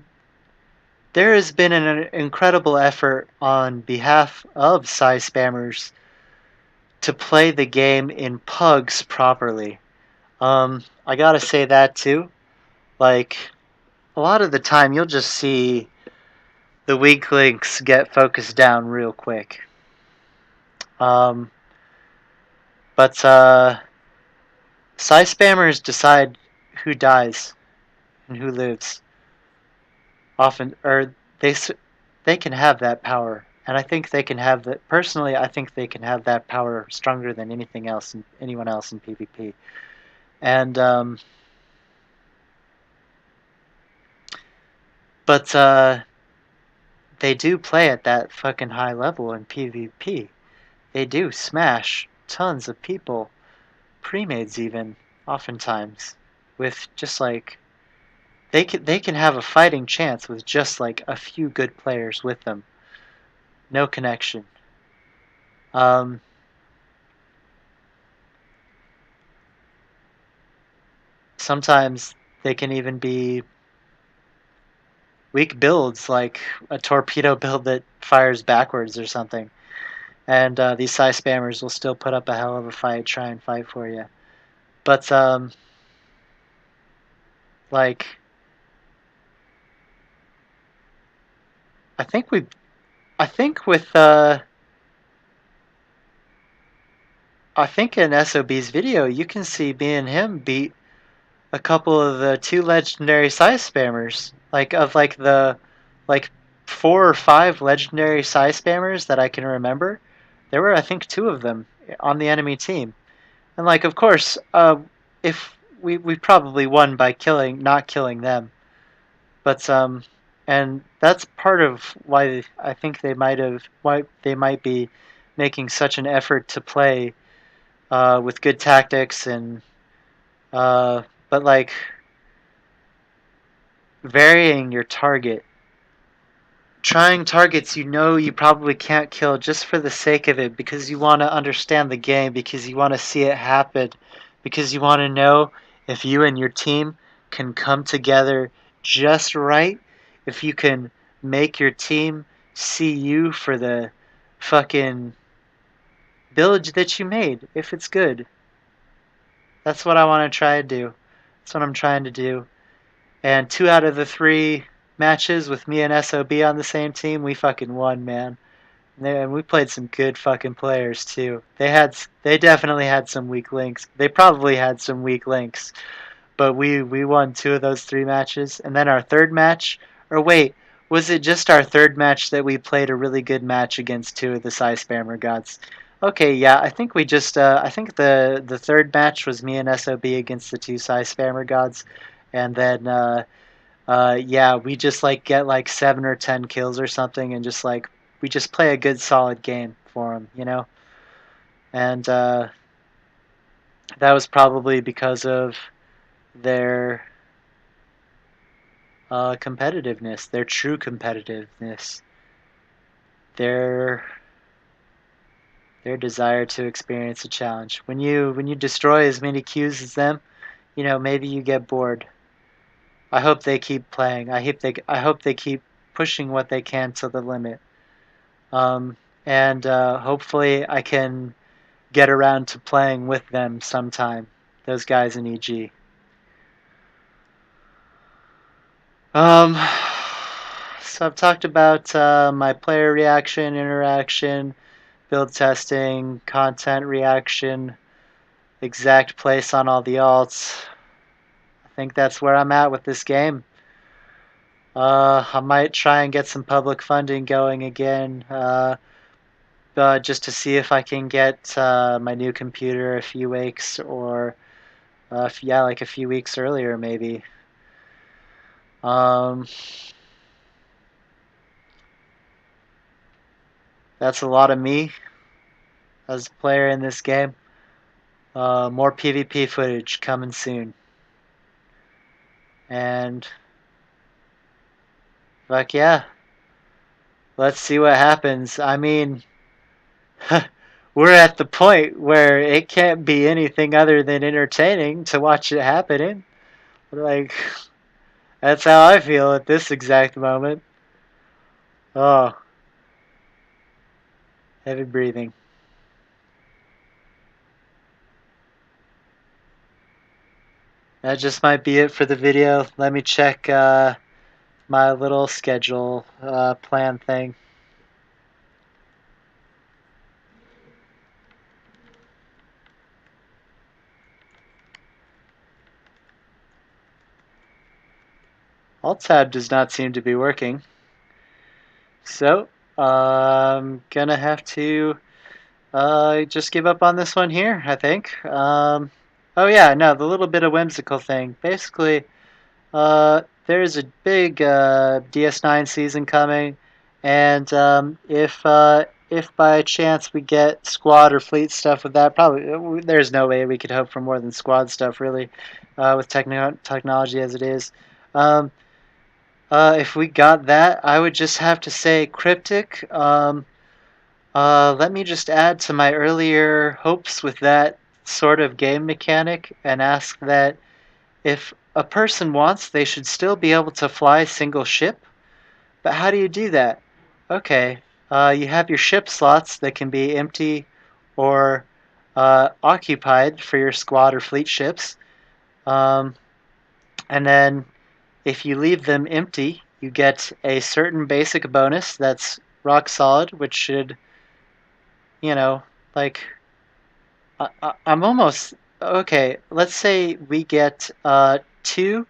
There has been an incredible effort on behalf of Sci spammers to play the game in pugs properly. I gotta say that too. Like, a lot of the time you'll just see the weak links get focused down real quick. Um, but Sci spammers decide who dies and who lives. Often, or they can have that power, and I think they can have that. Personally, I think they can have that power stronger than anything else, and anyone else in PvP. And but they do play at that fucking high level in PvP. They do smash tons of people, pre-mades even, oftentimes, with just like they can have a fighting chance with just like a few good players with them. No connection. Um, Sometimes they can even be weak builds, like a torpedo build that fires backwards or something. And these Sci spammers will still put up a hell of a fight, try and fight for you. But like I think we, I think with I think in SOB's video you can see me and him beat a couple of the 2 legendary Sci spammers, like the like 4 or 5 legendary Sci spammers that I can remember. There were I think 2 of them on the enemy team, and like of course, if we probably won by not killing them, but and that's part of why I think why they might be making such an effort to play with good tactics and uh, but like varying your target. Trying targets you know you probably can't kill just for the sake of it because you want to understand the game, because you want to see it happen, because you want to know if you and your team can come together just right, if you can make your team see you for the fucking build that you made, if it's good. That's what I want to try to do. That's what I'm trying to do. And 2 out of the 3 matches with me and SOB on the same team, we fucking won, man. And we played some good fucking players too. They definitely had some weak links. They probably had some weak links, but we won 2 of those 3 matches. And then our third match, or wait, was it just our third match that we played a really good match against 2 of the Sci Spammer gods? Okay, yeah, I think we just I think the third match was me and SOB against the 2 Sci Spammer gods, and then yeah, we just like get like 7 or 10 kills or something, and just like we just play a good solid game for them, you know. And that was probably because of their competitiveness, their true competitiveness, their their desire to experience a challenge. When you destroy as many queues as them, you know, maybe you get bored. I hope they keep playing. I hope they keep pushing what they can to the limit. And hopefully I can get around to playing with them sometime. Those guys in EG. Um, so I've talked about my player reaction, interaction, build testing, content reaction, exact place on all the alts. I think that's where I'm at with this game. I might try and get some public funding going again, just to see if I can get my new computer a few weeks, or yeah, like a few weeks earlier maybe. That's a lot of me as a player in this game. More PvP footage coming soon. And fuck yeah. Let's see what happens. I mean, we're at the point where it can't be anything other than entertaining to watch it happening. Like, that's how I feel at this exact moment. Oh, heavy breathing. That just might be it for the video. Let me check my little schedule plan thing. Alt tab does not seem to be working. So, I'm gonna have to just give up on this one here, I think. Oh yeah, no, the little bit of whimsical thing. Basically, there's a big DS9 season coming, and if by chance we get squad or fleet stuff with that, probably there's no way we could hope for more than squad stuff, really, with technology as it is. Um, if we got that, I would just have to say cryptic. Let me just add to my earlier hopes with that sort of game mechanic and ask that if a person wants, they should still be able to fly single ship. But how do you do that? Okay, you have your ship slots that can be empty or occupied for your squad or fleet ships. Um, and then if you leave them empty, you get a certain basic bonus that's rock solid, which should, you know, like, I'm almost okay. Let's say we get 2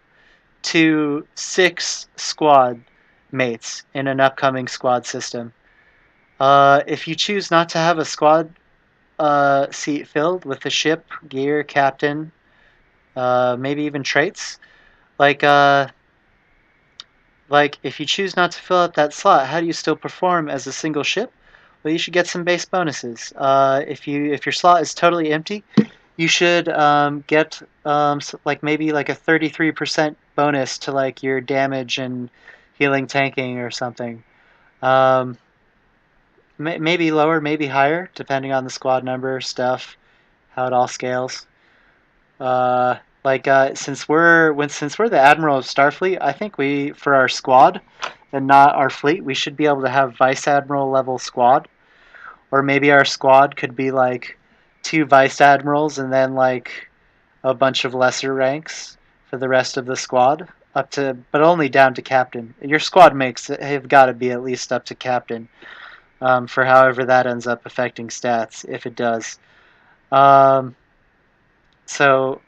to 6 squad mates in an upcoming squad system. If you choose not to have a squad seat filled with the ship, gear, captain, maybe even traits, like uh, like if you choose not to fill out that slot, how do you still perform as a single ship? Well, you should get some base bonuses. If your slot is totally empty, you should get like maybe like a 33% bonus to like your damage and healing tanking or something. Um, maybe lower, maybe higher, depending on the squad number, stuff, how it all scales. Since we're the admiral of Starfleet, I think we for our squad and not our fleet, we should be able to have vice admiral level squad, or maybe our squad could be like 2 vice admirals and then like a bunch of lesser ranks for the rest of the squad, up to, but only down to captain. Your squad mates have got to be at least up to captain, for however that ends up affecting stats, if it does. Um, so,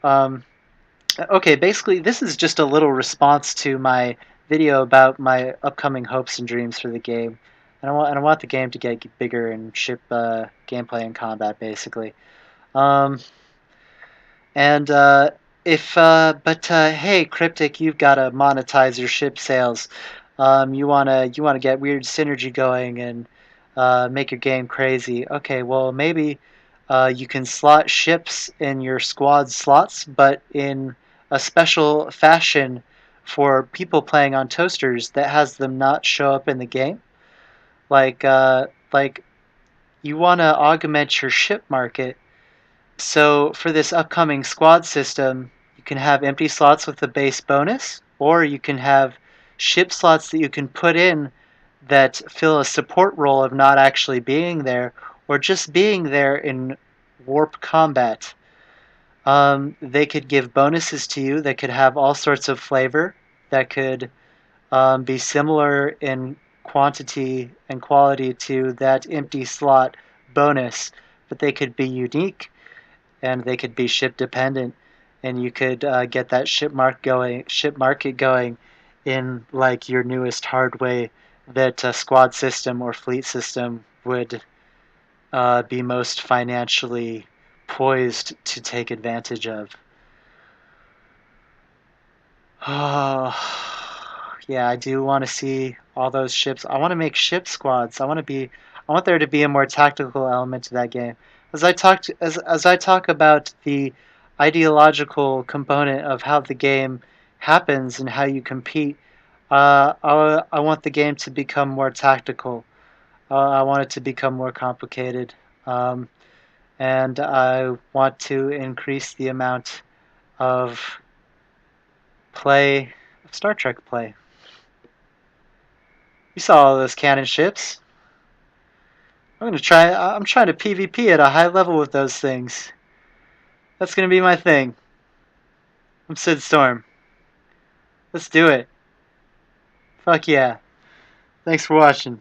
okay, basically, this is just a little response to my video about my upcoming hopes and dreams for the game. And I want the game to get bigger and ship gameplay and combat, basically. Um, And if but hey, Cryptic, you've got to monetize your ship sales. You wanna get weird synergy going and make your game crazy. Okay, well maybe you can slot ships in your squad slots, but in a special fashion for people playing on toasters that has them not show up in the game. Like you want to augment your ship market, so for this upcoming squad system, you can have empty slots with the base bonus, or you can have ship slots that you can put in that fill a support role of not actually being there or just being there in warp combat. They could give bonuses to you that could have all sorts of flavor, that could be similar in quantity and quality to that empty slot bonus, but they could be unique and they could be ship dependent, and you could get that ship market going in like your newest hard way that a squad system or fleet system would be most financially poised to take advantage of. Oh, yeah, I do want to see all those ships. I want to make ship squads. I want there to be a more tactical element to that game. As I talk about the ideological component of how the game happens and how you compete, I want the game to become more tactical. I want it to become more complicated, um, and I want to increase the amount of play, of Star Trek play. You saw all those cannon ships. I'm trying to PvP at a high level with those things. That's gonna be my thing. I'm Sid Storm. Let's do it. Fuck yeah. Thanks for watching.